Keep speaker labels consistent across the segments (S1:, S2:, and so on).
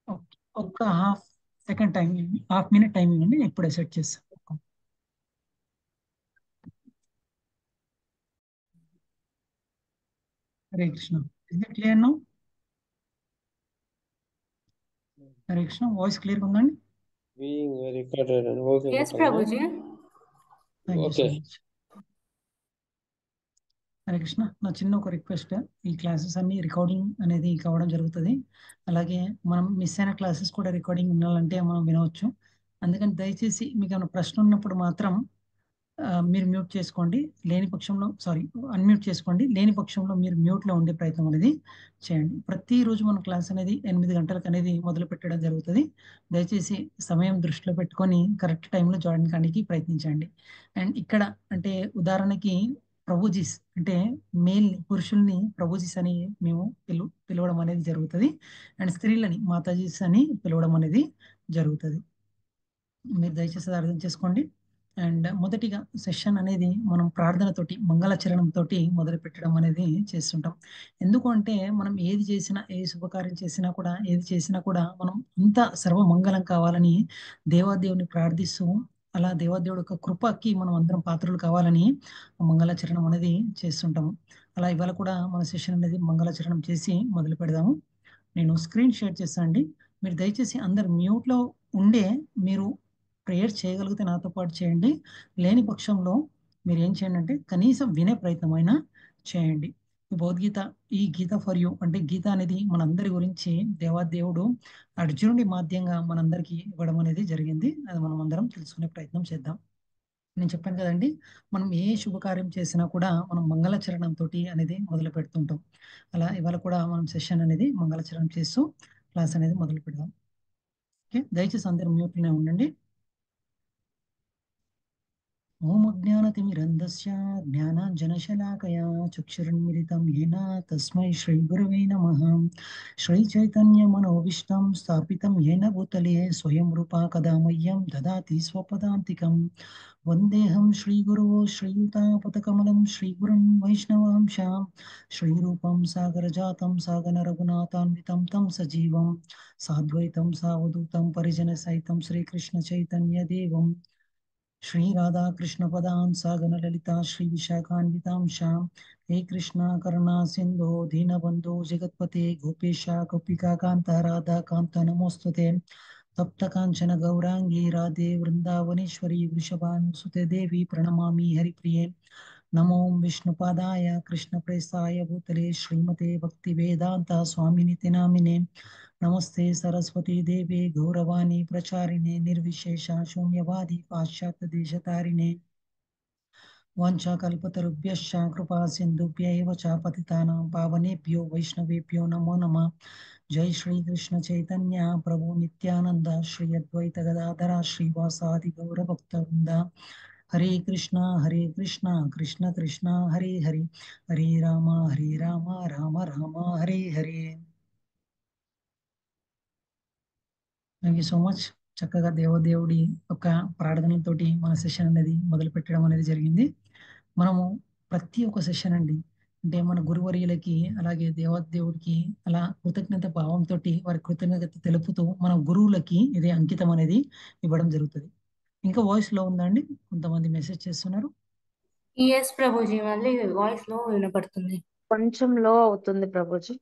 S1: Okay. ఒక half second time, half minute time ఇవ్వండి, నేను ఇప్పుడే సెట్ చేస్తాను. Hare Krishna. Is it clear now? Hare Krishna, voice clear ఉందండి?
S2: being recorded and working
S3: Yes,
S2: with
S3: Prabhuji.
S1: Thank you so
S2: Okay.
S1: Much. Hare Krishna, నా చిన్న ఒక రిక్వెస్ట్, ఈ క్లాసెస్ అన్ని రికార్డింగ్ అనేది కావడం జరుగుతుంది. అలాగే మనం మిస్ అయిన క్లాసెస్ కూడా రికార్డింగ్ వినాలంటే మనం వినవచ్చు. అందుకని దయచేసి మీకు ఏమైనా ప్రశ్న ఉన్నప్పుడు మాత్రం మీరు మ్యూట్ చేసుకోండి, లేని పక్షంలో అన్మ్యూట్ చేసుకోండి, లేని పక్షంలో మీరు మ్యూట్లో ఉండే ప్రయత్నం అనేది చేయండి. ప్రతిరోజు మన క్లాస్ అనేది 8 గంటలకు అనేది మొదలు పెట్టడం జరుగుతుంది. దయచేసి సమయం దృష్టిలో పెట్టుకొని కరెక్ట్ టైంలో జాయిన్ కానికి ప్రయత్నించండి. అండ్ ఇక్కడ అంటే ఉదాహరణకి ప్రభుజీస్ అంటే మేల్ పురుషుల్ని ప్రభుజీస్ అని మేము పిలవడం అనేది జరుగుతుంది. అండ్ స్త్రీలని మాతాజీస్ అని పిలవడం అనేది జరుగుతుంది. మీరు దయచేసి అది అర్థం చేసుకోండి. అండ్ మొదటిగా సెషన్ అనేది మనం ప్రార్థనతోటి మంగళచరణంతోటి మొదలు పెట్టడం అనేది చేస్తుంటాం. ఎందుకు అంటే మనం ఏది చేసినా, ఏ శుభకార్యం చేసినా కూడా, ఏది చేసినా కూడా మనం అంత సర్వమంగళం కావాలని దేవాదేవుని ప్రార్థిస్తూ, అలా దేవాదేవుడి యొక్క కృపకి మనం అందరం పాత్రలు కావాలని మంగళాచరణం అనేది చేస్తుంటాము. అలా ఇవాళ కూడా మన సెషన్ అనేది మంగళాచరణం చేసి మొదలు పెడదాము. నేను స్క్రీన్ షేర్ చేస్తాను అండి. మీరు దయచేసి అందరు మ్యూట్లో ఉండే మీరు ప్రేయర్ చేయగలిగితే నాతో పాటు చేయండి. లేని పక్షంలో మీరు ఏం చేయండి అంటే కనీసం వినే ప్రయత్నం అయినా చేయండి. ఈ భగవద్గీత, ఈ గీత ఫర్ యూ అంటే గీత అనేది మనందరి గురించి దేవాదేవుడు అర్జునుడి మాధ్యంగా మనందరికీ ఇవ్వడం అనేది జరిగింది. అది మనం అందరం తెలుసుకునే ప్రయత్నం చేద్దాం. నేను చెప్పాను కదండి, మనం ఏ శుభకార్యం చేసినా కూడా మనం మంగళచరణంతో అనేది మొదలు పెడుతుంటాం. అలా ఇవాళ కూడా మనం సెషన్ అనేది మంగళచరణం చేస్తూ క్లాస్ అనేది మొదలు పెడదాం. ఓకే, దయచేసి అందరూ మ్యూట్లోనే ఉండండి. ఓం అజ్ఞానతిమిరంధస్య జ్ఞానాంజనశలాకయా చక్షురున్మిలితం येन తస్మై శ్రీ గురవే నమః. శ్రీ చైతన్య మనోవిష్టం స్థాపితం येन భూతలే స్వయం రూపా కదా మह्यं దదాతి స్వపదాంతికం. వందేహం శ్రీగురో శ్రీయుతాపతకమలం శ్రీగురుం వైష్ణవాంశాం శ్రీరూపం సాగరజాతం సాగర రఘునాథాన్వితం తం సజీవం సాద్వైతం సావధూతం పరిజన సహితం శ్రీకృష్ణ చైతన్య దేవం श्री राधा कृष्ण पदान सागन ललिता श्री विशाखान्वितांशां हे कृष्णा करुणा सिंधु दीनबंधु जगतपते गोपेशा गोपिका कांता राधा कांता नमोस्तुते तप्त कांचन गौरांगी राधे वृंदावनेश्वरी वृषभानुसुते देवी प्रणमामि हरिप्रिये. नमो विष्णुपादाय कृष्णप्रेष्ठाय भूतले श्रीमते भक्तिवेदांता स्वामिनिति नामिने. नमस्ते सरस्वती देवी गौरवाणी प्रचारिणे निर्विशेषा शून्यवादी पाश्चात्य देशतारिणे. वाञ्छाकल्पतरुभ्यश्च कृपा सिन्धुभ्यैव च पतितानां पावनेभ्यो वैष्णवेभ्यो नमो नमः. जय श्री कृष्ण चैतन्य प्रभु नित्यानंद श्री अद्वैत गदाधर श्रीवासादि गौरभक्तवृंद. Hare Krishna Krishna Krishna Hare Hare, Hare Rama Rama Rama Hare Hare. Thank you so much. చక్కగా దేవదేవుడి యొక్క ప్రార్థనలతోటి మన సెషన్ అనేది మొదలు పెట్టడం అనేది జరిగింది. మనము ప్రతి ఒక్క సెషన్ అండి అంటే మన గురువర్యులకి అలాగే దేవదేవుడికి అలా కృతజ్ఞత భావంతో వారి కృతజ్ఞత తెలుపుతూ మన గురువులకి ఇది అంకితం అనేది ఇవ్వడం జరుగుతుంది. ఇంకా వాయిస్ లో ఉందండి, కొంతమంది మెసేజ్ చేస్తున్నారు.
S3: Yes, Prabhuji. మళ్ళీ వాయిస్ లో వినపడుతుంది.
S4: కొంచెం లో అవుతుంది ప్రభుజీ.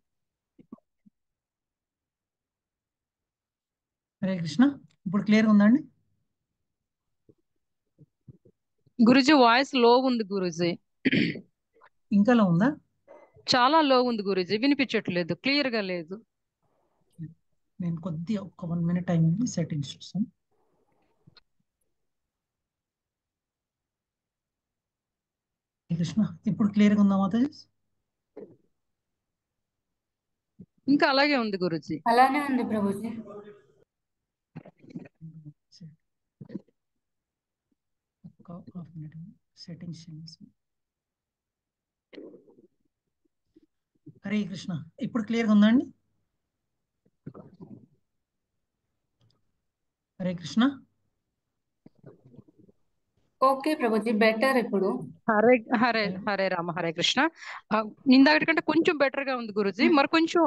S1: హరే కృష్ణ, ఇప్పుడు క్లియర్ ఉందండి?
S5: గురుజీ వాయిస్ లో ఉంది గురుజీ.
S1: ఇంకా లో ఉందా?
S5: చాలా లో ఉంది గురుజీ, వినిపించట్లేదు, క్లియర్ గా లేదు.
S1: నేను కొద్దిగా ఒక 1 minute టైం సెట్టింగ్స్ చూస్తాను. కృష్ణ, ఇప్పుడు క్లియర్ గా ఉందా మాతాజీ?
S5: ఇంకా అలాగే ఉంది గురుజీ.
S3: అలానే ఉంది ప్రభుజీ.
S1: హాఫ్ మినిట్ సెట్టింగ్స్ చేసి. హరే కృష్ణ, ఇప్పుడు క్లియర్ గా ఉందా అండి? హరే కృష్ణ.
S3: ఓకే ప్రభుజీ, బెటర్ ఇప్పుడు.
S5: హరే హరే హరే రామ హరే కృష్ణ. ఇందాకటి కంటే కొంచెం బెటర్ గా ఉంది గురుజీ. మరి కొంచెం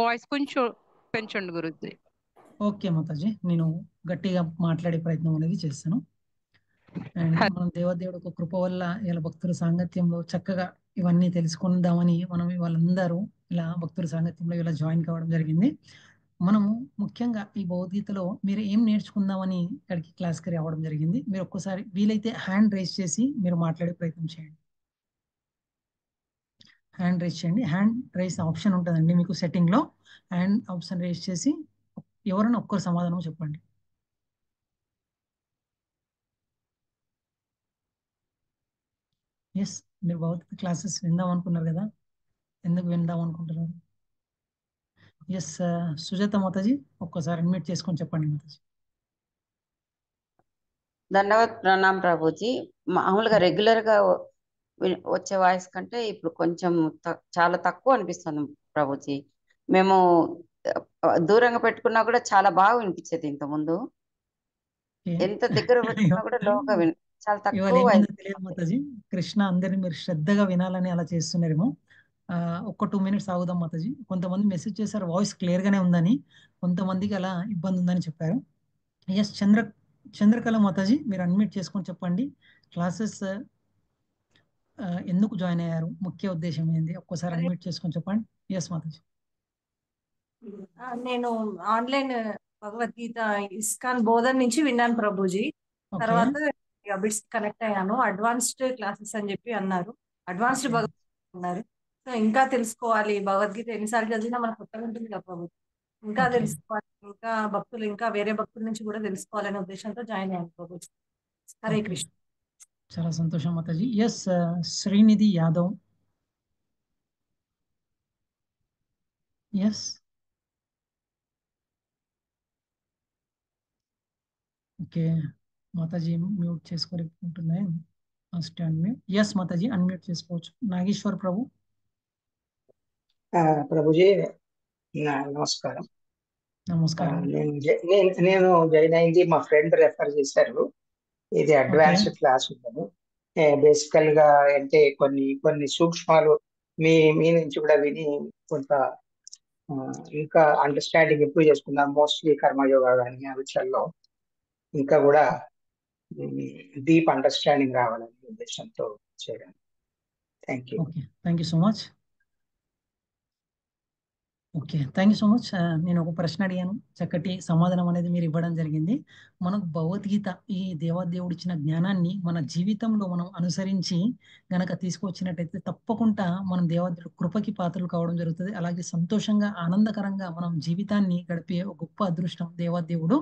S5: వాయిస్ కొంచెం పెంచండి గురుజీ.
S1: ఓకే మాతాజీ, నేను గట్టిగా మాట్లాడే ప్రయత్నం అనేది చేస్తాను. అండ్ మనం దేవదేవుడు ఒక కృప వల్ల ఇలా భక్తుల సాంగత్యంలో చక్కగా ఇవన్నీ తెలుసుకుందామని మనం వాళ్ళందరూ ఇలా భక్తుల సాంగత్యంలో ఇలా జాయిన్ కావడం జరిగింది. మనము ముఖ్యంగా ఈ భగవద్గీతలో మీరు ఏం నేర్చుకుందామని ఇక్కడికి క్లాస్కి రావడం జరిగింది. మీరు ఒక్కసారి వీలైతే హ్యాండ్ రేస్ చేసి మీరు మాట్లాడే ప్రయత్నం చేయండి. హ్యాండ్ రేస్ చేయండి. హ్యాండ్ రేస్ ఆప్షన్ ఉంటుందండి మీకు సెట్టింగ్ లో. హ్యాండ్ ఆప్షన్ రేస్ చేసి ఎవరైనా ఒక్కరు సమాధానం చెప్పండి. ఎస్, మీరు భగవద్గీత క్లాసెస్ విందాం అనుకున్నారు కదా, ఎందుకు విందాం అనుకుంటున్నారు? ఎస్, సుజాత మాతాజీ ఒక్కసారి అన్మ్యూట్ చేసుకొని చెప్పండి మాతాజీ.
S6: ధన్యవాద్ ప్రణామ్ ప్రభుజీ. మామూలుగా రెగ్యులర్ గా వచ్చే వాయిస్ కంటే ఇప్పుడు కొంచెం చాలా తక్కువ అనిపిస్తుంది ప్రభుజీ. మేము దూరంగా పెట్టుకున్నా కూడా చాలా బాగా వినిపించేది ఇంత ముందు. ఎంత దగ్గర పెట్టుకున్నా కూడా లోగా చాలా
S1: ఇవాళ
S6: తక్కువ
S1: ఏమైందో
S6: వాయిస్.
S1: తెలియదు మాతాజీ, కృష్ణ అందరిని మీరు శ్రద్ధగా వినాలని అలా చేస్తున్నారేమో. ఒక్క 2 minutes ఆగుదాం మాతాజీ. కొంతమంది మెసేజ్ చేశారు వాయిస్ క్లియర్ గానే ఉందని, కొంతమందికి అలా ఇబ్బంది ఉందని చెప్పారు. ఎస్, చంద్రకళ మాతాజీ మీరు అన్మ్యూట్ చేసుకొని చెప్పండి. క్లాసెస్ ఎందుకు జాయిన్ అయ్యారు, ముఖ్య ఉద్దేశం ఏంది, ఒక్కసారి అన్మ్యూట్ చేసుకొని చెప్పండి. ఎస్ మాతాజీ.
S7: నేను ఆన్లైన్ భగవద్గీత ఇస్కాన్ బోధన నుంచి విన్నాను ప్రభుజీ.
S1: ఓకే
S7: తర్వాత బిట్స్ కనెక్ట్ అయ్యాను. అడ్వాన్స్డ్ క్లాసెస్ అని చెప్పి అన్నారు, అడ్వాన్స్డ్
S1: ఓకే
S7: భగవద్గీత అన్నారు. సో ఇంకా తెలుసుకోవాలి, భగవద్గీత ఎన్నిసార్లు చదివినా మనకు కొత్తగా ఉంటుంది కదా ప్రభుజీ. ఇంకా
S1: ఓకే
S7: తెలుసుకోవాలి, ఇంకా భక్తులు ఇంకా వేరే భక్తుల నుంచి కూడా తెలుసుకోవాలనే ఉద్దేశంతో జాయిన్ అయ్యాను ప్రభుజీ. హరే
S1: ఓకే,
S7: కృష్ణ.
S1: చాలా సంతోషం మాతాజీ. Yes, Srinidhi Yadav. Yes, okay మాతాజీ మ్యూట్ చేసుకోలేకుంటున్నాయి. First unmute. ఎస్ మాతాజీ అన్మ్యూట్ చేసుకోవచ్చు. నాగేశ్వర్ ప్రభు.
S8: ప్రభుజీ నమస్కారం.
S1: నమస్కారం.
S8: నేను జాయిన్ అయింది మా ఫ్రెండ్ రెఫర్ చేశారు. ఇది అడ్వాన్స్డ్ క్లాస్ ఉందని. బేసికల్ గా అంటే కొన్ని సూక్ష్మాలు మీ నుంచి కూడా విని కొంత ఇంకా అండర్స్టాండింగ్ ఇంప్రూవ్ చేసుకున్నాం. మోస్ట్లీ కర్మయోగా కానీ ఆ విషయాల్లో ఇంకా కూడా డీప్ అండర్స్టాండింగ్ రావాలనే ఉద్దేశంతో చేయడం. Thank you.
S1: Okay, thank you so much. Okay, thank you so much. నేను ఒక ప్రశ్న అడిగాను, చక్కటి సమాధానం అనేది మీరు ఇవ్వడం జరిగింది. మనకు భగవద్గీత ఈ దేవాదేవుడు ఇచ్చిన జ్ఞానాన్ని మన జీవితంలో మనం అనుసరించి గనక తీసుకొచ్చినట్టయితే తప్పకుండా మనం దేవాదేవుడు కృపకి పాత్రలు కావడం జరుగుతుంది. అలాగే సంతోషంగా ఆనందకరంగా మనం జీవితాన్ని గడిపే ఒక గొప్ప అదృష్టం దేవాదేవుడు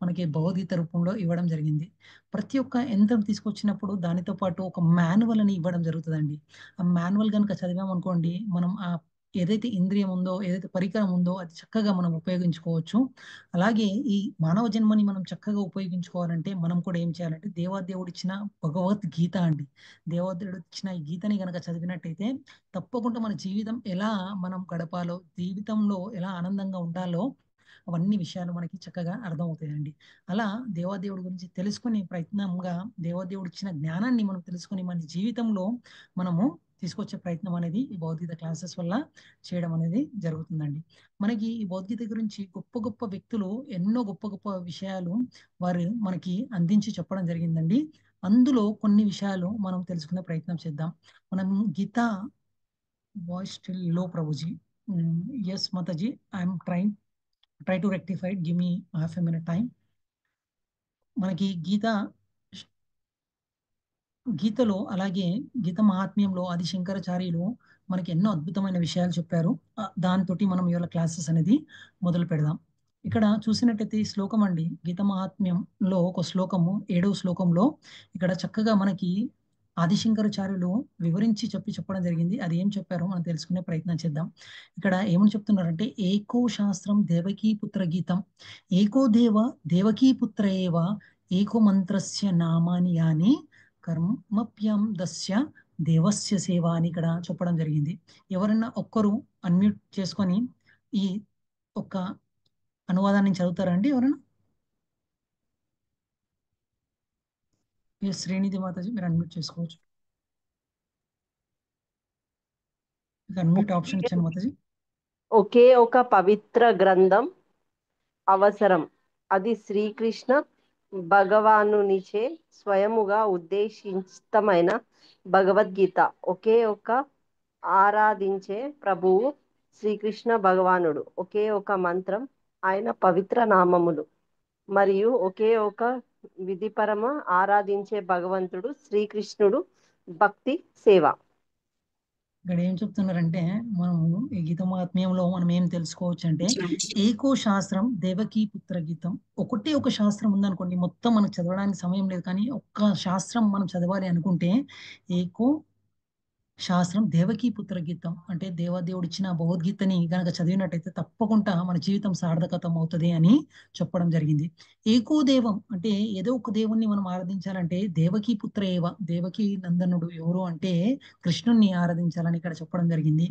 S1: మనకి భగవద్గీత రూపంలో ఇవ్వడం జరిగింది. ప్రతి ఒక్క యంత్రం తీసుకొచ్చినప్పుడు దానితో పాటు ఒక మాన్యువల్ అని ఇవ్వడం జరుగుతుందండి. ఆ మాన్యువల్ కనుక చదివామనుకోండి, మనం ఆ ఏదైతే ఇంద్రియం ఉందో, ఏదైతే పరికరం ఉందో అది చక్కగా మనం ఉపయోగించుకోవచ్చు. అలాగే ఈ మానవ జన్మని మనం చక్కగా ఉపయోగించుకోవాలంటే మనం కూడా ఏం చేయాలంటే దేవాదేవుడు ఇచ్చిన భగవద్గీత అండి, దేవాదేవుడు ఇచ్చిన ఈ గీతని గనక చదివినట్టయితే తప్పకుండా మన జీవితం ఎలా మనం గడపాలో, జీవితంలో ఎలా ఆనందంగా ఉండాలో అవన్నీ విషయాలు మనకి చక్కగా అర్థమవుతాయండి. అలా దేవాదేవుడి గురించి తెలుసుకునే ప్రయత్నంగా దేవాదేవుడు ఇచ్చిన జ్ఞానాన్ని మనం తెలుసుకుని మన జీవితంలో మనము తీసుకొచ్చే ప్రయత్నం అనేది ఈ భగవద్గీత క్లాసెస్ వల్ల చేయడం అనేది జరుగుతుందండి. మనకి ఈ భగవద్గీత గురించి గొప్ప గొప్ప వ్యక్తులు ఎన్నో గొప్ప గొప్ప విషయాలు వారు మనకి అందించి చెప్పడం జరిగిందండి. అందులో కొన్ని విషయాలు మనం తెలుసుకునే ప్రయత్నం చేద్దాం. మనం గీత voice still low Prabhuji. Yes Mataji, I'm try to rectify, give me half a minute time. మనకి గీతలో అలాగే గీత మహాత్మ్యంలో ఆది శంకరాచార్యులు మనకి ఎన్నో అద్భుతమైన విషయాలు చెప్పారు. దాంతో మనం ఇవాళ క్లాసెస్ అనేది మొదలు పెడదాం. ఇక్కడ చూసినట్టయితే ఈ శ్లోకం అండి, గీత మహాత్మ్యంలో ఒక శ్లోకము, 7వ శ్లోకంలో ఇక్కడ చక్కగా మనకి ఆదిశంకరాచార్యులు వివరించి చెప్పడం జరిగింది. అది ఏం చెప్పారో మనం తెలుసుకునే ప్రయత్నం చేద్దాం. ఇక్కడ ఏమని చెప్తున్నారంటే, ఏకో శాస్త్రం దేవకీ పుత్ర గీతం, ఏకో దేవకీ పుత్ర ఏవ, ఏకో మంత్రస్య నామాని యాని కర్మప్యం దస్య దేవస్య సేవ అని ఇక్కడ చెప్పడం జరిగింది. ఎవరైనా ఒక్కరు అన్మ్యూట్ చేసుకొని ఈ ఒక్క అనువాదాన్ని చదువుతారండి ఎవరైనా? ఎస్ శ్రీనిధి మాతాజీ మీరు అన్మ్యూట్ చేసుకోవచ్చు. మీకు అన్మ్యూట్ ఆప్షన్ ఇచ్చాను మాతాజీ.
S9: ఒకే ఒక పవిత్ర గ్రంథం అవసరం, అది శ్రీకృష్ణ భగవానునిచే స్వయముగా ఉద్దేశితమైన భగవద్గీత. ఒకే ఒక ఆరాధించే ప్రభువు శ్రీకృష్ణ భగవానుడు. ఒకే ఒక మంత్రం ఆయన పవిత్ర నామములు. మరియు ఒకే ఒక విధిపరమ ఆరాధించే భగవంతుడు శ్రీకృష్ణుడు. భక్తి సేవ.
S1: ఇక్కడ ఏం చెప్తున్నారంటే మనము ఈ గీత మహాత్మ్యంలో మనం ఏం తెలుసుకోవచ్చు అంటే ఏకో శాస్త్రం దేవకీ పుత్ర గీతం. ఒకటే ఒక శాస్త్రం ఉందనుకోండి, మొత్తం మనకు చదవడానికి సమయం లేదు, కానీ ఒక్క శాస్త్రం మనం చదవాలి అనుకుంటే ఏకో శాస్త్రం దేవకీ పుత్ర గీతం అంటే దేవదేవుడు ఇచ్చిన భగవద్గీతని గనక చదివినట్టయితే తప్పకుండా మన జీవితం సార్థకతం అవుతుంది అని చెప్పడం జరిగింది. ఏకో దేవం అంటే ఏదో ఒక దేవుణ్ణి మనం ఆరాధించాలంటే దేవకీ పుత్ర ఏవ, దేవకీ నందనుడు ఎవరు అంటే కృష్ణుణ్ణి ఆరాధించాలని ఇక్కడ చెప్పడం జరిగింది.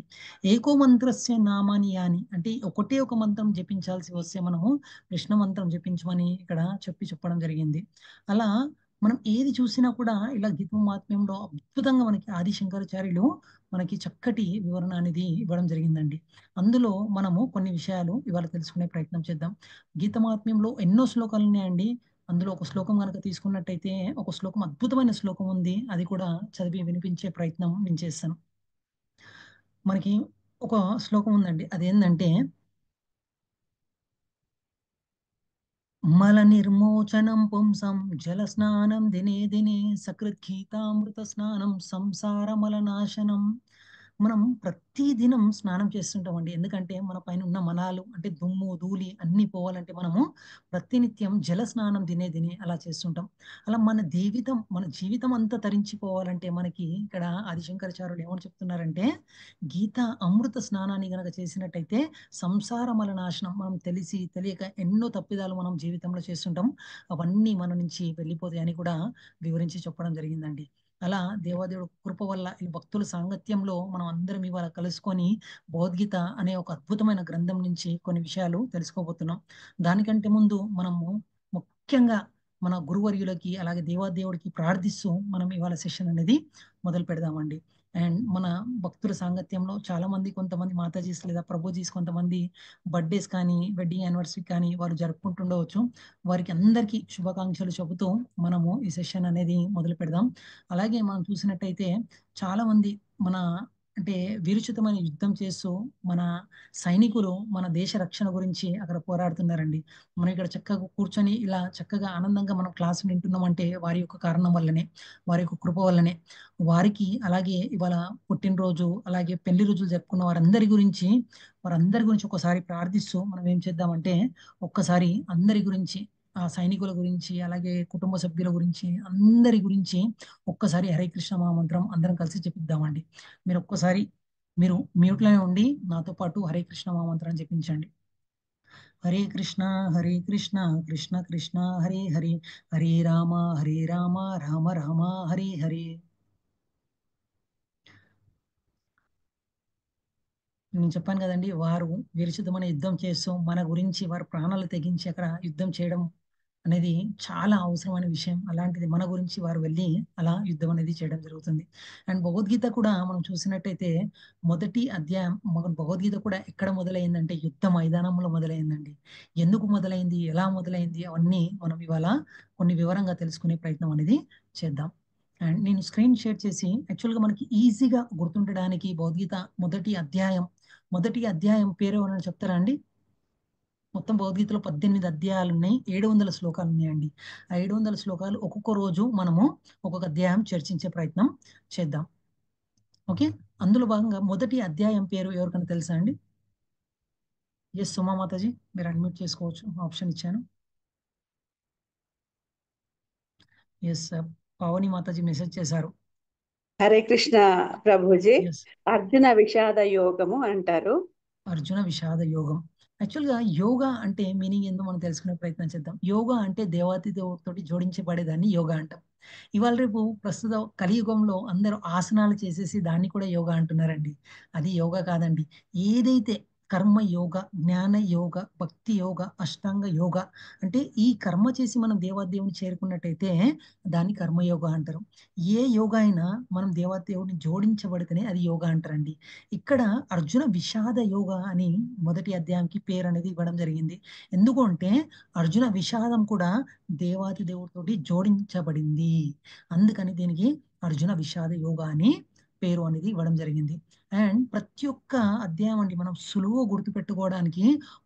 S1: ఏకో మంత్రస్య నామాని యాని అంటే ఒకటే ఒక మంత్రం జపించాల్సి వస్తే మనము కృష్ణ మంత్రం జపించమని ఇక్కడ చెప్పడం జరిగింది. అలా మనం ఏది చూసినా కూడా ఇలా గీత మహాత్మ్యంలో అద్భుతంగా మనకి ఆది శంకరాచార్యులు మనకి చక్కటి వివరణ అనేది ఇవ్వడం జరిగిందండి. అందులో మనము కొన్ని విషయాలు ఇవాళ తెలుసుకునే ప్రయత్నం చేద్దాం. గీత మహాత్మ్యంలో ఎన్నో శ్లోకాలు ఉన్నాయండి. అందులో ఒక శ్లోకం కనుక తీసుకున్నట్టయితే ఒక శ్లోకం అద్భుతమైన శ్లోకం ఉంది, అది కూడా చదివి వినిపించే ప్రయత్నం నేను చేస్తాను. మనకి ఒక శ్లోకం ఉందండి, అదేంటంటే మల నిర్మోచనం పుంసం జల స్నానం దినే దినే సకృద్గీతామృత స్నానం సంసార మల నాశనం. మనం ప్రతి దినం స్నానం చేస్తుంటామండి. ఎందుకంటే మన పైన ఉన్న మలాలు అంటే దుమ్ము ధూళి అన్ని పోవాలంటే మనము ప్రతినిత్యం జల స్నానం దినే దినే అలా చేస్తుంటాం. అలా మన జీవితం అంతా తరించిపోవాలంటే మనకి ఇక్కడ ఆదిశంకరాచార్యులు ఏమని చెప్తున్నారంటే గీత అమృత స్నానాన్ని గనక చేసినట్టయితే సంసార మల నాశనం. మనం తెలిసి తెలియక ఎన్నో తప్పిదాలు మనం జీవితంలో చేస్తుంటాం, అవన్నీ మన నుంచి వెళ్ళిపోతాయని కూడా వివరించి చెప్పడం జరిగిందండి. అలా దేవాదేవుడు కృప వల్ల ఈ భక్తుల సాంగత్యంలో మనం అందరం ఇవాళ కలుసుకొని భగవద్గీత అనే ఒక అద్భుతమైన గ్రంథం నుంచి కొన్ని విషయాలు తెలుసుకోబోతున్నాం. దానికంటే ముందు మనము ముఖ్యంగా మన గురువర్యులకి అలాగే దేవాదేవుడికి ప్రార్థిస్తూ మనం ఇవాళ సెషన్ అనేది మొదలు పెడదామండి. అండ్ మన భక్తుల సాంగత్యంలో చాలా మంది, కొంతమంది మాతాజీస్ లేదా ప్రభుజీస్, కొంతమంది బర్త్డేస్ కానీ వెడ్డింగ్ యానివర్సరీ కానీ వారు జరుపుకుంటుండవచ్చు. వారికి అందరికీ శుభాకాంక్షలు చెబుతూ మనము ఈ సెషన్ అనేది మొదలు పెడదాం. అలాగే మనం చూసినట్టయితే చాలా మంది మన అంటే విరుచితమైన యుద్ధం చేస్తూ మన సైనికులు మన దేశ రక్షణ గురించి అక్కడ పోరాడుతున్నారండి. మనం ఇక్కడ చక్కగా కూర్చొని ఇలా చక్కగా ఆనందంగా మనం క్లాస్ వింటున్నామంటే వారి యొక్క కారణం వల్లనే, వారి యొక్క కృప వల్లనే. వారికి అలాగే ఇవాళ పుట్టినరోజు అలాగే పెళ్లి రోజులు జరుపుకున్న వారందరి గురించి ఒకసారి ప్రార్థిస్తూ మనం ఏం చేద్దామంటే ఒక్కసారి అందరి గురించి, ఆ సైనికుల గురించి అలాగే కుటుంబ సభ్యుల గురించి అందరి గురించి ఒక్కసారి హరే కృష్ణ మహామంత్రం అందరం కలిసి చెప్పిద్దామండి. మీరు ఒక్కసారి మీరు మ్యూట్లోనే ఉండి నాతో పాటు హరే కృష్ణ మహామంత్రం జపించండి. హరే కృష్ణ కృష్ణ కృష్ణ హరే హరే, హరే రామ రామ రామ హరే హరే. నేను చెప్పాను కదండి, వారు విరుచితమైన యుద్ధం చేస్తూ మన గురించి వారు ప్రాణాలు తెగించి అక్కడ యుద్ధం చేయడం అనేది చాలా అవసరమైన విషయం. అలాంటిది మన గురించి వారు వెళ్ళి అలా యుద్ధం అనేది చేయడం జరుగుతుంది. అండ్ భగవద్గీత కూడా మనం చూసినట్టయితే మొదటి అధ్యాయం భగవద్గీత కూడా ఎక్కడ మొదలైందంటే యుద్ధ మైదానంలో మొదలైందండి. ఎందుకు మొదలైంది, ఎలా మొదలైంది, అవన్నీ మనం ఇవాళ కొన్ని వివరంగా తెలుసుకునే ప్రయత్నం అనేది చేద్దాం. అండ్ నేను స్క్రీన్ షేర్ చేసి యాక్చువల్గా మనకి ఈజీగా గుర్తుండడానికి భగవద్గీత మొదటి అధ్యాయం పేరు ఏమన్నా చెప్తారా అండి? మొత్తం భగవద్గీతలో 18 అధ్యాయాలు ఉన్నాయి, 700 శ్లోకాలు ఉన్నాయండి. ఆ 700 శ్లోకాలు ఒక్కొక్క రోజు మనము ఒక్కొక్క అధ్యాయం చర్చించే ప్రయత్నం చేద్దాం. ఓకే, అందులో భాగంగా మొదటి అధ్యాయం పేరు ఎవరికైనా తెలుసా అండి? ఎస్ సుమా మాతాజీ మీరు అడ్మిట్ చేసుకోవచ్చు, ఆప్షన్ ఇచ్చాను. ఎస్ పావని మాతాజీ మెసేజ్ చేశారు.
S10: హరే కృష్ణ ప్రభుజీ.
S1: ఎస్
S10: అర్జున విషాద యోగము అంటారు.
S1: అర్జున విషాద యోగం. యాక్చువల్గా యోగా అంటే మీనింగ్ ఏందో మనం తెలుసుకునే ప్రయత్నం చేద్దాం. యోగా అంటే దేవాతి దేవుడితోటి జోడించబడేదాన్ని యోగా అంటాం. ఇవాళ రేపు ప్రస్తుత కలియుగంలో అందరూ ఆసనాలు చేసేసి దాన్ని కూడా యోగా అంటున్నారండి. అది యోగా కాదండి. ఏదైతే కర్మ యోగ, జ్ఞాన యోగ, భక్తి యోగ, అష్టాంగ యోగ. అంటే ఈ కర్మ చేసి మనం దేవాదేవుని చేరుకున్నట్టయితే దాన్ని కర్మయోగ అంటారు. ఏ యోగ అయినా మనం దేవాదేవుని జోడించబడితేనే అది యోగ అంటారండి. ఇక్కడ అర్జున విషాద యోగ అని మొదటి అధ్యాయంకి పేరు అనేది ఇవ్వడం జరిగింది. ఎందుకు అంటే అర్జున విషాదం కూడా దేవాది దేవుడితోటి జోడించబడింది. అందుకని దీనికి అర్జున విషాద యోగ అని పేరు అనేది ఇవ్వడం జరిగింది. అండ్ ప్రతి ఒక్క అధ్యాయం అండి మనం సులువుగా గుర్తుపెట్టుకోవడానికి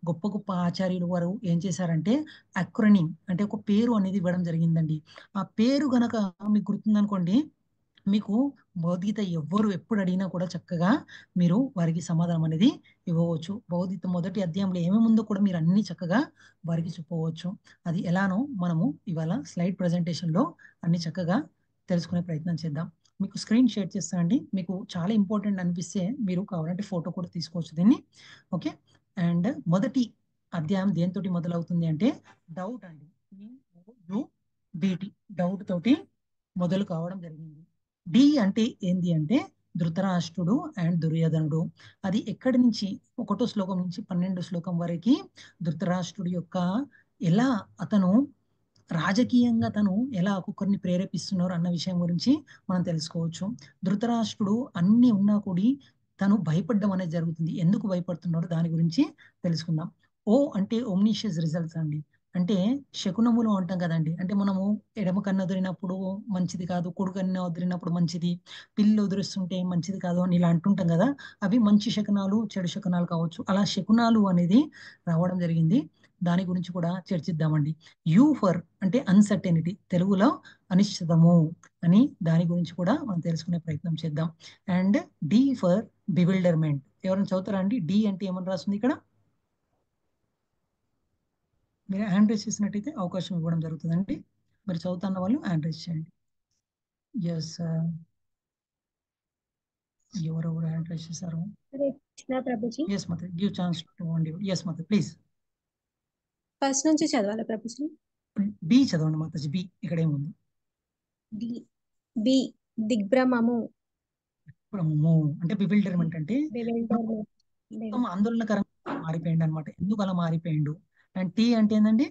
S1: గొప్ప గొప్ప ఆచార్యులు వారు ఏం చేశారంటే అక్రోనిమ్ అంటే ఒక పేరు అనేది ఇవ్వడం జరిగిందండి. ఆ పేరు గనక మీకు గుర్తుందనుకోండి, మీకు భగవద్గీత ఎవ్వరు ఎప్పుడు అడిగినా కూడా చక్కగా మీరు వారికి సమాధానం అనేది ఇవ్వవచ్చు. భగవద్గీత మొదటి అధ్యాయంలో ఏమేమి ఉందో కూడా మీరు అన్ని చక్కగా వారికి చెప్పవచ్చు. అది ఎలానో మనము ఇవాళ స్లైడ్ presentation లో అన్ని చక్కగా తెలుసుకునే ప్రయత్నం చేద్దాం. మీకు స్క్రీన్ షేర్ చేస్తానండి. మీకు చాలా ఇంపార్టెంట్ అనిపిస్తే మీరు కావాలంటే ఫోటో కూడా తీసుకోవచ్చు దీన్ని. ఓకే. అండ్ మొదటి అధ్యాయం దేనితోటి మొదలవుతుంది అంటే డౌట్ అండి. BT డౌట్ తోటి మొదలు కావడం జరిగింది. డి అంటే ఏంది అంటే ధృతరాష్ట్రుడు అండ్ దుర్యోధనుడు. అది ఎక్కడి నుంచి 1వ శ్లోకం నుంచి 12వ శ్లోకం వరకు ధృతరాష్ట్రుడి యొక్క ఎలా అతను రాజకీయంగా తను ఎలా ఒక్కొక్కరిని ప్రేరేపిస్తున్నారు అన్న విషయం గురించి మనం తెలుసుకోవచ్చు. ధృతరాష్ట్రుడు అన్ని ఉన్నా కూడా తను భయపడడం అనేది జరుగుతుంది. ఎందుకు భయపడుతున్నాడో దాని గురించి తెలుసుకుందాం. ఓ అంటే ఓమ్నిషియస్ రిజల్ట్స్ అండి. అంటే శకునములు అంటాం కదండి. అంటే మనము ఎడమ కన్ను వదిలినప్పుడు మంచిది కాదు, కుడి కన్ను వదిలినప్పుడు మంచిది, పిల్లి వదిలిస్తుంటే మంచిది కాదు అని ఇలా అంటుంటాం కదా. అవి మంచి శకునాలు, చెడు శకునాలు కావచ్చు. అలా శకునాలు అనేది రావడం జరిగింది. దాని గురించి కూడా చర్చిద్దామండి. యూ ఫర్ అంటే అన్సర్టెనిటీ, తెలుగులో అనిశ్చితము అని దాని గురించి కూడా మనం తెలుసుకునే ప్రయత్నం చేద్దాం. And D for bewilderment. ఎవరైనా చదువుతారా అండి? డి అంటే ఏమని రాస్తుంది ఇక్కడ? మీరు హ్యాండ్ రైజ్ చేసినట్టయితే అవకాశం ఇవ్వడం జరుగుతుందండి. మరి చదువుతున్న వాళ్ళు హ్యాండ్ రైజ్ చేయండి. ఎస్, ఎవరెవరు హ్యాండ్ రైజ్ చేశారు?
S11: హరే కృష్ణ ప్రభుజీ.
S1: ఎస్ మత, give chance to only. Yes మత, ప్లీజ్.
S11: ఫస్ట్ నుంచి చదవాలా ప్రభుజీ?
S1: బి చదవండి మాతాజీ. బి ఇక్కడ ఏముంది?
S11: డి బి దిగ్భ్రమము.
S1: బ్రహ్మము అంటే బివిల్డర్మెంట్ అంటే
S11: bewilderment.
S1: మొత్తం ఆందోళనకరంగా మారిపోయిండు అనమాట. ఎందుకు అలా మారిపోయిండు? అండ్ టీ అంటే ఏంటండి?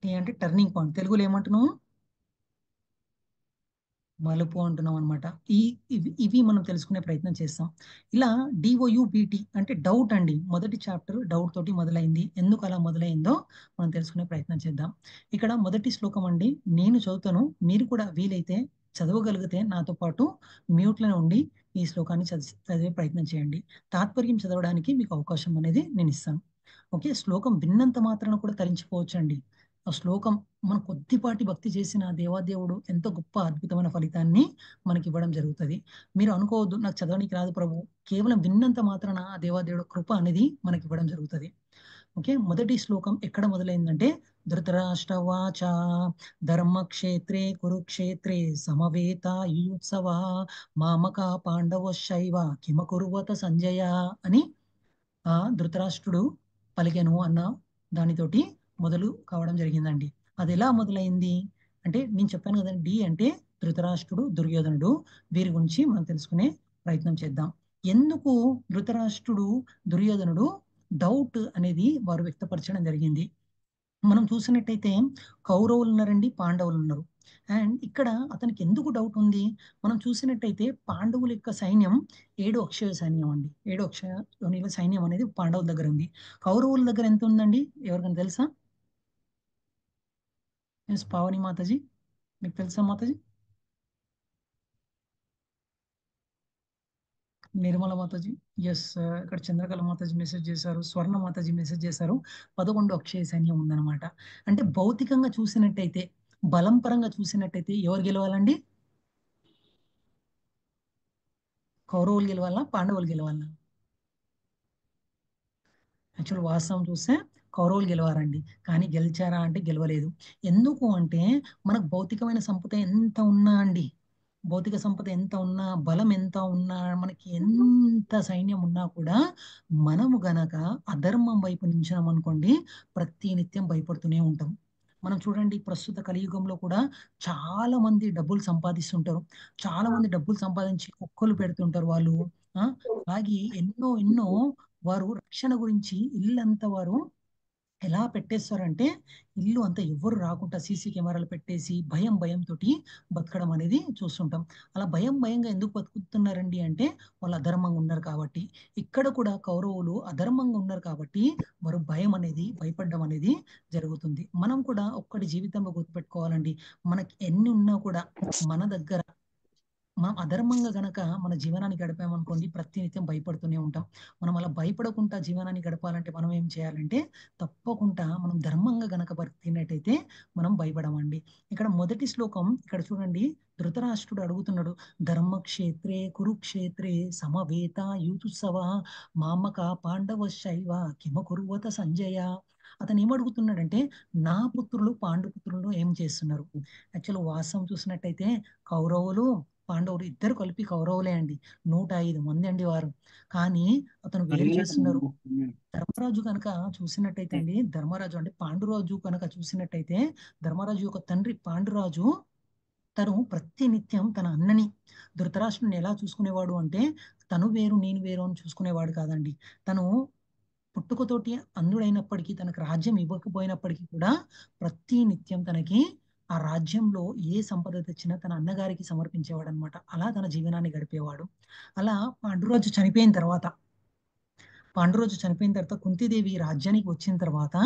S1: టీ అంటే టర్నింగ్ పాయింట్. తెలుగులో ఏమంటున్నాము? మలుపు అంటున్నాం అనమాట. ఇవి మనం తెలుసుకునే ప్రయత్నం చేస్తాం. ఇలా డిఓయుబిటి అంటే డౌట్ అండి. మొదటి చాప్టర్ డౌట్ తోటి మొదలైంది. ఎందుకు అలా మొదలైందో మనం తెలుసుకునే ప్రయత్నం చేద్దాం. ఇక్కడ మొదటి శ్లోకం అండి, నేను చదువుతాను, మీరు కూడా వీలైతే చదవగలిగితే నాతో పాటు మ్యూట్లో ఉండి ఈ శ్లోకాన్ని చదివే ప్రయత్నం చేయండి. తాత్పర్యం చదవడానికి మీకు అవకాశం అనేది నేను ఇస్తాను. ఓకే. శ్లోకం విన్నంత మాత్రాన కూడా తరించిపోవచ్చు అండి. ఆ శ్లోకం మనం కొద్దిపాటి భక్తి చేసిన దేవాదేవుడు ఎంతో గొప్ప అద్భుతమైన ఫలితాన్ని మనకి ఇవ్వడం జరుగుతుంది. మీరు అనుకోవద్దు నాకు చదవడానికి రాదు ప్రభు, కేవలం విన్నంత మాత్రాన ఆ దేవాదేవుడు కృప అనేది మనకి ఇవ్వడం జరుగుతుంది. ఓకే. మొదటి శ్లోకం ఎక్కడ మొదలైందంటే ధృతరాష్ట్రవాచ ధర్మక్షేత్రే కురుక్షేత్రే సమవేత యుత్సవ మామక పాండవశైవ కిమకుర్వత సంజయ అని ఆ ధృతరాష్ట్రుడు పలికెను అన్న దానితోటి మొదలు కావడం జరిగిందండి. అది ఎలా మొదలైంది అంటే నేను చెప్పాను కదండి, డి అంటే ధృతరాష్ట్రుడు, దుర్యోధనుడు. వీరి గురించి మనం తెలుసుకునే ప్రయత్నం చేద్దాం. ఎందుకు ధృతరాష్ట్రుడు, దుర్యోధనుడు డౌట్ అనేది వారు వ్యక్తపరచడం జరిగింది. మనం చూసినట్టయితే కౌరవులు ఉన్నారండి, పాండవులు ఉన్నారు. అండ్ ఇక్కడ అతనికి ఎందుకు డౌట్ ఉంది? మనం చూసినట్టయితే పాండవుల యొక్క సైన్యం 7 అక్షయ సైన్యం అండి. 7 అక్షయ సైన్యం అనేది పాండవుల దగ్గర ఉంది. కౌరవుల దగ్గర ఎంత ఉందండి? ఎవరికైనా తెలుసా? పావని మాతాజీ, మీకు తెలుసా మాతాజీ? నిర్మల మాతాజీ, ఎస్. ఇక్కడ చంద్రకళ మాతాజీ మెసేజ్ చేశారు, స్వర్ణ మాతాజీ మెసేజ్ చేశారు. 11 అక్షయ సైన్యం ఉందన్నమాట. అంటే భౌతికంగా చూసినట్టయితే, బలం పరంగా చూసినట్టయితే ఎవరు గెలవాలండి? కౌరవులు గెలవాలా, పాండవులు గెలవాలా? యాక్చువల్ వాస్తవం చూస్తే కౌరవులు గెలవారండి. కానీ గెలిచారా అంటే గెలవలేదు. ఎందుకు అంటే మనకు భౌతికమైన సంపద ఎంత ఉన్నా అండి, భౌతిక సంపద ఎంత ఉన్నా, బలం ఎంత ఉన్నా, మనకి ఎంత సైన్యం ఉన్నా కూడా మనము గనక అధర్మం వైపు నించినాం అనుకోండి, ప్రతి నిత్యం భయపడుతూనే ఉంటాం. మనం చూడండి ప్రస్తుత కలియుగంలో కూడా చాలా మంది డబ్బులు సంపాదిస్తుంటారు. చాలా మంది డబ్బులు సంపాదించి కుక్కలు పెడుతుంటారు వాళ్ళు. అలాగే ఎన్నో వారు రక్షణ గురించి ఇల్లంతా వారు ఎలా పెట్టేస్తారంటే ఇల్లు అంతా ఎవ్వరు రాకుండా సీసీ కెమెరాలు పెట్టేసి భయం తోటి బతకడం అనేది చూస్తుంటాం. అలా భయంగా ఎందుకు బతుకుతున్నారండి అంటే వాళ్ళు అధర్మంగా ఉన్నారు కాబట్టి. ఇక్కడ కూడా కౌరవులు అధర్మంగా ఉన్నారు కాబట్టి వారు భయపడడం అనేది జరుగుతుంది. మనం కూడా ఒక్కటి జీవితంలో గుర్తుపెట్టుకోవాలండి. మనకి ఎన్ని ఉన్నా కూడా మన దగ్గర మనం అధర్మంగా గనక మన జీవనాన్ని గడిపామనుకోండి ప్రతినిత్యం భయపడుతూనే ఉంటాం. మనం అలా భయపడకుండా జీవనాన్ని గడపాలంటే మనం ఏం చేయాలంటే తప్పకుండా మనం ధర్మంగా గనక బతికినట్టయితే మనం భయపడమండి. ఇక్కడ మొదటి శ్లోకం ఇక్కడ చూడండి, ధృతరాష్ట్రుడు అడుగుతున్నాడు, ధర్మక్షేత్రే కురుక్షేత్రే సమవేత యూతుత్సవ మామక పాండవశైవ కిమకుర్వత సంజయ. అతను ఏమడుగుతున్నాడంటే నా పుత్రులు పాండుపుత్రులు ఏం చేస్తున్నారు. యాక్చువల్ వాస్తవం చూసినట్టయితే కౌరవులు పాండవులు ఇద్దరు కలిపి కౌరవులే అండి. 105 మంది అండి వారు. కానీ అతను వేరు చేస్తున్నారు. ధర్మరాజు కనుక చూసినట్టయితే అండి, ధర్మరాజు అంటే పాండురాజు కనుక చూసినట్టయితే ధర్మరాజు యొక్క తండ్రి పాండురాజు తను ప్రతినిత్యం తన అన్నని ధృతరాష్ట్రుని ఎలా చూసుకునేవాడు అంటే తను వేరు నేను వేరు అని చూసుకునేవాడు కాదండి. తను పుట్టుకతోటి అంధుడైనప్పటికీ తనకు రాజ్యం ఇవ్వకపోయినప్పటికీ కూడా ప్రతి నిత్యం తనకి ఆ రాజ్యంలో ఏ సంపద తెచ్చినా తన అన్నగారికి సమర్పించేవాడు అనమాట. అలా తన జీవనాన్ని గడిపేవాడు. అలా పాండురాజు చనిపోయిన తర్వాత కుంతీదేవి రాజ్యానికి వచ్చిన తర్వాత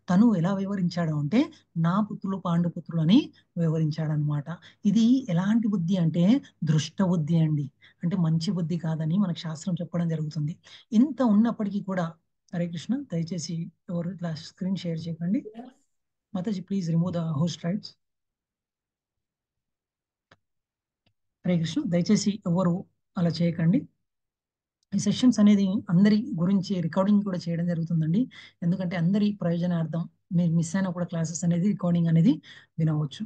S1: తను ఎలా వివరించాడు అంటే నా పుత్రులు పాండుపుత్రులు అని వివరించాడనమాట. ఇది ఎలాంటి బుద్ధి అంటే దృష్ట బుద్ధి అండి. అంటే మంచి బుద్ధి కాదని మనకు శాస్త్రం చెప్పడం జరుగుతుంది. ఇంత ఉన్నప్పటికీ కూడా హరే కృష్ణ, దయచేసి ఎవరు ఇట్లా స్క్రీన్ షేర్ చేయకండి. Mataji please remove the host rights. Hare Krishna, దయచేసి ఎవరు అలా చేయకండి. ఈ సెషన్స్ అనేది అందరి గురించి రికార్డింగ్ కూడా చేయడం జరుగుతుందండి. ఎందుకంటే అందరి ప్రయోజనార్థం మీరు మిస్ అయినా కూడా క్లాసెస్ అనేది రికార్డింగ్ అనేది వినవచ్చు.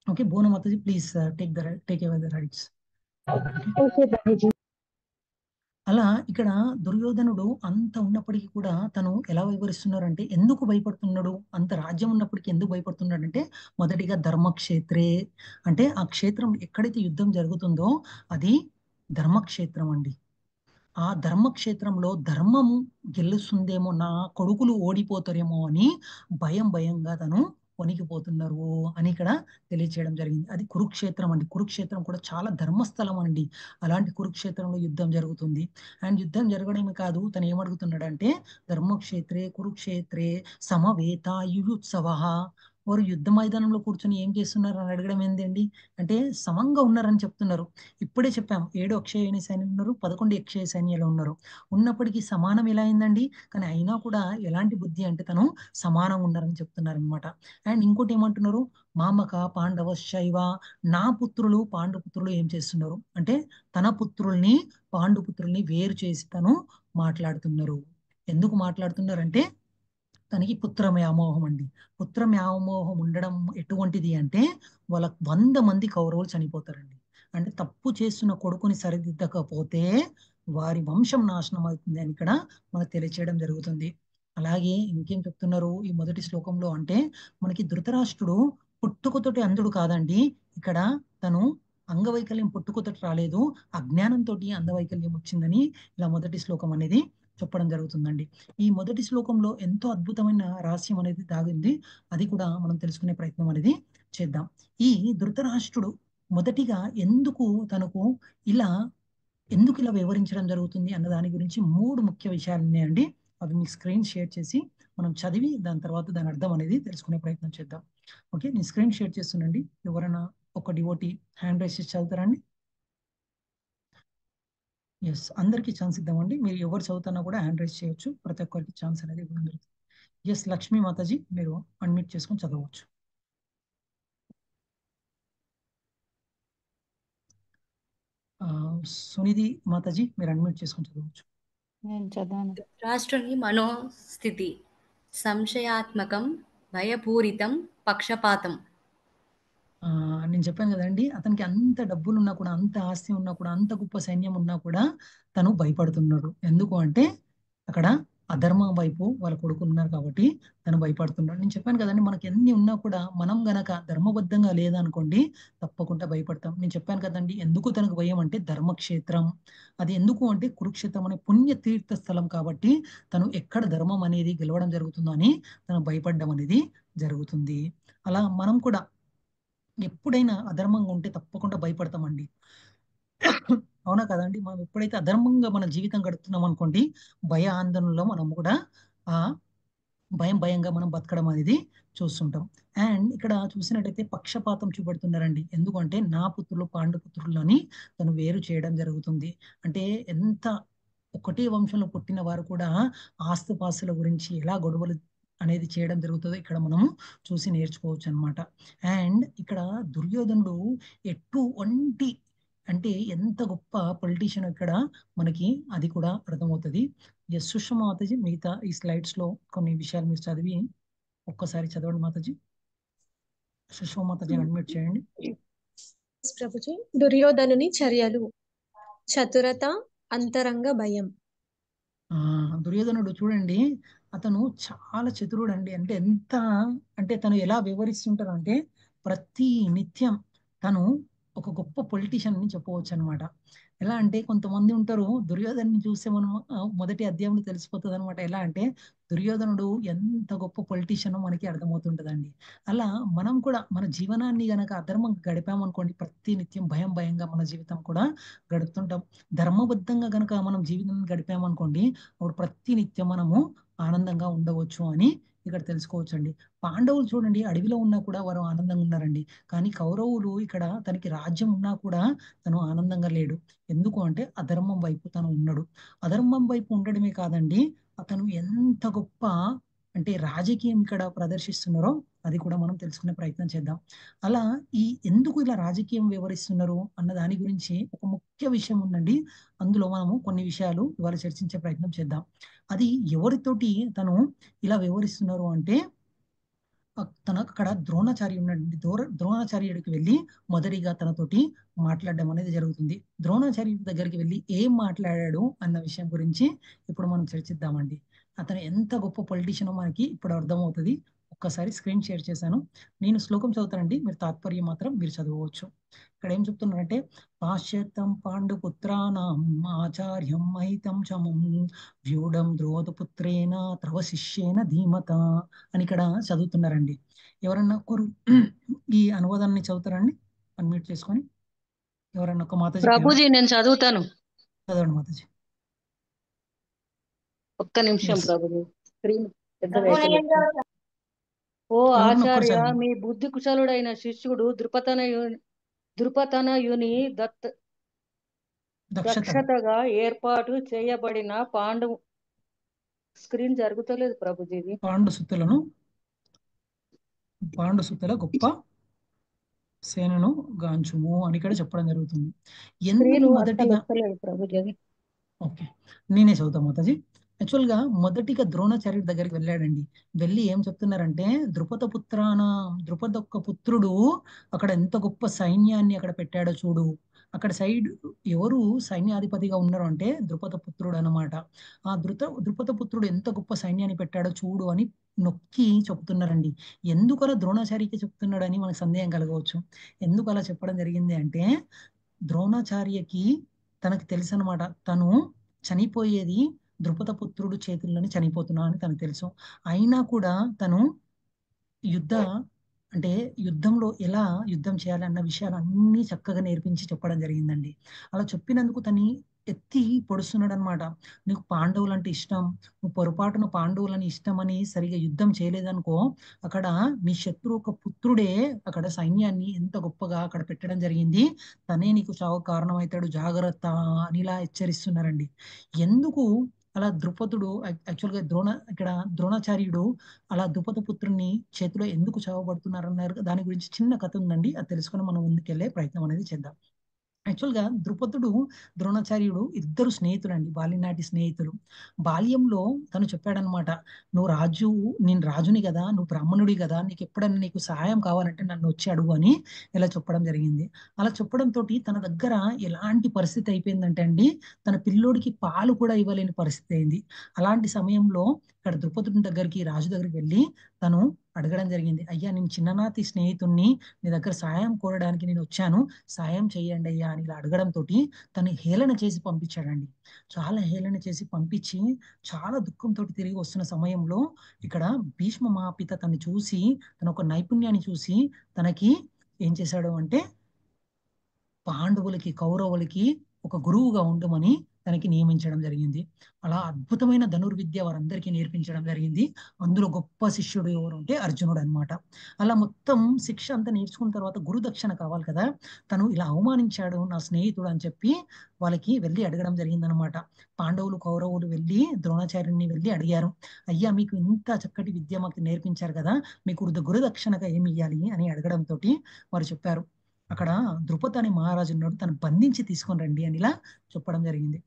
S1: ఓకే, బోన మాతాజీ please take away the rights. అలా ఇక్కడ దుర్యోధనుడు అంత ఉన్నప్పటికీ కూడా తను ఎలా వివరిస్తున్నారంటే ఎందుకు భయపడుతున్నాడు, అంత రాజ్యం ఉన్నప్పటికీ ఎందుకు భయపడుతున్నాడు అంటే మొదటిగా ధర్మక్షేత్రే అంటే ఆ క్షేత్రం ఎక్కడైతే యుద్ధం జరుగుతుందో అది ధర్మక్షేత్రం అండి. ఆ ధర్మక్షేత్రంలో ధర్మము గెలుస్తుందేమో, నా కొడుకులు ఓడిపోతారేమో అని భయంగా తను వణికిపోతున్నారు అని ఇక్కడ తెలియచేయడం జరిగింది. అది కురుక్షేత్రం అండి. కురుక్షేత్రం కూడా చాలా ధర్మస్థలం అండి. అలాంటి కురుక్షేత్రంలో యుద్ధం జరుగుతుంది. అండ్ యుద్ధం జరగడమే కాదు, తను ఏమడుగుతున్నాడంటే ధర్మక్షేత్రే కురుక్షేత్రే సమవేత యుయుత్సవ. వారు యుద్ధ మైదానంలో కూర్చొని ఏం చేస్తున్నారు అని అడగడం ఏంటండి అంటే సమంగా ఉన్నారని చెప్తున్నారు. ఇప్పుడే చెప్పాం 7 అక్షయ సైన్యాలు ఉన్నారు, 11 అక్షయ సైన్యాలు ఉన్నారు. ఉన్నప్పటికీ సమానం ఎలా అయిందండి, కానీ అయినా కూడా ఎలాంటి బుద్ధి అంటే తను సమానంగా ఉన్నారని చెప్తున్నారు అనమాట. అండ్ ఇంకోటి ఏమంటున్నారు, మామక పాండవ శైవ, నా పుత్రులు పాండుపుత్రులు ఏం చేస్తున్నారు అంటే తన పుత్రుల్ని పాండుపుత్రుల్ని వేరు చేసి తను మాట్లాడుతున్నారు. ఎందుకు మాట్లాడుతున్నారంటే తనకి పుత్ర వ్యామోహం అండి. పుత్ర వ్యామోహం ఉండడం ఎటువంటిది అంటే వాళ్ళ 100 మంది కౌరవులు చనిపోతారండి. అంటే తప్పు చేస్తున్న కొడుకుని సరిదిద్దకపోతే వారి వంశం నాశనం అవుతుంది అని ఇక్కడ మనకు తెలియచేయడం జరుగుతుంది. అలాగే ఇంకేం చెప్తున్నారు ఈ మొదటి శ్లోకంలో అంటే మనకి ధృతరాష్ట్రుడు పుట్టుకతోటి అంధుడు కాదండి. ఇక్కడ తను అంగవైకల్యం పుట్టుకతోటి రాలేదు, అజ్ఞానంతో అంగవైకల్యం వచ్చిందని ఇలా మొదటి శ్లోకం అనేది చెప్పడం జరుగుతుందండి. ఈ మొదటి శ్లోకంలో ఎంతో అద్భుతమైన రహస్యం అనేది దాగింది. అది కూడా మనం తెలుసుకునే ప్రయత్నం అనేది చేద్దాం. ఈ ధృతరాష్ట్రుడు మొదటిగా ఎందుకు ఇలా వివరించడం జరుగుతుంది అన్న దాని గురించి 3 ముఖ్య విషయాలు ఉన్నాయండి. అవి మీ స్క్రీన్ షేర్ చేసి మనం చదివి దాని తర్వాత దాని అర్థం అనేది తెలుసుకునే ప్రయత్నం చేద్దాం. ఓకే, నేను స్క్రీన్ షేర్ చేస్తున్నాండి. ఎవరైనా ఒక డివోటీ హ్యాండ్ రైస్ చేసి చదువుతారండి? ఎస్, అందరికీ ఛాన్స్ ఇద్దామండి. మీరు ఎవరు చదువుతున్నా కూడా హ్యాండ్ రైస్ చేయొచ్చు. ప్రతి ఒక్కరికి ఛాన్స్ అనేది ఇవ్వడం జరుగుతుంది. ఎస్, లక్ష్మీ మాతాజీ మీరు అన్మ్యూట్ చేసుకొని చదవచ్చు. సునిధి మాతాజీ మీరు అన్మ్యూట్ చేసుకొని చదవచ్చు.
S12: నేను చదవను.
S3: రాష్ట్రుని మనోస్థితి సంశయాత్మకం, భయపూరితం, పక్షపాతం.
S1: నేను చెప్పాను కదండి, అతనికి అంత డబ్బులు ఉన్నా కూడా, అంత ఆస్తి ఉన్నా కూడా, అంత గొప్ప సైన్యం ఉన్నా కూడా తను భయపడుతున్నాడు. ఎందుకు అంటే అక్కడ అధర్మం వైపు వాళ్ళ కొడుకులు ఉన్నారు కాబట్టి తను భయపడుతున్నాడు. నేను చెప్పాను కదండి, మనకి ఎన్ని ఉన్నా కూడా మనం గనక ధర్మబద్ధంగా లేదనుకోండి తప్పకుండా భయపడతాం. నేను చెప్పాను కదండి, ఎందుకు తనకు భయం అంటే ధర్మక్షేత్రం. అది ఎందుకు అంటే కురుక్షేత్రం అనే పుణ్య తీర్థ స్థలం కాబట్టి తను ఎక్కడ ధర్మం అనేది గెలవడం జరుగుతుందో అని తను భయపడడం అనేది జరుగుతుంది. అలా మనం కూడా ఎప్పుడైనా అధర్మంగా ఉంటే తప్పకుండా భయపడతామండి. అవునా కదండి? మనం ఎప్పుడైతే అధర్మంగా మన జీవితం గడుపుతున్నాం అనుకోండి, భయ ఆందోళనలో మనం కూడా ఆ భయంగా మనం బతకడం అనేది చూస్తుంటాం. అండ్ ఇక్కడ చూసినట్టయితే పక్షపాతం చూపెడుతున్నారండి. ఎందుకంటే నా పుత్రులు పాండుపుత్రులు అని తను వేరు చేయడం జరుగుతుంది. అంటే ఎంత ఒకటే వంశంలో పుట్టిన వారు కూడా ఆస్తుపాస్తుల గురించి ఎలా గొడవలు అనేది చేయడం జరుగుతుందో ఇక్కడ మనము చూసి నేర్చుకోవచ్చు అనమాట. అండ్ ఇక్కడ దుర్యోధనుడు ఎటువంటి అంటే ఎంత గొప్ప పొలిటీషియన్ ఇక్కడ మనకి అది కూడా అర్థమవుతుంది. ఎస్ సుష్మా మాతాజీ, మిగతా ఈ స్లైడ్స్ లో కొన్ని విషయాలు మీరు చదివి ఒక్కసారి చదవండి మాతాజీ. సుష్మా మాతాజీ అడ్మిట్ చేయండి.
S11: ప్రభుజీ. దుర్యోధనుని చర్యలు: చతురత, అంతరంగ భయం.
S1: దుర్యోధనుడు చూడండి, అతను చాలా చతురుడు అండి. అంటే ఎంత అంటే తను ఎలా వివరిస్తుంటారు అంటే ప్రతి నిత్యం తను ఒక గొప్ప పొలిటీషియన్ అని చెప్పవచ్చు అనమాట. ఎలా అంటే కొంతమంది ఉంటారు, దుర్యోధను చూస్తే మనం మొదటి అధ్యాయంలో తెలిసిపోతుంది అనమాట. ఎలా అంటే దుర్యోధనుడు ఎంత గొప్ప పొలిటీషియన్ మనకి అర్థమవుతుంటదండి. అలా మనం కూడా మన జీవనాన్ని గనక అధర్మం గడిపామనుకోండి, ప్రతి నిత్యం భయంగా మన జీవితం కూడా గడుపుతుంటాం. ధర్మబద్ధంగా గనక మనం జీవితం గడిపామనుకోండి, అప్పుడు ప్రతి నిత్యం మనము ఆనందంగా ఉండవచ్చు అని ఇక్కడ తెలుసుకోవచ్చండి. పాండవులు చూడండి, అడవిలో ఉన్నా కూడా వారు ఆనందంగా ఉన్నారండి. కానీ కౌరవులు ఇక్కడ తనకి రాజ్యం ఉన్నా కూడా తను ఆనందంగా లేడు. ఎందుకు అంటే అధర్మం వైపు తను ఉన్నాడు. అధర్మం వైపు ఉండడమే కాదండి, అతను ఎంత గొప్ప అంటే రాజకీయం ఇక్కడ ప్రదర్శిస్తున్నారో అది కూడా మనం తెలుసుకునే ప్రయత్నం చేద్దాం. అలా ఎందుకు ఇలా రాజకీయం వివరిస్తున్నారు అన్న దాని గురించి ఒక ముఖ్య విషయం ఉందండి. అందులో మనము కొన్ని విషయాలు ఇవాళ చర్చించే ప్రయత్నం చేద్దాం. అది ఎవరితోటి తను ఇలా వివరిస్తున్నారు అంటే తన అక్కడ ద్రోణాచార్య ఉన్నాడండి. ద్రోణాచార్యుడికి వెళ్ళి మొదటిగా తనతోటి మాట్లాడడం అనేది జరుగుతుంది. ద్రోణాచార్యుడి దగ్గరికి వెళ్ళి ఏం మాట్లాడాడు అన్న విషయం గురించి ఇప్పుడు మనం చర్చిద్దామండి. అతను ఎంత గొప్ప పొలిటీషియన్ మనకి ఇప్పుడు అర్థమవుతుంది. ఒక్కసారి స్క్రీన్ షేర్ చేశాను. నేను శ్లోకం చదువుతానండి, మీరు తాత్పర్యం మాత్రం మీరు చదవచ్చు. ఇక్కడ ఏం చెప్తున్నారంటే పాశ్యత్తం పాండుపుత్రానాం ఆచార్యం మహితం చమం వ్యూఢం ద్రోణపుత్రేణ త్రవ శిష్యేన ధీమత అని ఇక్కడ చదువుతున్నారండి. ఎవరన్నా ఒకరు ఈ అనువాదాన్ని చదువుతారండి అన్మ్యూట్ చేసుకొని? ఎవరన్నా ఒక మాతాజీ
S12: ప్రభుజీ నేను చదువుతాను.
S1: చదవండి మాతాజీ.
S12: ఒక్క నిమిషం ప్రభుజీ, స్క్రీన్ పెద్దగా
S3: ప్రభు
S12: అయితే
S3: నేను చదువుతా.
S12: ఓ
S1: ఎవరన్నా ఒక్కరు
S12: ఆచార్య,
S1: చదవండి.
S12: మీ బుద్ధి కుశలుడైన శిష్యుడు ద్రుపదనయుని దక్షతగా ఏర్పాటు చేయబడిన స్క్రీన్ జరుగుతలేదు ప్రభుజీ. ఇది
S1: పాండుసుతుల గొప్ప సేనను గాంచుము అని ఇక్కడ చెప్పడం జరుగుతుంది. ఎందుకు మొదటిగా ఓకే నేనే చదువుతా మాతాజీ. యాక్చువల్ గా మొదటిగా ద్రోణాచార్యుడి దగ్గరికి వెళ్ళాడండి. వెళ్ళి ఏం చెప్తున్నారంటే ద్రుపద ఒక్క పుత్రుడు అక్కడ ఎంత గొప్ప సైన్యాన్ని అక్కడ పెట్టాడో చూడు. అక్కడ సైడ్ ఎవరు సైన్యాధిపతిగా ఉన్నారు అంటే ద్రుపద పుత్రుడు అనమాట. ఆ ద్రుపద పుత్రుడు ఎంత గొప్ప సైన్యాన్ని పెట్టాడో చూడు అని నొక్కి చెప్తున్నారండి. ఎందుకు అలా ద్రోణాచార్యకి చెప్తున్నాడని మనకు సందేహం కలగవచ్చు. ఎందుకు అలా చెప్పడం జరిగింది అంటే ద్రోణాచార్యకి తనకు తెలుసు అనమాట, తను చనిపోయేది ద్రుపద పుత్రుడు చేతుల్లోనే చనిపోతున్నా అని తనకు తెలుసు. అయినా కూడా తను యుద్ధంలో ఎలా యుద్ధం చేయాలి అన్న విషయాలు అన్ని చక్కగా నేర్పించి చెప్పడం జరిగిందండి. అలా చెప్పినందుకు తని ఎత్తి పొడుస్తున్నాడు అనమాట. నీకు పాండవులు అంటే ఇష్టం, నువ్వు పొరపాటున పాండవులని ఇష్టమని సరిగా యుద్ధం చేయలేదనుకో, అక్కడ నీ శత్రువు ఒక పుత్రుడే అక్కడ సైన్యాన్ని ఎంత గొప్పగా అక్కడ పెట్టడం జరిగింది, తనే నీకు చావు కారణమవుతాడు, జాగ్రత్త అని ఇలా హెచ్చరిస్తున్నారండి. ఎందుకు అలా యాక్చువల్గా ద్రోణాచార్యుడు అలా ద్రుపద పుత్రుని చేతిలో ఎందుకు చావబడుతున్నారు అన్నారు. దాని గురించి చిన్న కథ ఉందండి, అది తెలుసుకొని మనం ముందుకెళ్లే ప్రయత్నం అనేది చేద్దాం. యాక్చువల్గా ద్రుపదుడు ద్రోణాచార్యుడు ఇద్దరు స్నేహితులు అండి, బాల్యనాటి స్నేహితులు. బాల్యంలో తను చెప్పాడనమాట, నేను రాజుని కదా, నువ్వు బ్రాహ్మణుడి కదా, నీకు ఎప్పుడైనా నీకు సహాయం కావాలంటే నన్ను వచ్చి అడుగు అని ఇలా చెప్పడం జరిగింది. అలా చెప్పడంతో తన దగ్గర ఎలాంటి పరిస్థితి అయిపోయిందంటే అండి, తన పిల్లోడికి పాలు కూడా ఇవ్వలేని పరిస్థితి అయింది. అలాంటి సమయంలో ఇక్కడ ద్రుపదుడి దగ్గరికి, రాజు దగ్గరికి వెళ్ళి తను అడగడం జరిగింది, అయ్యా నేను చిన్ననాటి స్నేహితుణ్ణి, మీ దగ్గర సహాయం కోరడానికి నేను వచ్చాను, సాయం చేయండి అయ్యా అని ఇలా అడగడంతో తను హేళన చేసి పంపించాడండి. చాలా హేళన చేసి పంపించి చాలా దుఃఖంతో తిరిగి వస్తున్న సమయంలో ఇక్కడ భీష్మ మహాపిత తను చూసి, తన ఒక నైపుణ్యాన్ని చూసి తనకి ఏం చేశాడు అంటే, పాండవులకి కౌరవులకి ఒక గురువుగా ఉండమని తనకి నియమించడం జరిగింది. అలా అద్భుతమైన ధనుర్విద్య వారందరికీ నేర్పించడం జరిగింది. అందులో గొప్ప శిష్యుడు ఎవరు అంటే అర్జునుడు అన్నమాట. అలా మొత్తం శిక్ష అంతా నేర్చుకున్న తర్వాత గురుదక్షిణ కావాలి కదా, తను ఇలా అవమానించాడు నా స్నేహితుడు అని చెప్పి వాళ్ళకి వెళ్ళి అడగడం జరిగిందనమాట. పాండవులు కౌరవులు వెళ్ళి ద్రోణాచార్యుని వెళ్ళి అడిగారు, అయ్యా మీకు ఇంత చక్కటి విద్య మాకు నేర్పించారు కదా, మీకు గురుదక్షిణగా ఏమి ఇవ్వాలి అని అడగడంతో వారు చెప్పారు, అక్కడ ద్రుపద అనే మహారాజు ఉన్నాడు, తను బంధించి తీసుకొని రండి అని ఇలా చెప్పడం జరిగింది.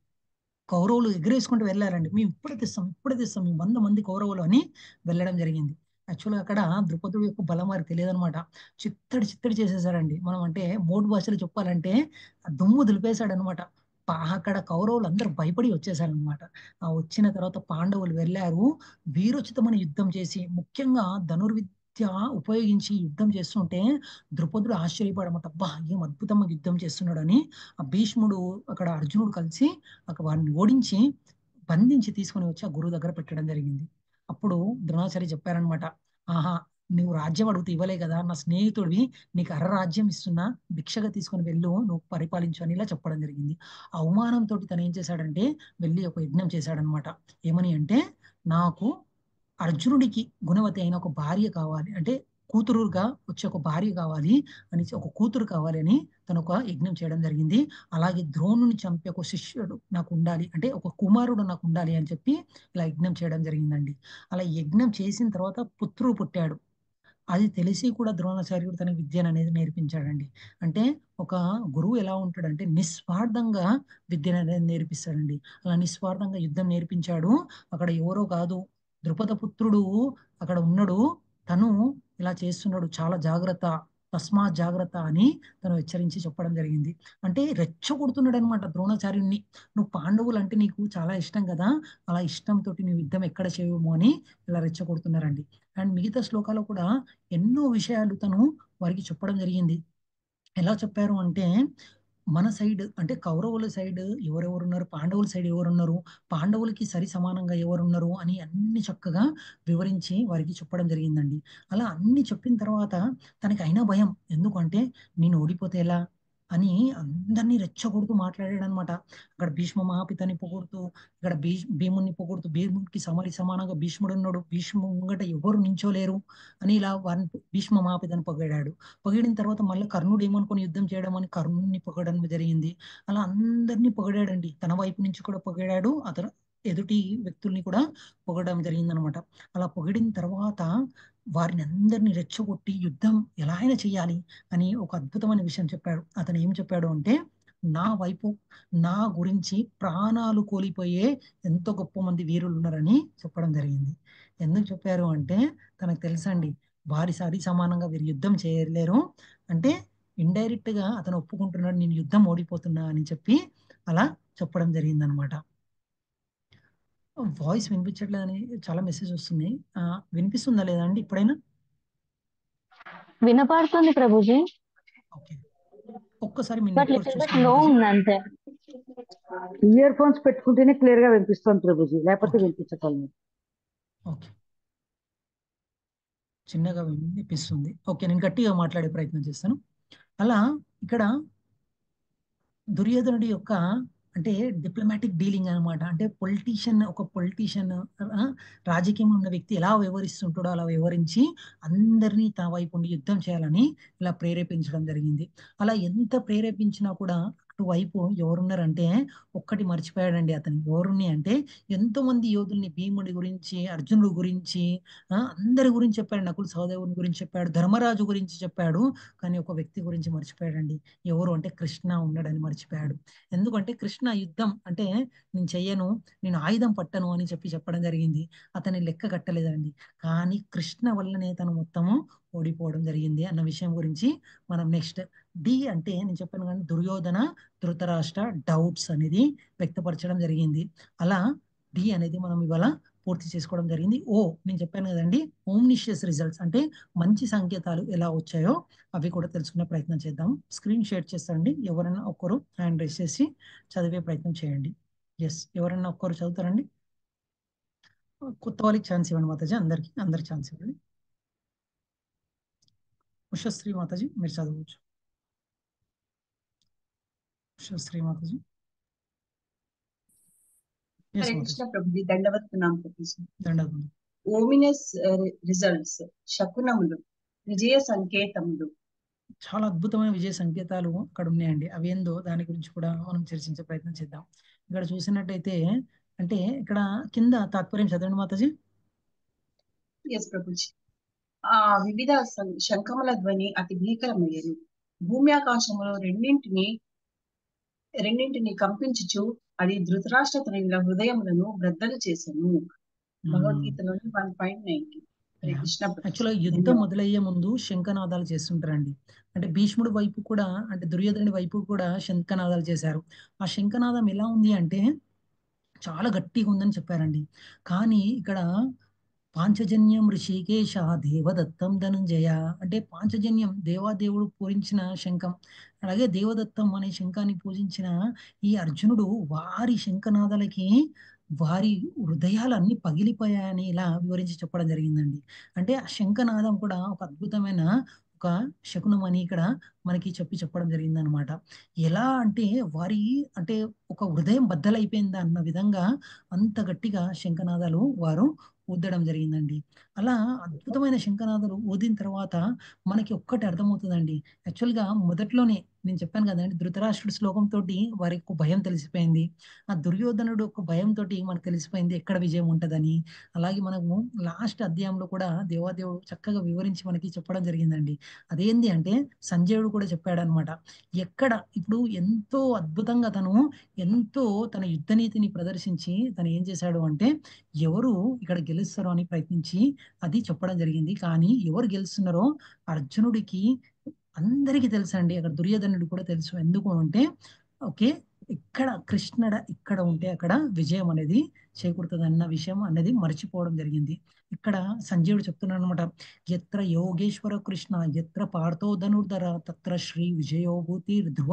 S1: కౌరవులు ఎగరేసుకుంటూ వెళ్ళారండి, మేము ఇప్పుడే తెస్తాం మేము 100 మంది కౌరవులు అని వెళ్ళడం జరిగింది. యాక్చువల్గా అక్కడ ద్రుపదుడు యొక్క బలం వారికి తెలియదు అనమాట. చిత్తడి చేసేసారండి. మనం అంటే మోడు భాషలో చెప్పాలంటే దుమ్ము దులిపేశాడు అనమాట. అక్కడ కౌరవులు అందరూ భయపడి వచ్చేసారనమాట. ఆ వచ్చిన తర్వాత పాండవులు వెళ్ళారు, వీరోచితమైన యుద్ధం చేసి, ముఖ్యంగా ధనుర్విద్య ఉపయోగించి యుద్ధం చేస్తుంటే ద్రుపదుడు ఆశ్చర్యపడమాట, అబ్బా ఏం అద్భుతంగా యుద్ధం చేస్తున్నాడు అని. ఆ భీష్ముడు అక్కడ అర్జునుడు కలిసి అక్కడ వారిని ఓడించి బంధించి తీసుకొని వచ్చి ఆ గురువు దగ్గర పెట్టడం జరిగింది. అప్పుడు ద్రోణాచార్య చెప్పారనమాట, ఆహా నువ్వు రాజ్యం అడిగితే ఇవ్వలే కదా, నా స్నేహితుడివి, నీకు రాజ్యం ఇస్తున్నా, భిక్షగా తీసుకొని వెళ్ళు, నువ్వు పరిపాలించు అని ఇలా చెప్పడం జరిగింది. ఆ అవమానంతో తను ఏం చేశాడంటే వెళ్ళి ఒక యజ్ఞం చేశాడనమాట. ఏమని అంటే, నాకు అర్జునుడికి గుణవతి అయిన ఒక భార్య కావాలి, అంటే కూతురుగా వచ్చే ఒక భార్య కావాలి అని, ఒక కూతురు కావాలి అని తను ఒక యజ్ఞం చేయడం జరిగింది. అలాగే ద్రోణుని చంపే ఒక శిష్యుడు నాకు ఉండాలి, అంటే ఒక కుమారుడు నాకు ఉండాలి అని చెప్పి ఇలా యజ్ఞం చేయడం జరిగిందండి. అలా యజ్ఞం చేసిన తర్వాత పుత్రుడు పుట్టాడు. అది తెలిసి కూడా ద్రోణాచార్యుడు తన విద్యను అనేది నేర్పించాడండి. అంటే ఒక గురువు ఎలా ఉంటాడంటే నిస్వార్థంగా విద్యను అనేది నేర్పిస్తాడండి. అలా నిస్వార్థంగా యుద్ధం నేర్పించాడు. అక్కడ ఎవరో కాదు, ద్రుపద పుత్రుడు అక్కడ ఉన్నాడు, తను ఇలా చేస్తున్నాడు, చాలా జాగ్రత్త, తస్మాత్ జాగ్రత్త అని తను హెచ్చరించి చెప్పడం జరిగింది. అంటే రెచ్చగొడుతున్నాడు అనమాట ద్రోణాచార్యుడిని, నువ్వు పాండవులు అంటే నీకు చాలా ఇష్టం కదా, అలా ఇష్టంతో నువ్వు యుద్ధం ఎక్కడ చేయము అని ఇలా రెచ్చగొడుతున్నారండి. అండ్ మిగతా శ్లోకాలు కూడా ఎన్నో విషయాలు తను వారికి చెప్పడం జరిగింది. ఎలా చెప్పారు అంటే, మన సైడ్ అంటే కౌరవుల సైడ్ ఎవరెవరు ఉన్నారు, పాండవుల సైడ్ ఎవరున్నారు, పాండవులకి సరి సమానంగా ఎవరున్నారు అని అన్ని చక్కగా వివరించి వారికి చెప్పడం జరిగిందండి. అలా అన్ని చెప్పిన తర్వాత తనకి అయినా భయం, ఎందుకంటే నేను ఓడిపోతే ఎలా అని అందరినీ రెచ్చగొడుతూ మాట్లాడాడు అనమాట. అక్కడ భీష్మ మహాపితని పొగుడుతూ, ఇక్కడ భీముని పొగుడుతూ, భీముడికి సమానంగా భీష్ముడు ఉన్నాడు, భీష్ము ముంగట ఎవరు నించోలేరు అని ఇలా వారిని భీష్మ మహాపితని పొగిడాడు. పొగిడిన తర్వాత మళ్ళీ కర్ణుడు ఏమనుకొని యుద్ధం చేయడం అని కర్ణుడిని పొగడడం జరిగింది. అలా అందరినీ పొగిడాడండి, తన వైపు నుంచి కూడా పొగిడాడు, అతను ఎదుటి వ్యక్తుల్ని కూడా పొగడడం జరిగిందనమాట. అలా పొగిడిన తర్వాత వారిని అందరినీ రెచ్చగొట్టి యుద్ధం ఎలా అయినా చేయాలి అని ఒక అద్భుతమైన విషయం చెప్పాడు. అతను ఏం చెప్పాడు అంటే, నా వైపు నా గురించి ప్రాణాలు కోల్పోయే ఎంతో గొప్ప మంది వీరులు ఉన్నారని చెప్పడం జరిగింది. ఎందుకు చెప్పారు అంటే, తనకు తెలుసండి వారి సరి సమానంగా వీరు యుద్ధం చేయలేరు అంటే, ఇండైరెక్ట్ గా అతను ఒప్పుకుంటున్నాడు నేను యుద్ధం ఓడిపోతున్నా అని చెప్పి అలా చెప్పడం జరిగింది అనమాట. వాయిస్ వినిపించట్లేదని చాలా మెసేజ్ వస్తుంది, వినిపిస్తుందా లేదా అండి ఇప్పుడైనా?
S13: వినపడుతుంది ప్రభుజీ,
S1: ఓకే, ఒక్కసారి me
S13: but
S1: network
S13: little bit
S1: చూసుకోండి
S13: లో
S1: ప్రభుజీ.
S13: ఉంది అంతే.
S14: ఇయర్ ఫోన్స్ పెట్టుకుంటేనే క్లియర్ గా వినిపిస్తుంది ప్రభుజీ, లేకపోతే వినిపించగలను.
S1: ఓకే, చిన్నగా వినిపిస్తుంది. ఓకే, నేను గట్టిగా మాట్లాడే ప్రయత్నం చేస్తాను. అలా ఇక్కడ దుర్యోధనుడి యొక్క అంటే డిప్లొమాటిక్ డీలింగ్ అనమాట. అంటే ఒక పొలిటీషియన్ రాజకీయంలో ఉన్న వ్యక్తి ఎలా వ్యవహరిస్తుంటాడో అలా వ్యవహరించి అందరినీ తన వైపు ఉండి యుద్ధం చేయాలని ఇలా ప్రేరేపించడం జరిగింది. అలా ఎంత ప్రేరేపించినా కూడా అటువైపు ఎవరున్నారంటే ఒక్కటి మర్చిపోయాడండి అతను. ఎవరుని అంటే ఎంతో మంది యోధుల్ని, భీముడి గురించి, అర్జునుడి గురించి, అందరి గురించి చెప్పాడు. నకుల సహదేవుని గురించి చెప్పాడు, ధర్మరాజు గురించి చెప్పాడు. కానీ ఒక వ్యక్తి గురించి మర్చిపోయాడండి. ఎవరు అంటే కృష్ణ ఉన్నాడని మర్చిపోయాడు. ఎందుకంటే కృష్ణ యుద్ధం అంటే నేను చెయ్యను, నేను ఆయుధం పట్టను అని చెప్పడం జరిగింది. అతని లెక్క కట్టలేదండి. కానీ కృష్ణ వల్లనే తను మొత్తము ఓడిపోవడం జరిగింది అన్న విషయం గురించి మనం నెక్స్ట్. డి అంటే నేను చెప్పాను కానీ దుర్యోధన, ధృతరాష్ట్ర డౌట్స్ అనేది వ్యక్తపరచడం జరిగింది. అలా డి అనేది మనం ఇవాళ పూర్తి చేసుకోవడం జరిగింది. ఓ నేను చెప్పాను కదండి, ఓమ్నిషియస్ రిజల్ట్స్ అంటే మంచి సంకేతాలు ఎలా వచ్చాయో అవి కూడా తెలుసుకునే ప్రయత్నం చేద్దాం. స్క్రీన్ షేర్ చేస్తారండి. ఎవరైనా ఒక్కరు హ్యాండ్ రైస్ చేసి చదివే ప్రయత్నం చేయండి. ఎస్, ఎవరైనా ఒక్కరు చదువుతారండి? కొత్త వాళ్ళకి ఛాన్స్ ఇవ్వండి మాతాజీ. అందరికి ఛాన్స్ ఇవ్వండి. ఉషశ్రీ మాతాజీ మీరు చదవచ్చు. ఉషశ్రీ మాతాజీ.
S13: హరే కృష్ణ ప్రభుజీ, దండవత్ ప్రణామ ప్రభుజీ.
S1: దండవత్.
S13: ఓమినస్ రిజల్ట్స్, శకునములు, విజయ సంకేతములు.
S1: చాలా అద్భుతమైన విజయ సంకేతాలు అక్కడ ఉన్నాయండి. అవి ఏందో దాని గురించి కూడా మనం చర్చించే ప్రయత్నం చేద్దాం. ఇక్కడ చూసినట్టయితే అంటే ఇక్కడ కింద తాత్పర్యం చదవండి మాతాజీ.
S13: ఎస్ ప్రభుజీ. వివిధ శంఖముల ధ్వని అతి భీకరమయ్యను. భూమి ఆకాశములో రెండింటిని కంపించుచు అది ధృతరాష్ట్ర తనయుల హృదయములను బ్రద్దలు చేసెను. భగవద్గీతలోని 1.90. హరే కృష్ణ ప్రభుజీ.
S1: యాక్చువల్గా యుద్ధం మొదలయ్యే ముందు శంఖనాదాలు చేస్తుంటారండి. అంటే భీష్ముడి వైపు కూడా, అంటే దుర్యోధనుడి వైపు కూడా శంఖనాదాలు చేశారు. ఆ శంఖనాదం ఎలా ఉంది అంటే చాలా గట్టిగా ఉందని చెప్పారండి. కానీ ఇక్కడ పాంచజన్యం ఋషికేశ దేవదత్తం ధనుంజయ అంటే పాంచజన్యం దేవాదేవుడు పూజించిన శంఖం, అలాగే దేవదత్తం అనే శంఖాన్ని పూజించిన ఈ అర్జునుడు వారి శంఖనాదాలకి వారి హృదయాలన్నీ పగిలిపోయాయని ఇలా వివరించి చెప్పడం జరిగిందండి. అంటే ఆ శంఖనాదం కూడా ఒక అద్భుతమైన ఒక శకునం అని ఇక్కడ మనకి చెప్పడం జరిగింది అనమాట. ఎలా అంటే వారి అంటే ఒక హృదయం బద్దలైపోయింది అన్న విధంగా అంత గట్టిగా శంఖనాదాలు వారు ఊదడం జరిగిందండి. అలా అద్భుతమైన శంఖనాదాలు ఊదిన తర్వాత మనకి ఒక్కటి అర్థమవుతుందండి. యాక్చువల్గా మొదట్లోనే నేను చెప్పాను కదండి, ధృతరాష్ట్రుడి శ్లోకంతో వారికి ఒక భయం తెలిసిపోయింది. ఆ దుర్యోధనుడు ఒక భయంతో మనకు తెలిసిపోయింది ఎక్కడ విజయం ఉంటుందని. అలాగే మనము లాస్ట్ అధ్యాయంలో కూడా దేవాదేవుడు చక్కగా వివరించి మనకి చెప్పడం జరిగిందండి. అదేంటి అంటే సంజయుడు కూడా చెప్పాడు అనమాట. ఎక్కడ ఇప్పుడు ఎంతో అద్భుతంగా ఎంతో తన యుద్ధ నీతిని ప్రదర్శించి తను ఏం చేశాడు అంటే ఎవరు ఇక్కడ గెలుస్తారో అని ప్రయత్నించి అది చెప్పడం జరిగింది. కానీ ఎవరు గెలుస్తున్నారో అర్జునుడికి అందరికీ తెలుసు అండి. అక్కడ దుర్యోధనుడు కూడా తెలుసు. ఎందుకు అంటే ఓకే ఇక్కడ ఉంటే అక్కడ విజయం అనేది చేకూరుతుంది అన్న విషయం అనేది మర్చిపోవడం జరిగింది. ఇక్కడ సంజయుడు చెప్తున్నాడు అనమాట, ఎత్ర యోగేశ్వర కృష్ణ ఎత్ర పార్థో ధనుర్ధర తత్ర శ్రీ విజయోభూతి ధ్రువ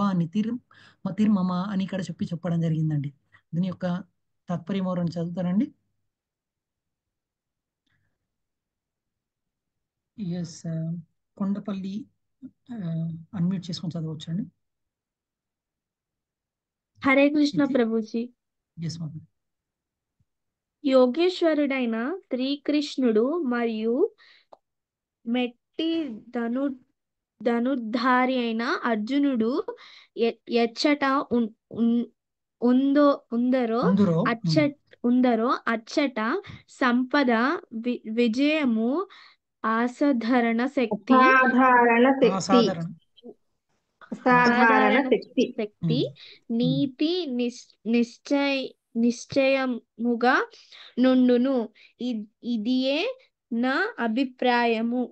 S1: మతిర్మమ అని ఇక్కడ చెప్పడం జరిగిందండి. దీని యొక్క తాత్పర్యం ఎవరైనా చదువుతారండి? ఎస్, కొండపల్లి అన్మ్యూట్ చేసుకొని చదవచ్చండి.
S15: హరే కృష్ణ ప్రభుజీ.
S1: ఎస్ మాధవ్.
S15: యోగేశ్వరుడైన శ్రీకృష్ణుడు మరియు మెట్టి ధనుర్ధారి అయిన అర్జునుడు ఎచ్చట ఉందరో అచ్చట సంపద, విజయము, అసాధారణ శక్తి, నీతి నిశ్చయముగా నుండును. ఇదియే నా అభిప్రాయము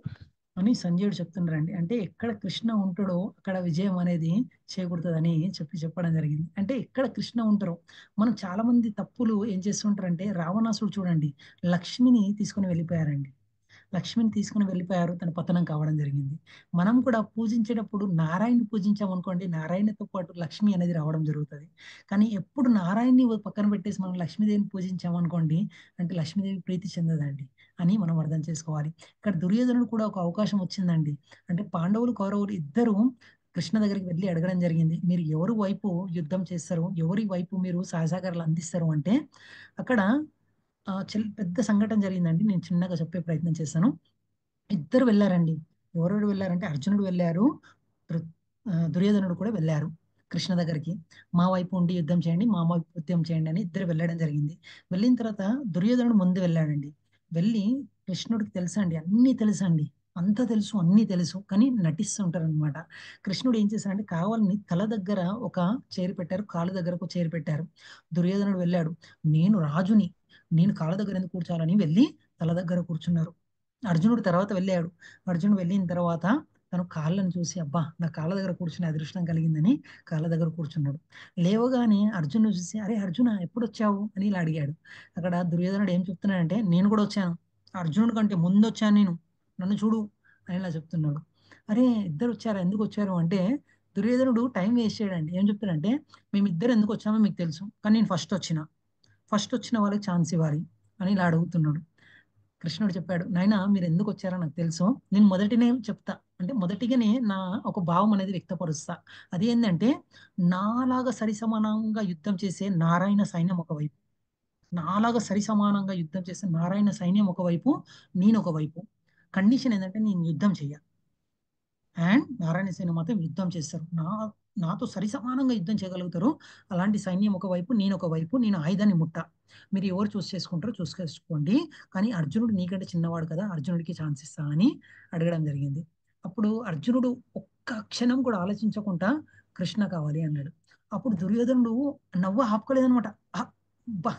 S1: అని సంజయుడు చెప్తున్నారండి. అంటే ఎక్కడ కృష్ణ ఉంటాడో అక్కడ విజయం అనేది చేకూరుతుందని చెప్పడం జరిగింది. అంటే ఎక్కడ కృష్ణ ఉంటారో మనం చాలా మంది తప్పులు ఏం చేస్తుంటారంటే, రావణాసుడు చూడండి లక్ష్మిని తీసుకుని వెళ్ళిపోయారండి. తన పతనం కావడం జరిగింది. మనం కూడా పూజించేటప్పుడు నారాయణని పూజించామనుకోండి, నారాయణతో పాటు లక్ష్మి అనేది రావడం జరుగుతుంది. కానీ ఎప్పుడు నారాయణని పక్కన పెట్టేసి మనం లక్ష్మీదేవిని పూజించామనుకోండి, అంటే లక్ష్మీదేవి ప్రీతి చెందదండి అని మనం అర్థం చేసుకోవాలి. ఇక్కడ దుర్యోధనుడు కూడా ఒక అవకాశం వచ్చిందండి. అంటే పాండవులు కౌరవులు ఇద్దరు కృష్ణ దగ్గరికి వెళ్ళి అడగడం జరిగింది, మీరు ఎవరి వైపు యుద్ధం చేస్తారు, ఎవరి వైపు మీరు సహసహకారాలు అందిస్తారు అంటే అక్కడ పెద్ద సంఘటన జరిగిందండి. నేను చిన్నగా చెప్పే ప్రయత్నం చేశాను. ఇద్దరు వెళ్ళారండి. ఎవరెవరు వెళ్ళారంటే అర్జునుడు వెళ్ళారు, దుర్యోధనుడు కూడా వెళ్ళారు. కృష్ణ దగ్గరికి. మా వైపు ఉండి యుద్ధం చేయండి, మా వైపు యుద్ధం చేయండి అని ఇద్దరు వెళ్ళడం జరిగింది. వెళ్ళిన తర్వాత దుర్యోధనుడు ముందు వెళ్ళాడండి. వెళ్ళి కృష్ణుడికి తెలుసండి, అన్నీ తెలుసండి, అంతా తెలుసు, అన్నీ తెలుసు, కానీ నటిస్తుంటారు అనమాట. కృష్ణుడు ఏం చేశాడంటే కావాలని తల దగ్గర ఒక చైర్ పెట్టారు, కాలు దగ్గర ఒక చైర్ పెట్టారు. దుర్యోధనుడు వెళ్ళాడు, నేను రాజుని, నేను కాళ్ళ దగ్గర ఎందుకు కూర్చోవాలని వెళ్ళి తల దగ్గర కూర్చున్నారు. అర్జునుడు తర్వాత వెళ్ళాడు. అర్జునుడు వెళ్ళిన తర్వాత తను కాళ్ళను చూసి అబ్బా నా కాళ్ళ దగ్గర కూర్చునే అదృష్టం కలిగిందని కాళ్ళ దగ్గర కూర్చున్నాడు. లేవగానే అర్జునుడు చూసి అరే అర్జున ఎప్పుడు వచ్చావు అని ఇలా అడిగాడు. అక్కడ దుర్యోధనుడు ఏం చెప్తున్నాడంటే నేను కూడా వచ్చాను, అర్జునుడి కంటే ముందు వచ్చాను, నేను నన్ను చూడు అని ఇలా చెప్తున్నాడు. అరే ఇద్దరు వచ్చారా, ఎందుకు వచ్చారు అంటే దుర్యోధనుడు టైం వేస్ట్ చేయడండి. ఏం చెప్తాడంటే మేమిద్దరు ఎందుకు వచ్చామో మీకు తెలుసు, కానీ నేను ఫస్ట్ వచ్చిన వాళ్ళకి ఛాన్స్ ఇవ్వాలి అని ఇలా అడుగుతున్నాడు. కృష్ణుడు చెప్పాడు, నాయనా మీరు ఎందుకు వచ్చారో నాకు తెలుసు, నేను మొదటినే చెప్తా, అంటే మొదటిగానే నా ఒక భావం అనేది వ్యక్తపరుస్తా. అది ఏంటంటే నాలాగా సరిసమానంగా యుద్ధం చేసే నారాయణ సైన్యం ఒకవైపు, నాలాగా సరిసమానంగా యుద్ధం చేసే నారాయణ సైన్యం ఒకవైపు, నేను ఒకవైపు. కండిషన్ ఏంటంటే నేను యుద్ధం చెయ్య, అండ్ నారాయణ సైన్యం మాత్రం యుద్ధం చేస్తారు, నాతో సరిసమానంగా యుద్ధం చేయగలుగుతారు. అలాంటి సైన్యం ఒకవైపు, నేను ఒకవైపు, నేను ఆయుధాన్ని ముట్ట, మీరు ఎవరు చూస్ చేసుకుంటారో చూసుకోండి, కానీ అర్జునుడు నీకంటే చిన్నవాడు కదా, అర్జునుడికి ఛాన్స్ ఇస్తా అని అడగడం జరిగింది. అప్పుడు అర్జునుడు ఒక్క క్షణం కూడా ఆలోచించకుండా కృష్ణ కావాలి అన్నాడు. అప్పుడు దుర్యోధనుడు నవ్వు ఆపుకోలేదనమాట. బా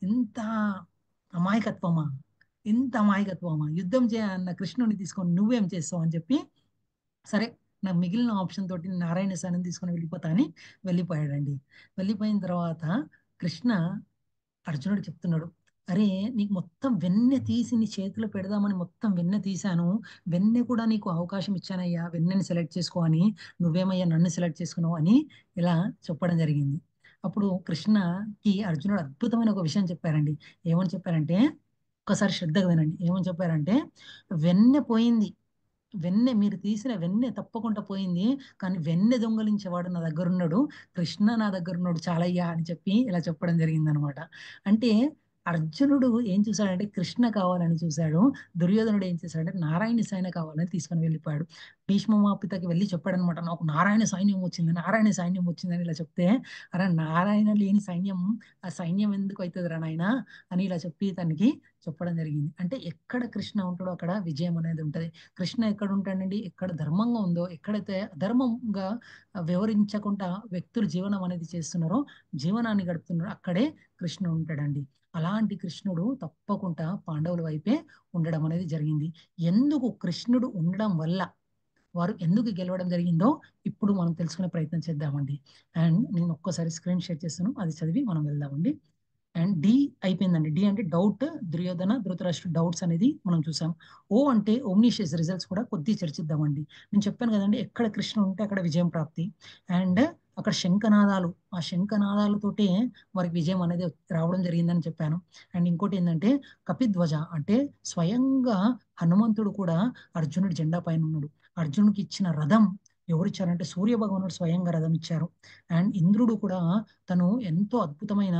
S1: ఎంత అమాయకత్వమా, ఎంత అమాయకత్వమా, యుద్ధం చేయన్న కృష్ణుని తీసుకొని నువ్వేం చేస్తావు అని చెప్పి, సరే నాకు మిగిలిన ఆప్షన్ తోటి నారాయణ సైన్యం తీసుకొని వెళ్ళిపోతా అని వెళ్ళిపోయాడండి. వెళ్ళిపోయిన తర్వాత కృష్ణ అర్జునుడు చెప్తున్నాడు, అరే నీకు మొత్తం వెన్నె తీసి నీ చేతిలో పెడదామని మొత్తం వెన్నె తీశాను, వెన్నె కూడా నీకు అవకాశం ఇచ్చానయ్యా, వెన్నెని సెలెక్ట్ చేసుకో అని, నువ్వేమయ్యా నన్ను సెలెక్ట్ చేసుకున్నావు అని ఇలా చెప్పడం జరిగింది. అప్పుడు కృష్ణకి అర్జునుడు అద్భుతమైన ఒక విషయం చెప్పారండి. ఏమని చెప్పారంటే ఒకసారి శ్రద్ధగా వినండి. ఏమని చెప్పారంటే వెన్నె పోయింది, వెన్నె మీరు తీసిన వెన్నె తప్పకుండా పోయింది, కానీ వెన్నె దొంగలించేవాడు నా దగ్గర ఉన్నాడు, కృష్ణ నా దగ్గర ఉన్నాడు చాలయ్యా అని చెప్పి ఇలా చెప్పడం జరిగింది అనమాట. అంటే అర్జునుడు ఏం చూశాడంటే కృష్ణ కావాలని చూశాడు, దుర్యోధనుడు ఏం చేశాడంటే నారాయణ సైన్యం కావాలని తీసుకొని వెళ్ళిపోయాడు. భీష్మమాపితకి వెళ్ళి చెప్పాడనమాట, నాకు నారాయణ సైన్యం వచ్చింది, నారాయణ సైన్యం వచ్చిందని ఇలా చెప్తే, అరే నారాయణ లేని సైన్యం, ఆ సైన్యం ఎందుకు అవుతుంది రా నాయన అని ఇలా చెప్పి తనకి చెప్పడం జరిగింది. అంటే ఎక్కడ కృష్ణ ఉంటాడో అక్కడ విజయం అనేది ఉంటది. కృష్ణ ఎక్కడ ఉంటాడండి, ఎక్కడ ధర్మంగా ఉందో, ఎక్కడైతే అధర్మంగా వివరించకుండా వ్యక్తులు జీవనం అనేది చేస్తున్నారో, జీవనాన్ని గడుపుతున్నారో అక్కడే కృష్ణుడు ఉంటాడండి. అలాంటి కృష్ణుడు తప్పకుండా పాండవుల వైపే ఉండడం అనేది జరిగింది. ఎందుకు కృష్ణుడు ఉండడం వల్ల వారు ఎందుకు గెలవడం జరిగిందో ఇప్పుడు మనం తెలుసుకునే ప్రయత్నం చేద్దామండి. అండ్ నేను ఒక్కసారి స్క్రీన్ షేర్ చేస్తాను, అది చదివి మనం వెళ్దామండి. అండ్ డి అయిపోయిందండి. డి అంటే డౌట్, దుర్యోధన ధృతరాష్ట్ర డౌట్స్ అనేది మనం చూసాం. ఓ అంటే ఓమ్నిషియస్ రిజల్ట్స్ కూడా కొద్ది చర్చిద్దామండి. నేను చెప్పాను కదండి, ఎక్కడ కృష్ణ ఉంటే అక్కడ విజయం ప్రాప్తి. అండ్ అక్కడ శంఖనాదాలు, ఆ శంఖనాదాలతోటే వారికి విజయం అనేది రావడం జరిగిందని చెప్పాను. అండ్ ఇంకోటి ఏంటంటే కపిధ్వజ అంటే స్వయంగా హనుమంతుడు కూడా అర్జునుడి జెండా పైన ఉన్నాడు. అర్జునుడికి ఇచ్చిన రథం ఎవరు ఇచ్చారంటే సూర్య భగవానుడు స్వయంగా రథం ఇచ్చారు. అండ్ ఇంద్రుడు కూడా తను ఎంతో అద్భుతమైన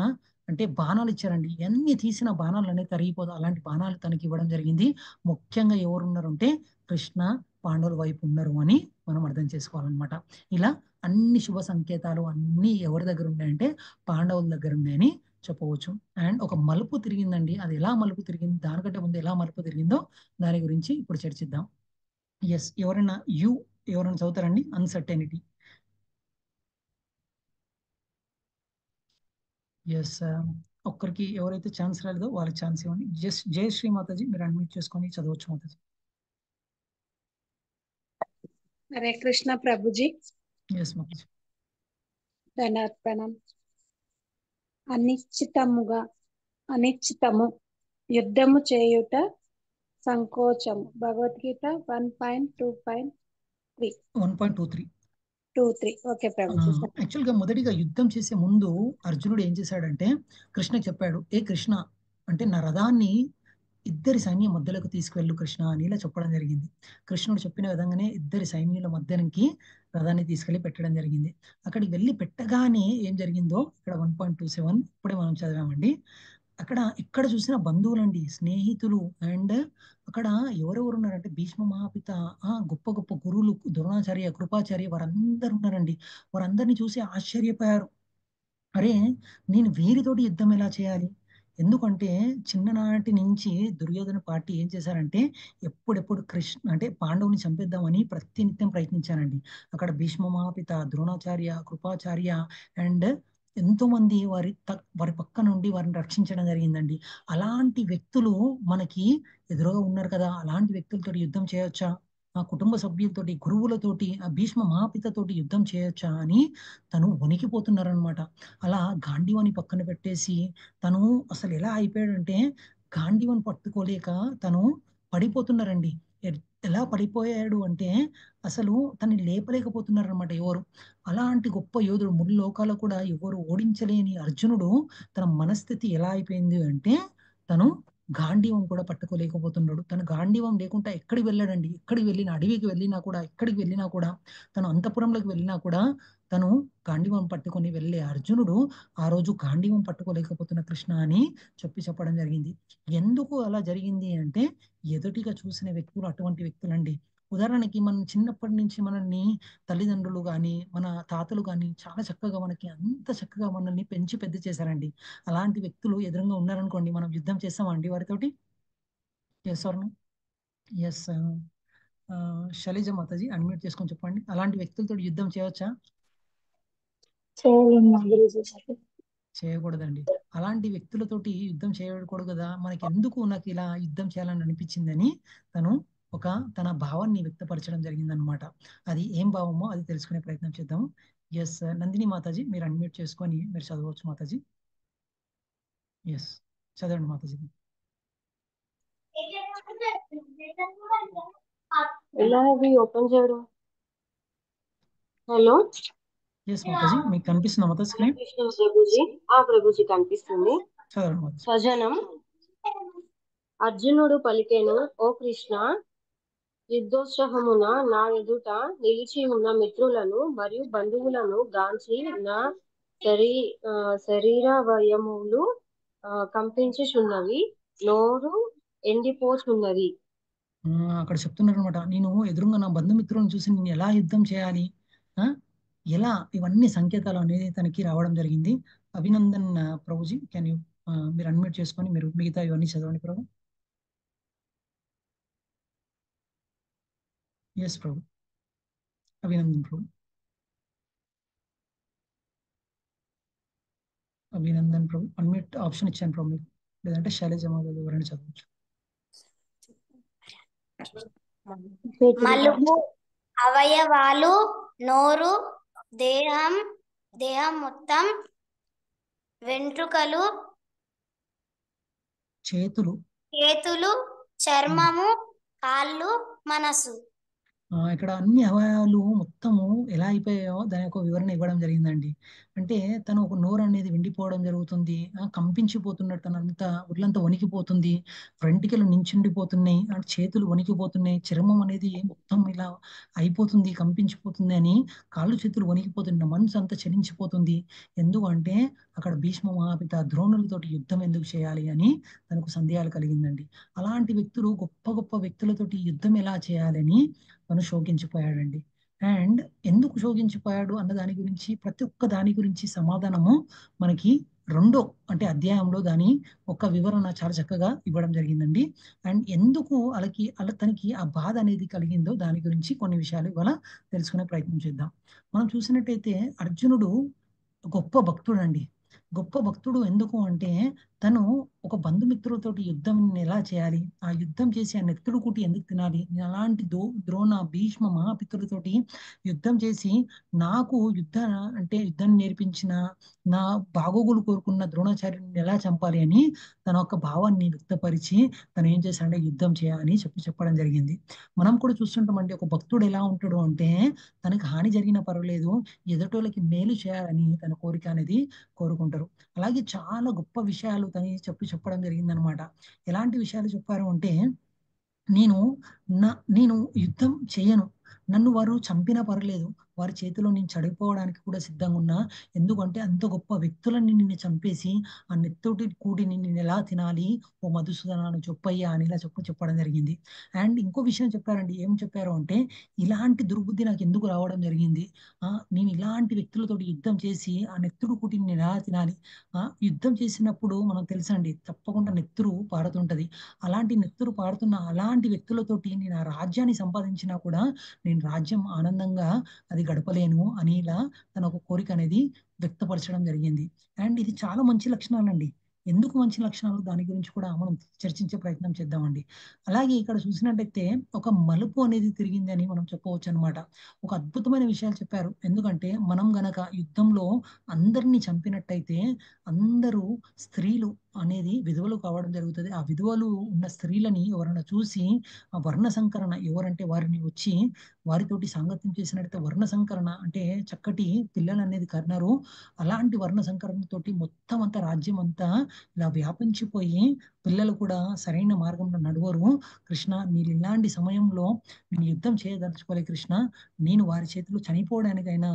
S1: అంటే బాణాలు ఇచ్చారండి. ఎన్ని తీసిన బాణాలు అనేది తరిగిపోదు, అలాంటి బాణాలు తనకి ఇవ్వడం జరిగింది. ముఖ్యంగా ఎవరు ఉన్నారంటే కృష్ణ పాండవుల వైపు ఉన్నారు అని మనం అర్థం చేసుకోవాలన్నమాట. ఇలా అన్ని శుభ సంకేతాలు అన్ని ఎవరి దగ్గర ఉన్నాయంటే పాండవుల దగ్గర ఉన్నాయని చెప్పవచ్చు. అండ్ ఒక మలుపు తిరిగిందండి, అది ఎలా మలుపు తిరిగింది, దానికంటే ముందు ఎలా మలుపు తిరిగిందో దాని గురించి ఇప్పుడు చర్చిద్దాం. ఎస్, ఎవరైనా చదువుతారండి? అన్సర్టెనిటీ. ఎస్, ఒక్కరికి ఎవరైతే ఛాన్స్ రాలేదో వాళ్ళకి ఛాన్స్ ఇవ్వండి. జయశ్రీ మాతాజీ మీరు అడ్మిట్ చేసుకొని చదవచ్చు మాతాజీ.
S10: హరే కృష్ణ ప్రభుజీ.
S1: ఎస్ మాతాజీ.
S10: ధనార్పణం. అనిశ్చితము యుద్ధము చేయుట సంకోచము. భగవద్గీత 1.2.3.
S1: 1.23.
S10: ఓకే ప్రభుజీ.
S1: యాక్చువల్ గా మొదటిగా యుద్ధం చేసే ముందు అర్జునుడు ఏం చేశాడంటే కృష్ణకి చెప్పాడు, ఏ కృష్ణ అంటే నా రథాన్ని ఇద్దరి సైన్యం మధ్యలోకి తీసుకువెళ్ళు కృష్ణ అని ఇలా చెప్పడం జరిగింది. కృష్ణుడు చెప్పిన విధంగానే ఇద్దరి సైన్యుల మధ్యానికి రథాన్ని తీసుకెళ్లి పెట్టడం జరిగింది. అక్కడికి వెళ్ళి పెట్టగానే ఏం జరిగిందో ఇక్కడ 1.27 ఇప్పుడే మనం చదివామండి. అక్కడ ఎక్కడ చూసిన బంధువులండి, స్నేహితులు, అండ్ అక్కడ ఎవరెవరు ఉన్నారంటే భీష్మ మహాపిత, గొప్ప గొప్ప గురువులు, ద్రోణాచార్య, కృపాచార్య, వారందరూ ఉన్నారండి. వారందరిని చూసి ఆశ్చర్యపోయారు. అరే, నేను వీరితోటి యుద్ధం ఎలా చేయాలి? ఎందుకంటే చిన్ననాటి నుంచి దుర్యోధన పార్టీ ఏం చేశారంటే ఎప్పుడెప్పుడు కృష్ణ అంటే పాండవుని చంపేద్దామని ప్రతినిత్యం ప్రయత్నించారండి. అక్కడ భీష్మ మహాపిత, ద్రోణాచార్య, కృపాచార్య అండ్ ఎంతో మంది వారి పక్క నుండి వారిని రక్షించడం జరిగిందండి. అలాంటి వ్యక్తులు మనకి ఎదురుగా ఉన్నారు కదా, అలాంటి వ్యక్తులతో యుద్ధం చేయొచ్చా? ఆ కుటుంబ సభ్యులతోటి, గురువులతోటి, ఆ భీష్మ మహాపితతోటి యుద్ధం చేయొచ్చా అని తను వణికిపోతున్నారనమాట. అలా గాంధీవాని పక్కన పెట్టేసి తను అసలు ఎలా అయిపోయాడంటే గాంధీవాని పట్టుకోలేక తను పడిపోతున్నారండి. ఎలా పడిపోయాడు అంటే అసలు తను లేపలేకపోతున్నారనమాట ఎవరు. అలాంటి గొప్ప యోధుడు, మూడు లోకాలు కూడా ఎవరు ఓడించలేని అర్జునుడు తన మనస్థితి ఎలా అయిపోయింది అంటే తను గాంధీవం కూడా పట్టుకోలేకపోతున్నాడు. తను గాంధీవం లేకుండా ఎక్కడికి వెళ్ళాడండి. ఎక్కడికి వెళ్ళినా, అడవికి వెళ్ళినా కూడా, ఎక్కడికి వెళ్ళినా కూడా, తను అంతఃపురంలోకి వెళ్ళినా కూడా తను గాంధీవం పట్టుకొని వెళ్ళే అర్జునుడు ఆ రోజు గాంధీవం పట్టుకోలేకపోతున్న కృష్ణ అని చెప్పడం జరిగింది. ఎందుకు అలా జరిగింది అంటే ఎదుటిగా చూసిన వ్యక్తులు అటువంటి వ్యక్తులండి. ఉదాహరణకి మనం చిన్నప్పటి నుంచి మనల్ని తల్లిదండ్రులు కానీ మన తాతలు కానీ చాలా చక్కగా అంత చక్కగా మనల్ని పెంచి పెద్ద చేశారండి. అలాంటి వ్యక్తులు ఎదురుగా ఉన్నారనుకోండి, మనం యుద్ధం చేస్తామండి వారితోటి. చేస్తారు. ఎస్, శైలజ మాతాజీ అన్మ్యూట్ చేసుకొని చెప్పండి. అలాంటి వ్యక్తులతో యుద్ధం చేయవచ్చా? చేయకూడదండి. అలాంటి వ్యక్తులతోటి యుద్ధం చేయకూడదు కదా. మనకి ఎందుకు నాకు ఇలా యుద్ధం చేయాలని అనిపించిందని తను తన భావాన్ని వ్యక్తపరచడం జరిగిందనమాట. అది ఏం భావమో అది తెలుసుకునే ప్రయత్నం చేద్దాము. ఎస్, నందిని మాతాజీ మీరు అన్మ్యూట్ చేసుకొని మీరు చదవచ్చు మాతాజీ. ఎస్, చదవండి మాతాజీ.
S16: ఎలా అవి ఓపెన్ చేయడం? హలో,
S1: ఎస్ మాతాజీ, మీకు కనిపిస్తుందా మాతాజీ స్క్రీన్?
S16: కృష్ణ ప్రభుజీ. ప్రభుజీ కనిపిస్తుంది.
S1: చదవండి మాతాజీ.
S16: స్వజనం అర్జునుడు పలికెను, ఓ కృష్ణ, యుద్ధోత్సాహమున నా ఎదుట నిలిచి ఉన్న మిత్రులను మరియు బంధువులను గాంచి నా శరీరవయములు కంపించుచున్నవి, నోరు ఎండిపోచున్నది.
S1: అక్కడ చెప్తున్నారు అనమాట, నేను ఎదురుగా నా బంధుమిత్రులను చూసి నేను ఎలా యుద్ధం చేయాలి, ఎలా, ఇవన్నీ సంకేతాలు అనేది తనకి రావడం జరిగింది. అభినందన్ ప్రభుజీ, కెన్ యూ మీరు అన్మ్యూట్ చేసుకొని మీరు మిగతా ఇవన్నీ చదవండి ప్రభు. ఎస్ ప్రభు, అభినందన్ ప్రభు. అభినందన్ ప్రభు అన్మ్యూట్ ఆప్షన్ ఇచ్చాను ప్రభు మీకు, లేదంటే శైలజ మాధవ్ ఎవరైనా చదవచ్చు.
S17: మలుపు, అవయవాలు, నోరు, దేహం మొత్తం, వెంట్రుకలు, చేతులు, చర్మము, కాళ్ళు, మనసు.
S1: ఇక్కడ అన్ని అవయవాలు మొత్తము ఎలా అయిపోయాయో దాని యొక్క వివరణ ఇవ్వడం జరిగిందండి. అంటే తను ఒక నోరు అనేది వెండిపోవడం జరుగుతుంది, కంపించిపోతున్నట్టు తనంతా ఒళ్ళంతా వణికిపోతుంది, వెంట్రుకలు నించుండిపోతున్నాయి, చేతులు వణికిపోతున్నాయి, చర్మం అనేది మొత్తం ఇలా అయిపోతుంది, కంపించిపోతుంది అని, కాళ్ళు చేతులు వణికిపోతుంది, మనసు అంతా చలించిపోతుంది. ఎందుకంటే అక్కడ భీష్మ మహాపిత ద్రోణులతోటి యుద్ధం ఎందుకు చేయాలి అని తనకు సందేహాలు కలిగిందండి. అలాంటి వ్యక్తులు, గొప్ప గొప్ప వ్యక్తులతోటి యుద్ధం ఎలా చేయాలని తను శోకించిపోయాడండి. అండ్ ఎందుకు శోకించిపోయాడు అన్న దాని గురించి, ప్రతి ఒక్క దాని గురించి సమాధానము మనకి రెండో అధ్యాయంలో దాని ఒక వివరణ చాలా చక్కగా ఇవ్వడం జరిగిందండి. అండ్ ఎందుకు తనకి ఆ బాధ అనేది కలిగిందో దాని గురించి కొన్ని విషయాలు ఇవాళ తెలుసుకునే ప్రయత్నం చేద్దాం. మనం చూసినట్టయితే అర్జునుడు గొప్ప భక్తుడు అండి. గొప్ప భక్తుడు ఎందుకు అంటే తను ఒక బంధుమిత్రులతోటి యుద్ధం ఎలా చేయాలి, ఆ యుద్ధం చేసి ఆ నెత్తుడు కూటి ఎందుకు తినాలి, నేను అలాంటి ద్రోణ, భీష్మ మహాపిత్రులతోటి యుద్ధం చేసి నాకు యుద్ధం నేర్పించిన, నా బాగోగులు కోరుకున్న ద్రోణాచార్యుని ఎలా చంపాలి అని తన యొక్క భావాన్ని వ్యక్తపరిచి తను ఏం చేశాడంటే యుద్ధం చేయాలని చెప్పడం జరిగింది. మనం కూడా చూస్తుంటామండి, ఒక భక్తుడు ఎలా ఉంటాడు అంటే తనకు హాని జరిగినా పర్వాలేదు, ఎదుటోళ్ళకి మేలు చేయాలని తన కోరిక అనేది కోరుకుంటారు. అలాగే చాలా గొప్ప విషయాలు తను చెప్పడం జరిగిందనమాట. ఎలాంటి విషయాలు చెప్పారు అంటే, నేను యుద్ధం చేయను, నన్ను వారు చంపినా పర్లేదు, వారి చేతిలో నేను చనిపోవడానికి కూడా సిద్ధంగా ఉన్నా. ఎందుకంటే అంత గొప్ప వ్యక్తులని నిన్ను చంపేసి ఆ నెత్తోటి కూడిని నేను ఎలా తినాలి ఓ మధుసూదన అని చెప్పయ్యా అని ఇలా చెప్పడం జరిగింది. అండ్ ఇంకో విషయం చెప్పారండి. ఏం చెప్పారు అంటే ఇలాంటి దుర్బుద్ధి నాకు ఎందుకు రావడం జరిగింది, నేను ఇలాంటి వ్యక్తులతోటి యుద్ధం చేసి ఆ నెత్తుడు కూటిని నేను ఎలా తినాలి. యుద్ధం చేసినప్పుడు మనం తెలుసండి తప్పకుండా నెత్తురు పారుతుంటది. అలాంటి నెత్తురు పారుతున్న అలాంటి వ్యక్తులతోటి నేను ఆ రాజ్యాన్ని సంపాదించినా కూడా నేను రాజ్యం ఆనందంగా అది గడపలేను అని ఇలా తన ఒక కోరిక అనేది వ్యక్తపరచడం జరిగింది. అండ్ ఇది చాలా మంచి లక్షణాలండి. ఎందుకు మంచి లక్షణాలు దాని గురించి కూడా మనం చర్చించే ప్రయత్నం చేద్దామండి. అలాగే ఇక్కడ చూసినట్టయితే ఒక మలుపు అనేది తిరిగింది అని మనం చెప్పవచ్చు అనమాట. ఒక అద్భుతమైన విషయాలు చెప్పారు. ఎందుకంటే మనం గనక యుద్ధంలో అందరినీ చంపినట్టయితే అందరూ స్త్రీలు అనేది విధవలు కావడం జరుగుతుంది. ఆ విధవలు ఉన్న స్త్రీలని ఎవరైనా చూసి ఆ వర్ణ సంకరణ ఎవరంటే వారిని వచ్చి వారితోటి సాంగత్యం చేసినట్టయితే వర్ణ సంకరణ అంటే చక్కటి పిల్లలు అనేది కన్నారు. అలాంటి వర్ణ సంకరణతోటి మొత్తం అంతా రాజ్యం అంతా ఇలా వ్యాపించిపోయి పిల్లలు కూడా సరైన మార్గంలో నడవరు. కృష్ణ మీరు ఇలాంటి సమయంలో నేను యుద్ధం చేయదలుచుకోలే కృష్ణ, నేను వారి చేతిలో చనిపోవడానికైనా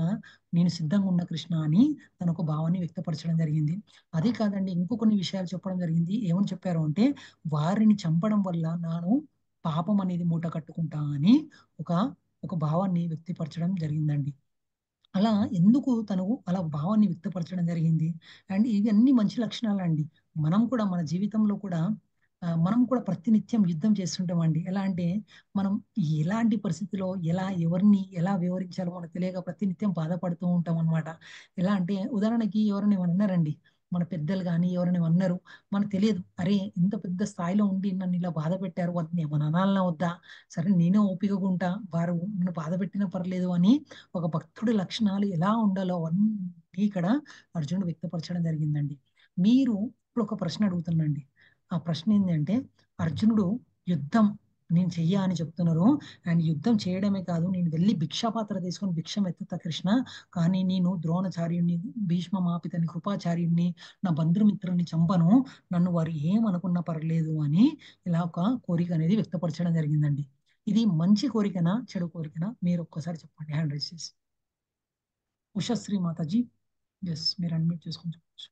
S1: నేను సిద్ధంగా ఉన్న కృష్ణ అని తన ఒక భావాన్ని వ్యక్తపరచడం జరిగింది. అదే కాదండి ఇంకో కొన్ని విషయాలు చెప్పడం జరిగింది. ఏమని చెప్పారు అంటే వారిని చంపడం వల్ల నాను పాపం అనేది మూట కట్టుకుంటా అని ఒక ఒక భావాన్ని వ్యక్తపరచడం జరిగిందండి. అలా ఎందుకు తను అలా భావాన్ని వ్యక్తపరచడం జరిగింది. అండ్ ఇవన్నీ మంచి లక్షణాలండి. మనం కూడా మన జీవితంలో కూడా మనం కూడా ప్రతినిత్యం యుద్ధం చేస్తుంటామండి. ఎలా అంటే మనం ఎలాంటి పరిస్థితిలో ఎలా ఎవరిని ఎలా వివరించాలో మనకు తెలియక ప్రతినిత్యం బాధపడుతూ ఉంటాం అనమాట. ఎలా అంటే ఉదాహరణకి ఎవరైనా ఏమన్నా అన్నారండి, మన పెద్దలు కానీ ఎవరైనా అన్నారు, మనకు తెలియదు అరే ఇంత పెద్ద స్థాయిలో ఉండి నన్ను ఇలా బాధ పెట్టారు వాటిని ఏమన్నా అనాలనా వద్దా, సరే నేనే ఓపికగా ఉంటా వారు నన్ను బాధ పెట్టినా పర్లేదు అని ఒక భక్తుడి లక్షణాలు ఎలా ఉండాలో అవన్నీ ఇక్కడ అర్జునుడు వ్యక్తపరచడం జరిగిందండి. మీరు ఇప్పుడు ఒక ప్రశ్న అడుగుతున్నాండి. ఆ ప్రశ్న ఏంటంటే అర్జునుడు యుద్ధం నేను చెయ్యా అని చెప్తున్నారు. అండ్ యుద్ధం చేయడమే కాదు నేను వెళ్ళి భిక్షాపాత్ర తీసుకొని భిక్షం ఎత్తుతా కృష్ణ, కానీ నేను ద్రోణాచార్యుని భీష్మ మాపితని కృపాచార్యుని నా బంధుమిత్రుల్ని చంపను, నన్ను వారు ఏమనుకున్నా పర్లేదు అని ఇలా ఒక కోరిక అనేది వ్యక్తపరచడం జరిగిందండి. ఇది మంచి కోరికనా చెడు కోరికనా మీరు ఒక్కసారి చెప్పండి హ్యాండ్ రైజ్ చేసి. ఉషశ్రీ మాతాజీ ఎస్ మీరు అన్మ్యూట్ చేసుకొని చెప్పచ్చు.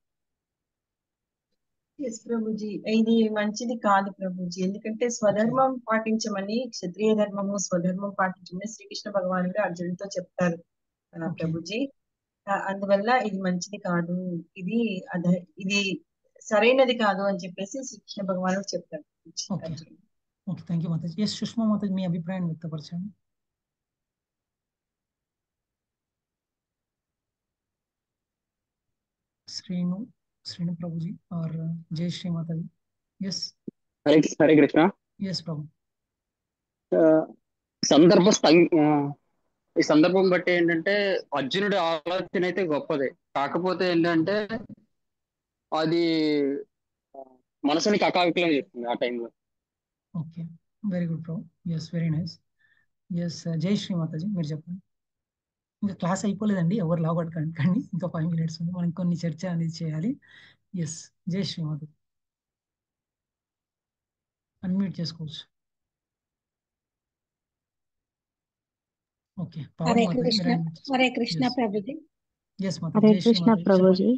S13: ఎస్ ప్రభుజీ, ఇది మంచిది కాదు ప్రభుజీ. ఎందుకంటే స్వధర్మం పాటించమని, క్షత్రియ ధర్మము స్వధర్మం పాటించమని శ్రీకృష్ణ భగవానుడు అర్జునుడితో చెప్తారు ప్రభుజీ. అందువల్ల ఇది మంచిది కాదు, ఇది ఇది సరైనది కాదు అని చెప్పేసి శ్రీకృష్ణ భగవానుడు చెప్తారు అర్జునుడు.
S1: Okay thank you Mataji. Yes Sushma మాతాజీ మీ అభిప్రాయాన్ని వ్యక్తపరచండి. శ్రీను ప్రభుజీ ఆర్ జై శ్రీ మాతాజీ. ఎస్
S18: హరే కృష్ణ.
S1: ఎస్ ప్రభు.
S18: ఈ సందర్భం బట్టి ఏంటంటే అర్జునుడి ఆలోచన అయితే గొప్పదే, కాకపోతే ఏంటంటే అది మనసుని కకావికలం చేస్తుంది ఆ టైంలో.
S1: ఓకే వెరీ గుడ్ ప్రభు. Yes very nice. ఎస్ జై శ్రీ మాతాజీ మీరు చెప్పండి. ఇంకా క్లాస్ అయిపోలేదండి, ఎవరు లాగొట్టకండి కానీ ఇంకా 5 minutes ఉంది, మనం కొన్ని చర్చ అనేది చేయాలి. ఎస్ జై శ్రీ మాతాజీ అన్మ్యూట్ చేసుకోవచ్చు. ఓకే
S10: హరే కృష్ణ. హరే కృష్ణ ప్రభుజీ.
S1: ఎస్ మాతాజీ.
S9: హరే
S1: జై శ్రీ
S9: కృష్ణ
S1: మాతాజీ
S9: ప్రభుజీ.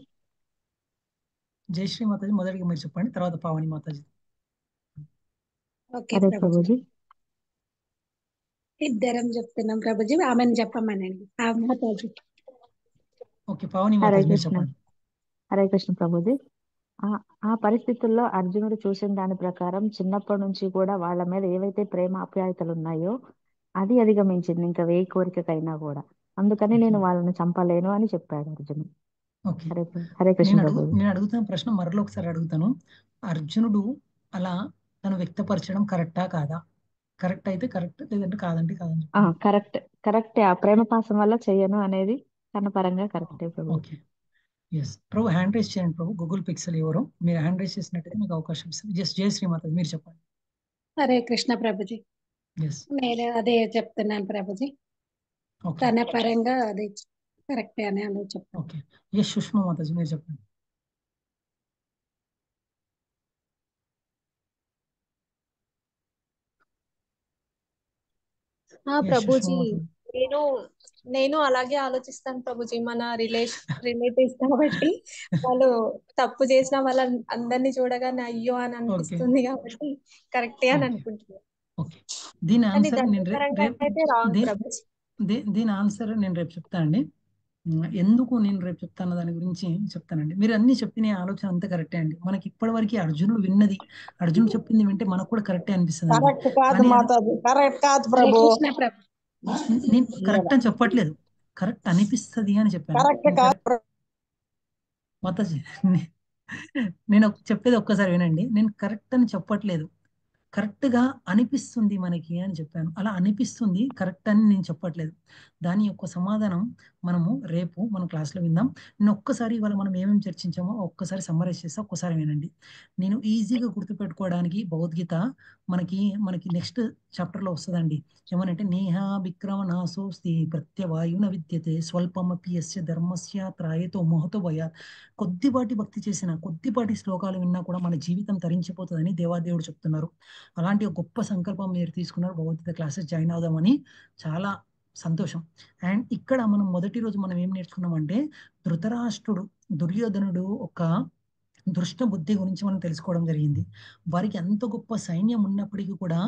S1: జై శ్రీ మాతాజీ మొదటిగా మీరు చెప్పండి, తర్వాత పావని మాతాజీ.
S10: ఓకే
S9: హరే
S10: ప్రభుజీ.
S9: ప్రభుజీ.
S10: ఇద్దరం చెప్తున్నాం ప్రభుజీ, ఆమెను చెప్పమనండి. మాతాజీ.
S1: ఓకే పావని
S9: హరే
S1: మాతాజీ మీరు
S9: కృష్ణ.
S1: చెప్పండి.
S9: హరే కృష్ణ ప్రభుజీ. ఆ పరిస్థితుల్లో అర్జునుడు చూసిన దాని ప్రకారం చిన్నప్పటి నుంచి కూడా వాళ్ళ మీద ఏవైతే ప్రేమ ఆప్యాయతలు ఉన్నాయో అది అధిగమించింది ఇంకా 1000 కోరికకైనా కూడా. అందుకని నేను వాళ్ళని చంపలేను అని చెప్పాడు అర్జునుడు.
S1: ఓకే
S9: హరే కృష్ణ ప్రభుజీ.
S1: నేను అడుగుతున్న ప్రశ్న మరలో ఒకసారి అడుగుతాను. అర్జునుడు అలా తను వ్యక్తపరచడం కరెక్టా కాదా? కరెక్ట్ అయితే కరెక్ట్, లేదంటే కాదంటే కాదని.
S9: కరెక్టే. ఆ ప్రేమ పాసం వల్ల చెయ్యను అనేది తన పరంగా కరెక్టే ప్రభు.
S1: ఓకే ఎస్ ప్రభు హ్యాండ్ రైజ్ చేయండి ప్రభు. గూగుల్ పిక్సెల్ ఎవరు మీరు హ్యాండ్ రైజ్ చేసినట్టయితే మీకు అవకాశం ఇస్తుంది. జస్ట్ జయ శ్రీమాత మీరు చెప్పండి.
S10: హరే కృష్ణ ప్రభుజీ.
S1: ఎస్
S10: నేను అదే చెప్తున్నాను ప్రభుజీ,
S1: ఓకే
S10: తన పరంగా అది కరెక్టే అని అలా చెప్తాను.
S1: ఓకే ఎస్ సుష్మా మాతాజీ మీరు చెప్పండి.
S11: ప్రభుజీ నేను నేను అలాగే ఆలోచిస్తాను ప్రభుజీ. మన రిలేటివ్స్ కాబట్టి వాళ్ళు తప్పు చేసిన వాళ్ళ అందరినీ చూడగానే అయ్యో అని
S1: ఓకే
S11: అనిపిస్తుంది కాబట్టి కరెక్టే అని
S1: ఓకే
S11: అనుకుంటున్నాను.
S1: ఓకే దీని
S11: కానీ
S1: ఆన్సర్ నేను
S11: ధర్మపరంగా అయితే రాంగ్ ప్రభుజీ.
S1: దీని ఆన్సర్ నేను రేపు చెప్తానండి. ఎందుకు నేను రేపు చెప్తాను దాని గురించి చెప్తానండి. మీరు అన్ని చెప్పిన ఆలోచన అంతా కరెక్టే అండి. మనకి ఇప్పటివరకు అర్జునుడు విన్నది, అర్జునుడు చెప్పింది వింటే మనకు కూడా కరెక్టే అనిపిస్తుంది అండి.
S14: కరెక్ట్ కాదు
S1: కానీ
S14: మాతాజీ, కరెక్ట్ కాదు
S11: హరే
S14: ప్రభు.
S11: కృష్ణ ప్రభు.
S1: నేను కరెక్ట్ అని చెప్పట్లేదు, కరెక్ట్ అనిపిస్తుంది అని చెప్పాను.
S14: కరెక్ట్
S1: నేను
S14: కాదు
S1: కరెక్ట్ మాతాజీ నేను చెప్పేది ఒక్కసారి వినండి. నేను కరెక్ట్ అని చెప్పట్లేదు, కరెక్ట్ గా అనిపిస్తుంది మనకి అని చెప్పాను. అలా అనిపిస్తుంది, కరెక్ట్ అని నేను చెప్పట్లేదు. దాని యొక్క సమాధానం మనము రేపు మన క్లాస్లో విందాం. నేను ఒక్కసారి ఇవాళ మనం ఏమేమి చర్చించామో ఒక్కసారి సమ్మరైజ్ చేస్తా, ఒక్కసారి వినండి. నేను ఈజీగా గుర్తుపెట్టుకోవడానికి భగవద్గీత మనకి నెక్స్ట్ చాప్టర్లో వస్తుందండి. ఏమనంటే నేహా విక్రమ నాశోస్తి ప్రత్యవాయున విద్యతే స్వల్పమపి యస్య ధర్మస్య త్రాయతో మోహతో భయాత్. కొద్దిపాటి భక్తి చేసిన, కొద్దిపాటి శ్లోకాలు విన్నా కూడా మన జీవితం తరించిపోతుందని దేవాదేవుడు చెప్తున్నారు. అలాంటి ఒక గొప్ప సంకల్పం మీరు తీసుకున్నారు. భగవద్గీత క్లాసెస్ జాయిన్ అవుదామని చాలా సంతోషం. అండ్ ఇక్కడ మనం మొదటి రోజు మనం ఏం నేర్చుకున్నామంటే ధృతరాష్ట్రుడు, దుర్యోధనుడు ఒక దుష్ట బుద్ధి గురించి మనం తెలుసుకోవడం జరిగింది. వారికి ఎంత గొప్ప సైన్యం ఉన్నప్పటికీ కూడా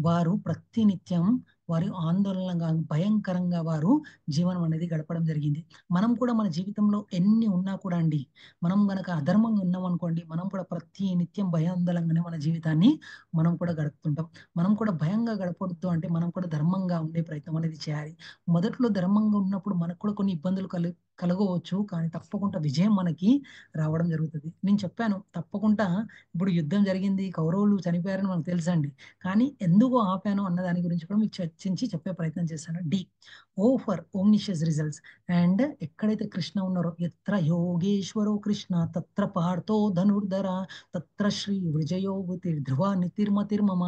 S1: వారు ప్రతినిత్యం వారి ఆందోళనగా భయంకరంగా వారు జీవనం అనేది గడపడం జరిగింది. మనం కూడా మన జీవితంలో ఎన్ని ఉన్నా కూడా అండి, మనం గనక అధర్మంగా ఉన్నాం అనుకోండి, మనం కూడా ప్రతి నిత్యం భయాందోళనగానే మన జీవితాన్ని మనం కూడా గడుపుతుంటాం. మనం కూడా భయంగా గడపడద్దు అంటే మనం కూడా ధర్మంగా ఉండే ప్రయత్నం అనేది చేయాలి. మొదట్లో ధర్మంగా ఉన్నప్పుడు మనకు కూడా కొన్ని ఇబ్బందులు కలగవచ్చు, కానీ తప్పకుండా విజయం మనకి రావడం జరుగుతుంది. నేను చెప్పాను తప్పకుండా ఇప్పుడు యుద్ధం జరిగింది, కౌరవులు చనిపోయారని మనకు తెలుసండి, కానీ ఎందుకు ఆపాను అన్న దాని గురించి కూడా మీకు చర్చించి చెప్పే ప్రయత్నం చేశాను. D O for omniscient results. And ఎక్కడైతే కృష్ణ ఉన్నారో, ఎత్ర యోగేశ్వరో కృష్ణ తత్ర పార్థో ధనుర్ధర తత్ర శ్రీ విజయోభూతి ధ్రువ నితిర్మతిర్మమ.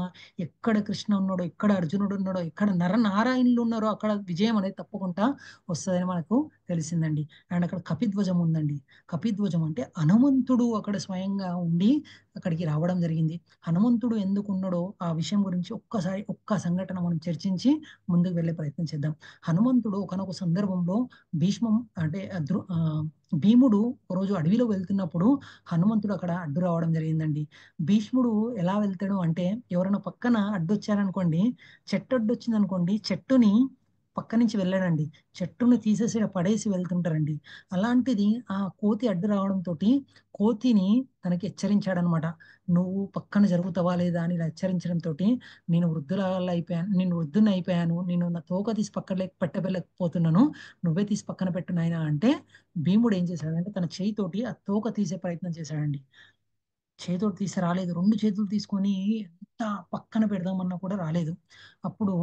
S1: ఎక్కడ కృష్ణ ఉన్నాడో, ఎక్కడ అర్జునుడు ఉన్నాడో, ఎక్కడ నరనారాయణులు ఉన్నారో అక్కడ విజయం అనేది తప్పకుండా వస్తుందని మనకు తెలిసిందండి. అండ్ అక్కడ కపిధ్వజం ఉందండి. కపిధ్వజం అంటే హనుమంతుడు అక్కడ స్వయంగా ఉండి అక్కడికి రావడం జరిగింది. హనుమంతుడు ఎందుకు ఉన్నాడో ఆ విషయం గురించి ఒక్క సంఘటన మనం చర్చించి ముందుకు వెళ్ళే ప్రయత్నం చేద్దాం. హనుమంతుడు ఒకనొక సందర్భంలో భీముడు ఒకరోజు అడవిలో వెళ్తున్నప్పుడు హనుమంతుడు అక్కడ అడ్డు రావడం జరిగిందండి. భీష్ముడు ఎలా వెళ్తాడు అంటే, ఎవరైనా పక్కన అడ్డొచ్చారనుకోండి, చెట్టు అడ్డొచ్చింది అనుకోండి, చెట్టుని పక్క నుంచి వెళ్ళాడండి, చెట్టుని తీసేసి పడేసి వెళ్తుంటారండి. అలాంటిది ఆ కోతి అడ్డు రావడంతో కోతిని తనకి హెచ్చరించాడనమాట. నువ్వు పక్కన జరుగుతావా లేదా అని హెచ్చరించడంతో నేను వృద్ధుని అయిపోయాను, నేను నా తోక తీసి పక్కన పెట్టలేకపోతున్నాను, నువ్వే తీసి పక్కన పెట్టు నాయనా అంటే, భీముడు ఏం చేశాడంటే తన చేయితోటి ఆ తోక తీసే ప్రయత్నం చేశాడండి. చేతితోటి తీసి రాలేదు, రెండు చేతులు తీసుకొని ఎంత పక్కన పెడదామన్నా కూడా రాలేదు. అప్పుడు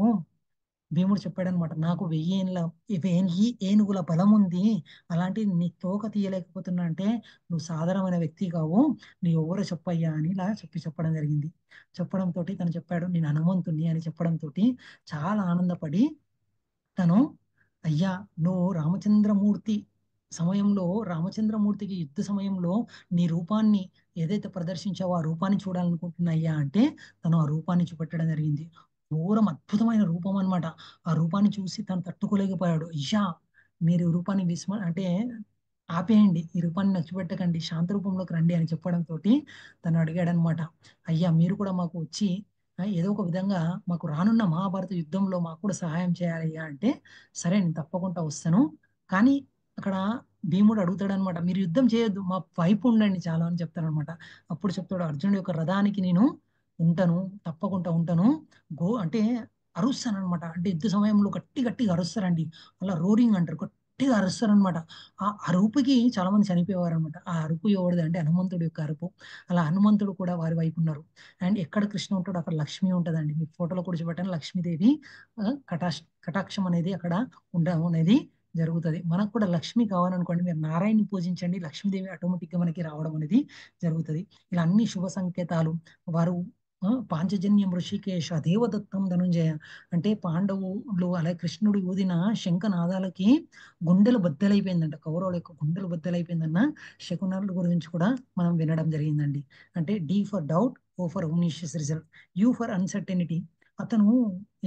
S1: భీముడు చెప్పాడనమాట, నాకు 1000 ఏనుగుల బలం ఉంది, అలాంటి నీ తోక తీయలేకపోతున్నా అంటే నువ్వు సాధారణమైన వ్యక్తి కావు, నీ ఎవరో చెప్పయ్యా అని ఇలా చెప్పడం జరిగింది. చెప్పడంతో తను చెప్పాడు నేను హనుమంతుని అని చెప్పడంతో చాలా ఆనందపడి తను, అయ్యా నువ్వు రామచంద్రమూర్తికి యుద్ధ సమయంలో నీ రూపాన్ని ఏదైతే ప్రదర్శించావో ఆ రూపాన్ని చూడాలనుకుంటున్నాయ్యా అంటే తను ఆ రూపాన్ని చూపెట్టడం జరిగింది. ఘోరం అద్భుతమైన రూపం అన్నమాట. ఆ రూపాన్ని చూసి తను తట్టుకోలేకపోయాడు. అయ్యా మీరు ఈ రూపాన్ని ఆపేయండి, ఈ రూపాన్ని నచ్చిపెట్టకండి, శాంత రూపంలోకి రండి అని చెప్పడంతో తను అడిగాడనమాట, అయ్యా మీరు కూడా మాకు వచ్చి ఏదో ఒక విధంగా మాకు రానున్న మహాభారత యుద్ధంలో మాకు కూడా సహాయం చేయాలయ్యా అంటే, సరే నేను తప్పకుండా వస్తాను, కానీ అక్కడ భీముడు అడుగుతాడు అనమాట, మీరు యుద్ధం చేయొద్దు, మా వైపు ఉండండి చాలా అని చెప్తారనమాట. అప్పుడు చెప్తాడు, అర్జునుడి యొక్క రథానికి నేను ఉంటాను, తప్పకుండా ఉంటాను, అంటే అరుస్తాను అనమాట. అంటే యుద్ధ సమయంలో గట్టిగా అరుస్తారండి, అలా రోరింగ్ అంటారు, గట్టిగా అరుస్తారనమాట. ఆ అరుపుకి చాలా మంది చనిపోయేవారు అనమాట. ఆ అరుపు ఎవరిది అంటే హనుమంతుడి యొక్క అరుపు. అలా హనుమంతుడు కూడా వారి వైపు ఉన్నారు. అండ్ ఎక్కడ కృష్ణ ఉంటాడో అక్కడ లక్ష్మి ఉంటుందండి. మీకు ఫోటోలో కూడా చూపెట్టాను, లక్ష్మీదేవి కటాక్షం అనేది అక్కడ ఉండడం అనేది జరుగుతుంది. మనకు కూడా లక్ష్మి కావాలనుకోండి, మీరు నారాయణని పూజించండి, లక్ష్మీదేవి ఆటోమేటిక్గా మనకి రావడం అనేది జరుగుతుంది. ఇలా అన్ని శుభ సంకేతాలు. వారు పాంచజన్యం ఋషికేశ దేవదత్తం ధనుంజయ అంటే పాండవులు అలాగే కృష్ణుడు ఊదిన శంఖనాదాలకి గుండెలు బద్దలైపోయిందంట, కౌరవుల యొక్క గుండెలు బద్దలైపోయిందన్న శకునాల గురించి కూడా మనం వినడం జరిగిందండి. అంటే D for doubt, O for omniscient result, U for uncertainty. అతను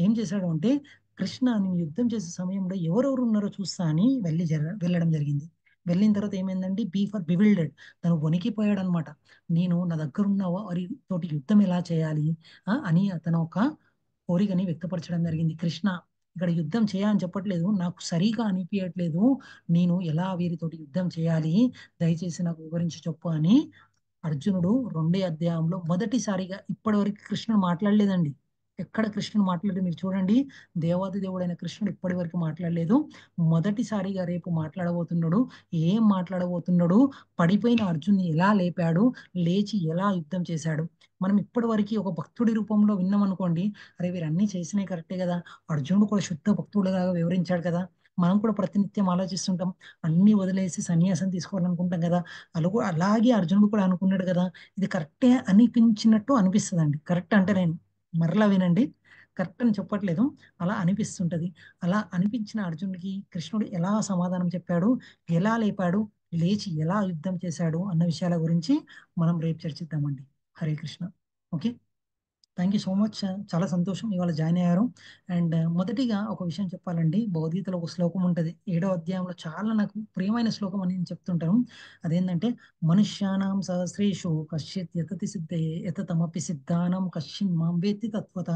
S1: ఏం చేశాడు అంటే కృష్ణ నేను యుద్ధం చేసే సమయంలో ఎవరెవరు ఉన్నారో చూస్తా అని వెళ్ళడం జరిగింది. వెళ్ళిన తర్వాత ఏమైందండి, బీ ఫర్ బివిల్డెడ్, తను వణికిపోయాడు అనమాట. నేను నా దగ్గర ఉన్న వారి తోటి యుద్ధం ఎలా చేయాలి అని తన ఒక కోరికని వ్యక్తపరచడం జరిగింది. కృష్ణ ఇక్కడ యుద్ధం చేయని చెప్పట్లేదు, నాకు సరిగా అనిపించట్లేదు, నేను ఎలా వీరితోటి యుద్ధం చేయాలి, దయచేసి నాకు వివరించి చెప్పు అని అర్జునుడు 2వ అధ్యాయంలో మొదటిసారిగా, ఇప్పటివరకు కృష్ణుడు మాట్లాడలేదండి. ఎక్కడ కృష్ణుడు మాట్లాడలేదు మీరు చూడండి, దేవాది దేవుడైన కృష్ణుడు ఇప్పటి వరకు మాట్లాడలేదు. మొదటిసారిగా రేపు మాట్లాడబోతున్నాడు. ఏం మాట్లాడబోతున్నాడు, పడిపోయిన అర్జున్ని ఎలా లేపాడు, లేచి ఎలా యుద్ధం చేశాడు. మనం ఇప్పటి వరకు ఒక భక్తుడి రూపంలో విన్నాం అనుకోండి, అరే వీరన్నీ చేసినాయి కరెక్టే కదా, అర్జునుడు కూడా శుద్ధ భక్తుడిలాగా వివరించాడు కదా, మనం కూడా ప్రతినిత్యం ఆలోచిస్తుంటాం, అన్ని వదిలేసి సన్యాసం తీసుకోవాలనుకుంటాం కదా, అలాగే అర్జునుడు కూడా అనుకున్నాడు కదా, ఇది కరెక్టే అనిపించినట్టు అనిపిస్తుందండి. కరెక్ట్ అంటే నేను మరలా వినండి, కరెక్ట్ అని చెప్పట్లేదు, అలా అనిపిస్తుంటది. అలా అనిపించిన అర్జునుడికి కృష్ణుడు ఎలా సమాధానం చెప్పాడు, ఎలా లేపాడు, లేచి ఎలా యుద్ధం చేశాడు అన్న విషయాల గురించి మనం రేపు చర్చిద్దామండి. Hare Krishna. Okay, thank you so much. చాలా సంతోషం ఇవాళ జాయిన్ అయ్యారు. అండ్ మొదటిగా ఒక విషయం చెప్పాలండి, భగవద్గీతలో ఒక శ్లోకం ఉంటుంది 7వ అధ్యాయంలో, చాలా నాకు ప్రియమైన శ్లోకం అని నేను చెప్తుంటాను. అదేంటంటే, మనుష్యానాం సహస్రేషు కశ్చిత్ యతతి సిద్ధయే యతతమపి సిద్ధానం కశ్చిన్ మాం వేత్తి తత్వత.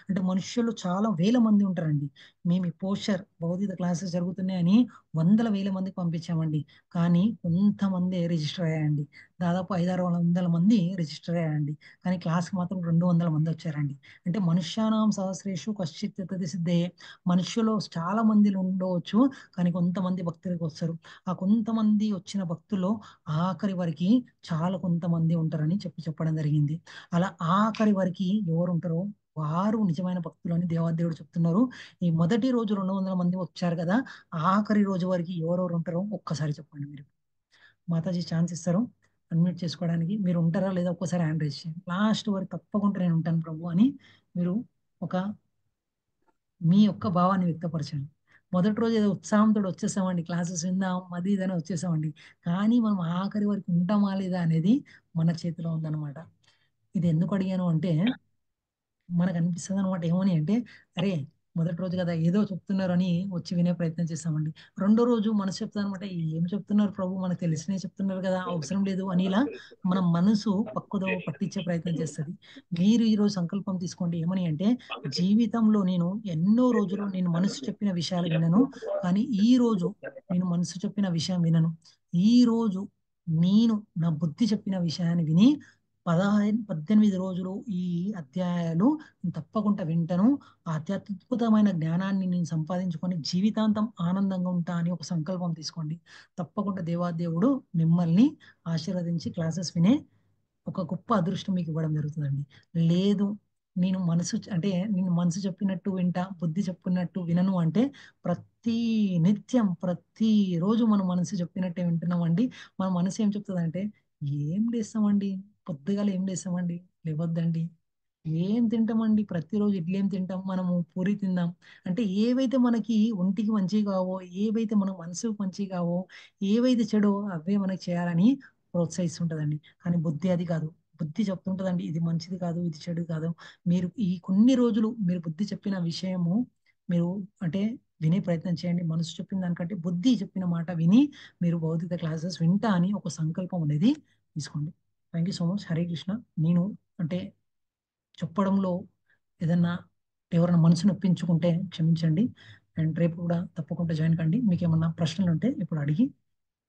S1: అంటే మనుష్యులు చాలా వేల మంది ఉంటారండి. మేము పోస్టర్ భగవద్గీత క్లాసెస్ జరుగుతున్నాయని 100,000 మందికి పంపించామండి, కానీ కొంతమంది రిజిస్టర్ అయ్యాయండి. దాదాపు 500-600 మంది రిజిస్టర్ అయ్యాయండి, కానీ క్లాస్కి మాత్రం 200 మంది వచ్చారండి. అంటే మనుష్యానాం సహస్రేషు కశ్చిత్ యతతి సిద్ధయే, మనుష్యులు చాలా మంది ఉండవచ్చు, కానీ కొంతమంది భక్తులకు వస్తారు. ఆ కొంతమంది వచ్చిన భక్తుల్లో ఆఖరి వరకు చాలా కొంతమంది ఉంటారని చెప్పడం జరిగింది. అలా ఆఖరి వరకు ఎవరు ఉంటారో వారు నిజమైన భక్తులు అని దేవాదేవుడు చెప్తున్నారు. ఈ మొదటి రోజు 200 మంది వచ్చారు కదా, ఆఖరి రోజు వరకు ఎవరెవరు ఉంటారో ఒక్కసారి చెప్పండి. మీరు మాతాజీ ఛాన్స్ ఇస్తారు అన్మ్యూట్ చేసుకోవడానికి, మీరు ఉంటారా లేదా ఒక్కసారి హ్యాండ్ రైజ్ చేయండి. లాస్ట్ వరకు తప్పకుండా నేను ఉంటాను ప్రభు అని మీరు మీ యొక్క భావాన్ని వ్యక్తపరచండి. మొదటి రోజు ఏదో ఉత్సాహంతో వచ్చేసామండి, క్లాసెస్ విందాం అది ఇదని వచ్చేసామండి, కానీ మనం ఆఖరి వరకు ఉంటామా లేదా అనేది మన చేతిలో ఉందన్నమాట. ఇది ఎందుకు అడిగాను అంటే, మనకు అనిపిస్తుంది అనమాట, ఏమని అంటే, అరే మొదటి రోజు కదా ఏదో చెప్తున్నారు అని వచ్చి వినే ప్రయత్నం చేస్తామండి. రెండో రోజు మనసు చెప్తాను అనమాట, ఏం చెప్తున్నారు ప్రభు, మనకు తెలిసినే చెప్తున్నారు కదా, అవసరం లేదు అని ఇలా మన మనసు పక్కుదో పట్టించే ప్రయత్నం చేస్తుంది. మీరు ఈరోజు సంకల్పం తీసుకోండి, ఏమని అంటే, జీవితంలో నేను ఎన్నో రోజులు నేను మనసు చెప్పిన విషయాలు వినను, కానీ ఈ రోజు నేను మనసు చెప్పిన విషయం వినను. ఈ రోజు నేను నా బుద్ధి చెప్పిన విషయాన్ని విని 18 రోజులు ఈ అధ్యాయాలు తప్పకుండా వింటాను. ఆ అత్యద్భుతమైన జ్ఞానాన్ని నేను సంపాదించుకొని జీవితాంతం ఆనందంగా ఉంటా అని ఒక సంకల్పం తీసుకోండి. తప్పకుండా దేవాదేవుడు మిమ్మల్ని ఆశీర్వదించి క్లాసెస్ వినే ఒక గొప్ప అదృష్టం మీకు ఇవ్వడం జరుగుతుందండి. లేదు నేను మనసు చెప్పినట్టు వింటా, బుద్ధి చెప్పినట్టు వినను అంటే, ప్రతి నిత్యం ప్రతి రోజు మన మనసు చెప్పినట్టే వింటున్నామండి. మన మనసు ఏం చెప్తుందంటే, ఏం లేస్తామండి, పొద్దుగాల ఏం లేస్తామండి, లేవద్దండి, ఏం తింటామండి, ప్రతిరోజు ఇడ్లీ ఏం తింటాం, మనము పూరి తిందాం అంటే, ఏవైతే మనకి ఒంటికి మంచివి కావో, ఏవైతే మన మనసుకు మంచివి కావో, ఏవైతే చెడో అవే మనకి చేయాలని ప్రోత్సహిస్తుంటదండి. కానీ బుద్ధి అది కాదు. బుద్ధి చెప్తుంటదండి, ఇది మంచిది కాదు, ఇది చెడు కాదు. మీరు ఈ కొన్ని రోజులు మీరు బుద్ధి చెప్పిన విషయము మీరు వినే ప్రయత్నం చేయండి. మనసు చెప్పిన దానికంటే బుద్ధి చెప్పిన మాట విని మీరు భౌతిక క్లాసెస్ వింటా అని ఒక సంకల్పం అనేది తీసుకోండి. Thank you so much. Hare Krishna. నేను చెప్పడంలో ఏదన్నా ఎవరైనా మనసు నొప్పించుకుంటే క్షమించండి. అండ్ రేపు కూడా తప్పకుండా జాయిన్ కండి. మీకు ఏమన్నా ప్రశ్నలు ఉంటే ఇప్పుడు అడిగి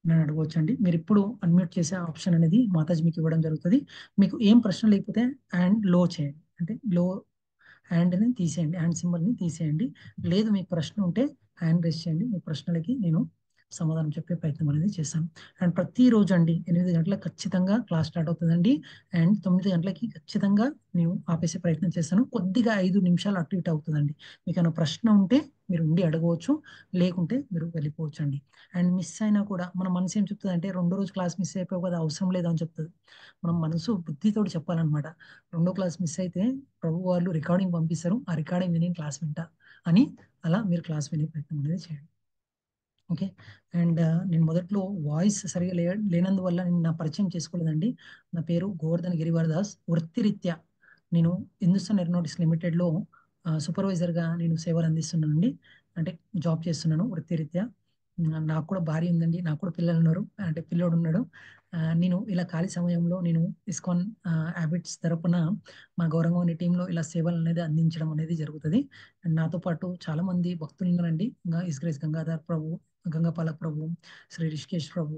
S1: నన్ను అడగవచ్చండి. మీరు ఇప్పుడు అన్మ్యూట్ చేసే ఆప్షన్ అనేది మాతాజీ మీకు ఇవ్వడం జరుగుతుంది. మీకు ఏం ప్రశ్న లేకపోతే హ్యాండ్ లో చేయండి, లో హ్యాండ్ని తీసేయండి, హ్యాండ్ సింబల్ని తీసేయండి. లేదు మీకు ప్రశ్న ఉంటే హ్యాండ్ రేస్ చేయండి, మీ ప్రశ్నలకి నేను సమాధానం చెప్పే ప్రయత్నం అనేది చేస్తాను. అండ్ ప్రతిరోజు అండి 8 గంటలకు ఖచ్చితంగా క్లాస్ స్టార్ట్ అవుతుందండి. అండ్ 9 గంటలకి ఖచ్చితంగా నేను ఆపేసే ప్రయత్నం చేస్తాను. కొద్దిగా 5 నిమిషాలు అటు ఇటు అవుతుందండి. మీకు ఏమైనా ప్రశ్న ఉంటే మీరు ఉండి అడగవచ్చు, లేకుంటే మీరు వెళ్ళిపోవచ్చు అండి. అండ్ మిస్ అయినా కూడా మన మనసు ఏం చెప్తుంది అంటే, 2వ రోజు క్లాస్ మిస్ అయిపోయి కదా, అవసరం లేదు అని చెప్తుంది. మనం మనసు బుద్ధితోటి చెప్పాలన్నమాట. 2వ క్లాస్ మిస్ అయితే ప్రభు వాళ్ళు రికార్డింగ్ పంపిస్తారు, ఆ రికార్డింగ్ విని క్లాస్ వింటా అని అలా మీరు క్లాస్ వినే ప్రయత్నం అనేది చేయండి. ఓకే. అండ్ నేను మొదట్లో వాయిస్ సరిగా లేనందువల్ల నేను నా పరిచయం చేసుకోలేదండి. నా పేరు గోవర్ధన్ గిరివర్దాస్. వృత్తిరీత్యా నేను హిందుస్థాన్ ఏరోనాటిక్స్ లిమిటెడ్లో సూపర్వైజర్గా నేను సేవలు అందిస్తున్నానండి. అంటే జాబ్ చేస్తున్నాను వృత్తిరీత్యా. నాకు కూడా భార్య ఉందండి, నాకు కూడా పిల్లలు ఉన్నారు, అంటే పిల్లోడు ఉన్నాడు. నేను ఇలా ఖాళీ సమయంలో నేను ఇస్కాన్ హ్యాబిట్స్ తరపున మా గౌరవం అనే టీంలో ఇలా సేవలు అనేది అందించడం అనేది జరుగుతుంది. అండ్ నాతో పాటు చాలా మంది భక్తులు ఉన్నారండి. హిస్ గ్రేస్ గంగాధర్ ప్రభు, గంగాపాలక్ ప్రభు, శ్రీ రిషికేష్ ప్రభు,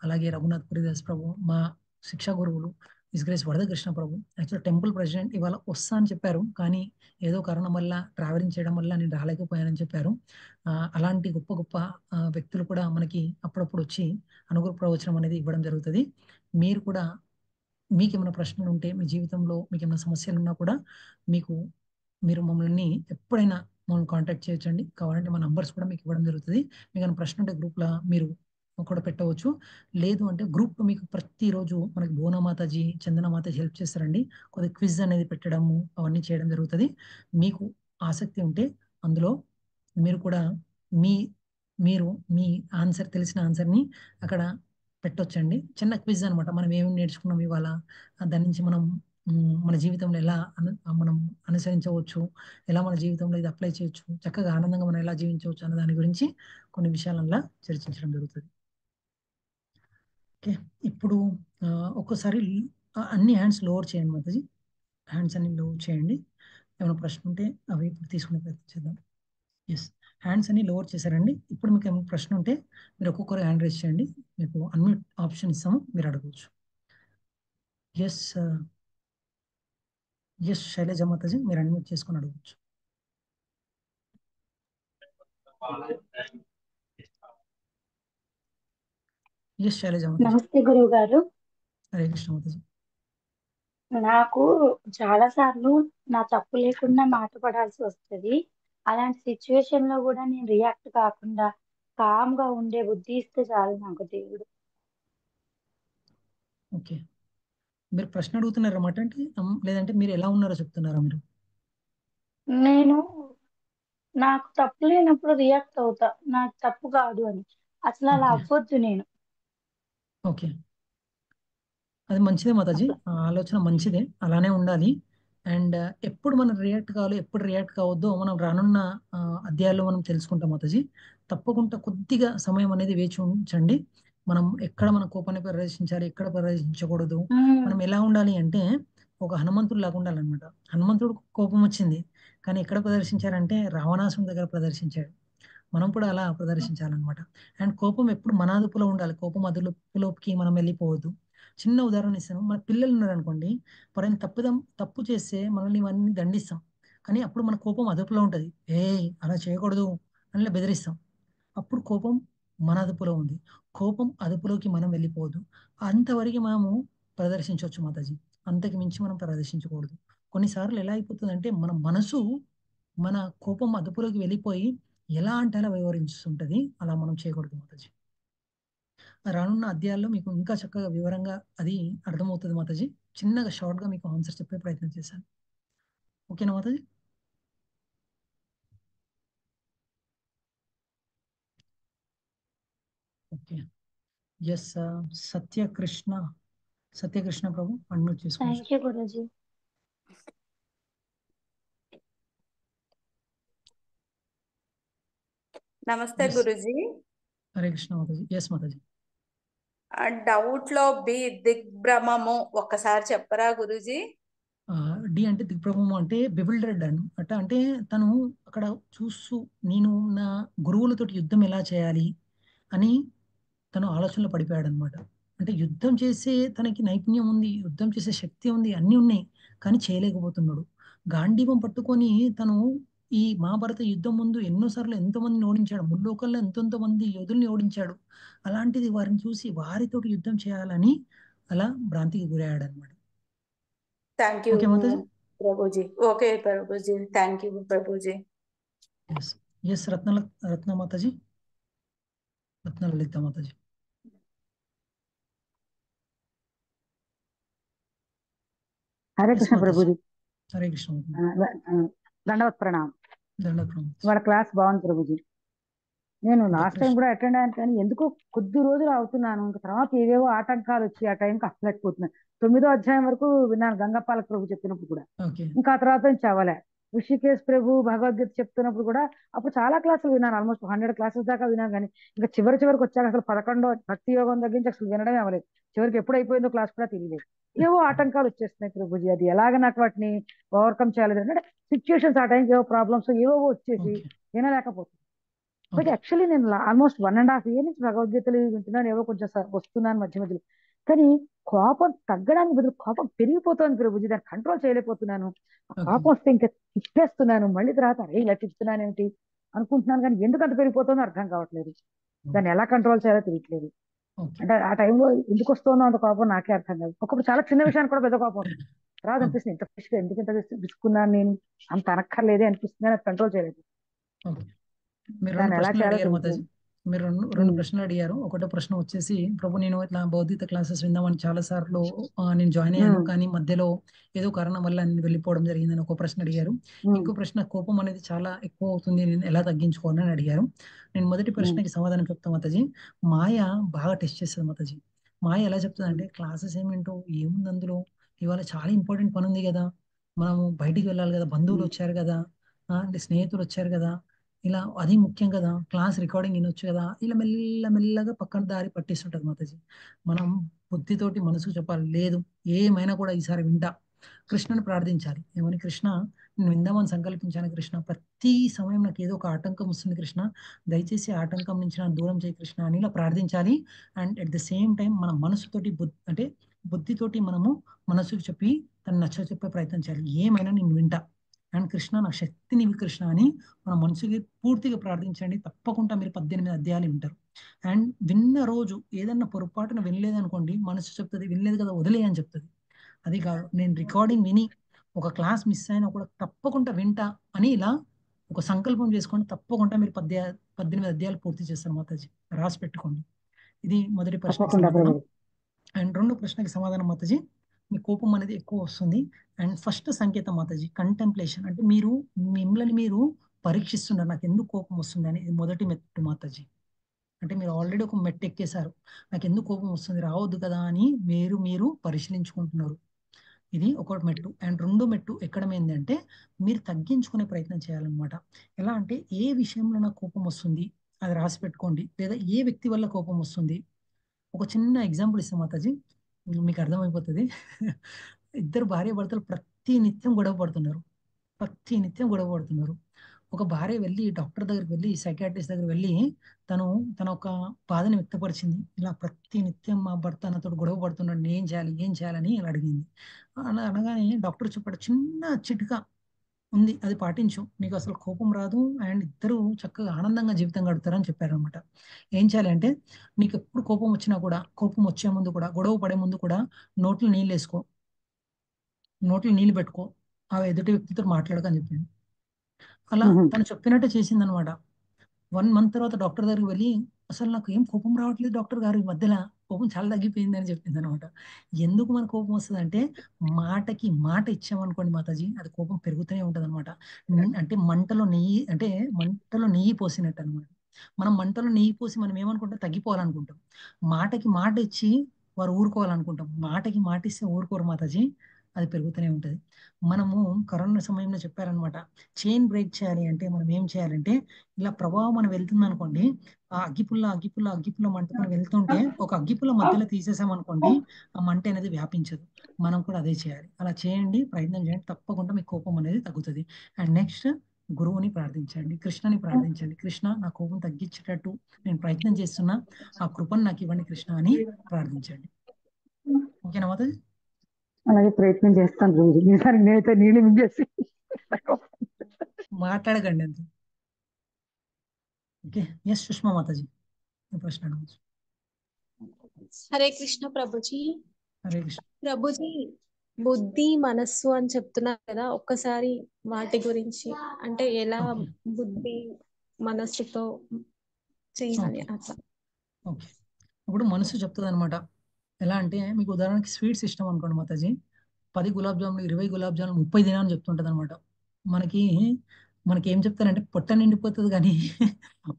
S1: అలాగే రఘునాథ్ పురిదాస్ ప్రభు, మా శిక్షా గురువులు హిస్ గ్రేస్ వరద కృష్ణ ప్రభు. యాక్చువల్ టెంపుల్ ప్రెసిడెంట్ ఇవాళ వస్తా అని చెప్పారు, కానీ ఏదో కారణం వల్ల ట్రావెలింగ్ చేయడం వల్ల నేను రాలేకపోయానని చెప్పారు. అలాంటి గొప్ప గొప్ప వ్యక్తులు కూడా మనకి అప్పుడప్పుడు వచ్చి అనుగ్రహ ప్రవచనం అనేది ఇవ్వడం జరుగుతుంది. మీరు కూడా మీకు ఏమైనా ప్రశ్నలు ఉంటే, మీ జీవితంలో మీకు ఏమైనా సమస్యలు ఉన్నా కూడా మీరు మమ్మల్ని ఎప్పుడైనా మమ్మల్ని కాంటాక్ట్ చేయొచ్చండి. కావాలంటే మా నంబర్స్ కూడా మీకు ఇవ్వడం జరుగుతుంది. మీకు ఏమైనా ప్రశ్న ఉంటే గ్రూప్లో మీరు కూడా పెట్టవచ్చు. లేదు అంటే గ్రూప్లో మీకు ప్రతిరోజు మనకి భువనమాతాజీ, చందనమాతాజీ హెల్ప్ చేస్తారండి. కొద్దిగా క్విజ్ అనేది పెట్టడము అవన్నీ చేయడం జరుగుతుంది. మీకు ఆసక్తి ఉంటే అందులో మీరు కూడా మీరు మీ ఆన్సర్, తెలిసిన ఆన్సర్ని అక్కడ పెట్టొచ్చండి. చిన్న క్విజ్ అనమాట. మనం ఏమేమి నేర్చుకున్నాం ఇవాళ, దాని నుంచి మనం మన జీవితంలో ఎలా మనం అనుసరించవచ్చు, ఎలా మన జీవితంలో ఇది అప్లై చేయొచ్చు, చక్కగా ఆనందంగా మనం ఎలా జీవించవచ్చు అన్న దాని గురించి కొన్ని విషయాలలో చర్చించడం జరుగుతుంది. ఓకే, ఇప్పుడు ఒక్కసారి అన్ని హ్యాండ్స్ లోవర్ చేయండి మాతాజీ. హ్యాండ్స్ అన్ని లోవర్ చేయండి. ఏమైనా ప్రశ్న ఉంటే అవి ఇప్పుడు తీసుకునే ప్రయత్నం చేద్దాం. ఎస్, హ్యాండ్స్ అన్ని లోవర్ చేశారండి. ఇప్పుడు మీకు ఏమైనా ప్రశ్న ఉంటే మీరు ఒక్కొక్కరు హ్యాండ్ రేస్ చేయండి. మీకు అన్మ్యూట్ ఆప్షన్ ఇస్తాము, మీరు అడగవచ్చు. ఎస్ శైలజ మాతాజీ, మీరు అన్మ్యూట్ చేసుకొని అడగవచ్చు. ఎస్ శైలజ మాతాజీ.
S19: నమస్తే గురువు గారు.
S1: హరే కృష్ణ మాతాజీ.
S19: నాకు చాలా సార్లు నా తప్పు లేకుండా మాట పడాల్సి వస్తుంది. అలాంటి సిచ్యువేషన్ లో కూడా నేను రియాక్ట్ కాకుండా కామ్ గా ఉండే బుద్ధి ఇస్తే చాలు నాకు దేవుడు.
S1: ఓకే, మీరు ప్రశ్న అడుగుతున్నారన్నమాట అంటే, లేదంటే మీరు ఎలా ఉన్నారో చెప్తున్నారా మీరు?
S19: నేను నాకు తప్పు లేనప్పుడు రియాక్ట్ అవుతా, నాకు తప్పు కాదు అని. అసలు అలా అవ్వద్దు నేను.
S1: ఓకే, అది మంచిదే మాతాజీ, ఆలోచన మంచిదే, అలానే ఉండాలి. అండ్ ఎప్పుడు మనం రియాక్ట్ కావాలో, ఎప్పుడు రియాక్ట్ కావద్దో మనం రానున్న అధ్యాయాల్లో మనం తెలుసుకుంటాం మాతాజీ. తప్పకుండా కొద్దిగా సమయం అనేది వేచి ఉంచండి. మనం ఎక్కడ మన కోపాన్ని ప్రదర్శించాలి, ఎక్కడ ప్రదర్శించకూడదు, మనం ఎలా ఉండాలి అంటే ఒక హనుమంతుడు లాగా ఉండాలన్నమాట. హనుమంతుడు కోపం వచ్చింది, కానీ ఎక్కడ ప్రదర్శించారంటే రావణాసుని దగ్గర ప్రదర్శించాడు. మనం కూడా అలా ప్రదర్శించాలన్నమాట. అండ్ కోపం ఎప్పుడు మన అదుపులో ఉండాలి, కోపం అదుపులోకి మనం వెళ్ళిపోవద్దు. చిన్న ఉదాహరణ ఇస్తాను. మన పిల్లలు ఉన్నారనుకోండి, పరైన తప్పు చేస్తే మనల్ని ఇవన్నీ దండిస్తాం, కానీ అప్పుడు మన కోపం అదుపులో ఉంటుంది. అలా చేయకూడదు అని బెదిరిస్తాం. అప్పుడు కోపం మన అదుపులో ఉంది. కోపం అదుపులోకి మనం వెళ్ళిపోవద్దు. అంతవరకు మనము ప్రదర్శించవచ్చు మాతాజీ, అంతకు మించి మనం ప్రదర్శించకూడదు. కొన్నిసార్లు ఎలా అయిపోతుందంటే మన మనసు మన కోపం అదుపులోకి వెళ్ళిపోయి ఎలా అంటే అలా వివరిస్తుంటది. అలా మనం చేయకూడదు మాతాజీ. రానున్న అధ్యాయాల్లో మీకు ఇంకా చక్కగా వివరంగా అది అర్థమవుతుంది మాతాజీ. చిన్నగా షార్ట్ గా మీకు ఆన్సర్ చెప్పే ప్రయత్నం చేశాను. ఓకేనా మాతాజీ? ఓకే, ఎస్ సత్యకృష్ణ ప్రభు అన్మ్యూట్ చేసుకోవచ్చు.
S19: Thank you Guruji.
S20: నమస్తే గురుజీ.
S1: హరే కృష్ణ మాతాజీ. ఎస్ మాతాజీ.
S20: డౌట్ లో దిగ్భ్రమము ఒక్కసారి చెప్పరా గురుజీ?
S1: డి అంటే దిగ్భ్రమము అంటే బివిల్డర్డ్ అనమాట. అంటే తను అక్కడ చూస్తూ నేను నా గురువులతోటి యుద్ధం ఎలా చేయాలి అని తను ఆలోచనలో పడిపోయాడు అనమాట. అంటే యుద్ధం చేసే తనకి నైపుణ్యం ఉంది, యుద్ధం చేసే శక్తి ఉంది, అన్నీ ఉన్నాయి, కానీ చేయలేకపోతున్నాడు. గాంధీవం పట్టుకొని తను ఈ మహాభారత యుద్ధం ముందు ఎన్నోసార్లు ఎంతోమందిని ఓడించాడు, ముల్లోకల్లో ఎంతెంతో మంది యోధుల్ని ఓడించాడు. అలాంటిది వారిని చూసి వారితోటి యుద్ధం చేయాలని అలా భ్రాంతికి గురయ్యాడు అనమాట.
S20: Thank you Prabhuji. Okay Prabhuji, thank you Prabhuji.
S1: Yes రత్న మాతాజీ, రత్న లలిత మాతాజీ.
S14: హరే కృష్ణ ప్రభుజీ.
S1: హరే కృష్ణ.
S14: దండవత్ ప్రణామం. వాళ్ళ క్లాస్ బాగుంది ప్రభుజీ. నేను లాస్ట్ టైం కూడా అటెండ్ అయ్యాను, కానీ ఎందుకో కొద్ది రోజులు అవుతున్నాను. ఇంకా తర్వాత ఏవేవో ఆటంకాలు వచ్చి ఆ టైంకి అసలేకపోతున్నాను. 9వ అధ్యాయం వరకు విన్నాను గంగాపాలక ప్రభు చెప్పినప్పుడు కూడా, ఇంకా ఆ తర్వాత నుంచి అవ్వలే. ఋషికేశ్ ప్రభు భగవద్గీత చెప్తున్నప్పుడు కూడా అప్పుడు చాలా క్లాసులు విన్నాను, ఆల్మోస్ట్ 100 క్లాసెస్ దాకా విన్నాను. కానీ ఇంకా చివరికి వచ్చాక అసలు 11వ భక్తి యోగం దగ్గర నుంచి అసలు వినడమే అవ్వలేదు. చివరికి ఎప్పుడు అయిపోయిందో క్లాస్ కూడా తెలియలేదు. ఏవో ఆటంకాలు వచ్చేస్తున్నాయి ప్రభుజీ, అది ఎలాగ నాకు వాటిని ఓవర్కమ్ చేయాలి అంటే సిచ్యుయేషన్స్, ఆ టైంకి ఏవో ప్రాబ్లమ్స్ ఏవో వచ్చేసి వినలేకపోతుంది. బట్ యాక్చువల్లీ నేను ఆల్మోస్ట్ 1.5 years నుంచి భగవద్గీతలు వింటున్నాను, ఏవో కొంచెం వస్తున్నాను మధ్య మధ్యలో. కానీ కోపం తగ్గడానికి బదులు కోపం పెరిగిపోతుంది ప్రభుజీ, దాన్ని కంట్రోల్ చేయలేకపోతున్నాను. కోపం వస్తే ఇంకా తిప్పేస్తున్నాను, మళ్ళీ తర్వాత అరే ఇలా తిప్పుతున్నాను ఏమిటి అనుకుంటున్నాను, కానీ ఎందుకు అంత పెరిగిపోతుందో అర్థం కావట్లేదు. దాన్ని ఎలా కంట్రోల్ చేయాలో తెలియట్లేదు. అంటే ఆ టైంలో ఎందుకు వస్తుందో అంత కోపం నాకే అర్థం కాదు. ఒకప్పుడు చాలా చిన్న విషయానికి కూడా పెద్ద కోపం వస్తుంది. తర్వాత అనిపిస్తుంది ఇంత ఫ్రెష్గా ఎందుకు ఇంత విసుకున్నాను, నేను అంత అనక్కర్లేదే అనిపిస్తుంది, అది కంట్రోల్ చేయలేదు.
S1: మీరు
S14: దాన్ని
S1: రెండు
S14: ఎలా
S1: ప్రశ్నలు
S14: చేయాలో
S1: అడిగారు మాతాజీ.
S14: తెలియట్లేదు.
S1: మీరు రెండు ప్రశ్నలు అడిగారు. ఒకటో ప్రశ్న వచ్చేసి, ప్రభు నేను ఇట్లా భౌతిక క్లాసెస్ విందామని చాలా సార్లు నేను జాయిన్ అయ్యాను, కానీ మధ్యలో ఏదో కారణం వల్ల నేను వెళ్ళిపోవడం జరిగిందని ఒక ప్రశ్న అడిగారు. ఇంకో ప్రశ్న, కోపం అనేది చాలా ఎక్కువ అవుతుంది, నేను ఎలా తగ్గించుకోవాలని అడిగారు. నేను మొదటి ప్రశ్నకి సమాధానం చెప్తాను మాతాజీ. మాయ బాగా టెస్ట్ చేస్తుంది మాతాజీ. మాయ ఎలా చెప్తుంది అంటే, క్లాసెస్ ఏమింటో ఏముంది అందులో, ఇవాళ చాలా ఇంపార్టెంట్ పని ఉంది కదా, మనము బయటికి వెళ్ళాలి కదా, బంధువులు వచ్చారు కదా, అంటే స్నేహితులు వచ్చారు కదా, ఇలా అది ముఖ్యం కదా, క్లాస్ రికార్డింగ్ వినొచ్చు కదా, ఇలా మెల్లగా పక్కన దారి పట్టిస్తుంటది మాతాజీ. మనం బుద్ధితోటి మనసుకు చెప్పాలి, లేదు ఏమైనా కూడా ఈసారి వింటా, కృష్ణని ప్రార్థించాలి. ఏమని, కృష్ణ నేను విందామని సంకల్పించాను కృష్ణ, ప్రతి సమయం నాకు ఏదో ఒక ఆటంకం వస్తుంది కృష్ణ, దయచేసి ఆటంకం నుంచి నన్ను దూరం చేయి కృష్ణ అని ఇలా ప్రార్థించాలి. And at the same time మన మనసుతోటి అంటే బుద్ధితోటి మనము మనసుకు చెప్పి తను నచ్చ చెప్పే ప్రయత్నం చేయాలి, ఏమైనా నేను వింటా, అండ్ కృష్ణ నాకు శక్తిని ఇవి కృష్ణ అని మన మనసుకి పూర్తిగా ప్రార్థించండి. తప్పకుండా మీరు 18 అధ్యాయాలు వింటారు. అండ్ విన్న రోజు ఏదన్నా పొరపాటున వినలేదనుకోండి, మనసు చెప్తుంది వినలేదు కదా వదిలే అని చెప్తుంది. అది కాదు, నేను రికార్డింగ్ విని ఒక క్లాస్ మిస్ అయినా కూడా తప్పకుండా వింటా అని ఇలా ఒక సంకల్పం చేసుకోండి. తప్పకుండా మీరు 18 అధ్యాయాలు పూర్తి చేస్తారు మాతాజీ, రాసి పెట్టుకోండి. ఇది మొదటి ప్రశ్నకి సమాధానం. అండ్ రెండో ప్రశ్నకి సమాధానం మాతాజీ, మీ కోపం అనేది ఎక్కువ వస్తుంది. అండ్ ఫస్ట్ సంకేతం మాతాజీ కంటెంప్లేషన్, అంటే మీరు మిమ్మల్ని మీరు పరీక్షిస్తున్నారు, నాకు ఎందుకు కోపం వస్తుంది అని. ఇది మొదటి మెట్టు మాతాజీ. అంటే మీరు ఆల్రెడీ ఒక మెట్టు ఎక్కేశారు, నాకు ఎందుకు కోపం వస్తుంది, రావద్దు కదా అని మీరు పరిశీలించుకుంటున్నారు. ఇది ఒక మెట్టు. అండ్ రెండో మెట్టు ఎక్కడం ఏంటంటే, మీరు తగ్గించుకునే ప్రయత్నం చేయాలన్నమాట. ఎలా అంటే, ఏ విషయంలో నాకు కోపం వస్తుంది అది రాసి పెట్టుకోండి, లేదా ఏ వ్యక్తి వల్ల కోపం వస్తుంది. ఒక చిన్న ఎగ్జాంపుల్ ఇస్తాం మాతాజీ, మీకు అర్థమైపోతుంది. ఇద్దరు భార్య భర్తలు ప్రతి నిత్యం గొడవ పడుతున్నారు. ఒక భార్య వెళ్ళి డాక్టర్ దగ్గరికి వెళ్ళి, సైకాట్రిస్ట్ దగ్గర వెళ్ళి తన ఒక బాధని వ్యక్తపరిచింది. ఇలా ప్రతి నిత్యం మా భర్త నాతో గొడవ పడుతున్నాడు, నేను ఏం చేయాలని ఇలా అడిగింది. అనగానే డాక్టర్ చెప్పాడు, చిన్న చిట్కా ఉంది, అది పాటించు, నీకు అసలు కోపం రాదు, అండ్ ఇద్దరు చక్కగా ఆనందంగా జీవితం గడుపుతారని చెప్పారు అనమాట. ఏం చేయాలి అంటే, నీకు ఎప్పుడు కోపం వచ్చినా కూడా, కోపం వచ్చే ముందు కూడా, గొడవ పడే ముందు కూడా నోట్లో నీళ్ళు వేసుకో, నోట్లో నీళ్ళు పెట్టుకో, ఆ ఎదుటి వ్యక్తితో మాట్లాడకని చెప్పింది. అలా తను చెప్పినట్టే చేసింది అనమాట. 1 month తర్వాత డాక్టర్ దగ్గరికి వెళ్ళి, అసలు నాకు ఏం కోపం రావట్లేదు డాక్టర్ గారు, ఈ మధ్యలో కోపం చాలా తగ్గిపోయింది అని చెప్పింది అనమాట. ఎందుకు మన కోపం వస్తుంది అంటే, మాటకి మాట ఇచ్చామనుకోండి మాతాజీ, అది కోపం పెరుగుతూనే ఉంటది అనమాట. అంటే మంటలో నెయ్యి పోసినట్టు అనమాట. మనం మంటలో నెయ్యి పోసి మనం ఏమనుకుంటాం, తగ్గిపోవాలనుకుంటాం. మాటకి మాట ఇచ్చి వారు ఊరుకోవాలనుకుంటాం, మాటకి మాట ఇస్తే ఊరుకోరు మాతాజీ, అది పెరుగుతూనే ఉంటది. మనము కరోనా సమయంలో చెప్పారనమాట, చైన్ బ్రేక్ చేయాలి అంటే మనం ఏం చేయాలంటే, ఇలా ప్రభావం మనం వెళ్తుంది అనుకోండి, ఆ అగ్గిపుల్ల మంటకొని వెళ్తుంటే ఒక అగ్గిపుల్ల మధ్యలో తీసేసామనుకోండి, ఆ మంట అనేది వ్యాపించదు. మనం కూడా అదే చేయాలి. అలా చేయండి, ప్రయత్నం చేయండి, తప్పకుండా మీ కోపం అనేది తగ్గుతుంది. అండ్ నెక్స్ట్, గురువుని ప్రార్థించండి, కృష్ణని ప్రార్థించండి. కృష్ణ నా కోపం తగ్గించేటట్టు నేను ప్రయత్నం చేస్తున్నా, ఆ కృపను నాకు ఇవ్వండి కృష్ణ అని ప్రార్థించండి. ఓకేనా మాతాజీ?
S14: అలాగే ప్రయత్నం చేస్తాను రోజు. ఈసారి నేనైతే నీళ్ళు మింగేసి
S1: మాట్లాడకండి అంతే. ఓకే, ఎస్ సుష్మా మాతాజీ, ప్రశ్న అడగచ్చు.
S11: హరే కృష్ణ ప్రభుజీ.
S1: హరే కృష్ణ
S11: ప్రభుజీ, బుద్ధి మనస్సు అని చెప్తున్నారు కదా, ఒక్కసారి వాటి గురించి, అంటే ఎలా బుద్ధి మనస్సుతో చేయాలి అట్లా.
S1: ఓకే, ఇప్పుడు మనసు చెప్తుంది అనమాట. ఎలా అంటే, మీకు ఉదాహరణకి స్వీట్స్ ఇష్టం అనుకోండి మాతాజీ, 10 గులాబ్ జాములు 20 గులాబ్ జాములు 30 తినాలని చెప్తుంటది అనమాట. మనకి ఏం చెప్తారంటే, పొట్ట నిండిపోతుంది కానీ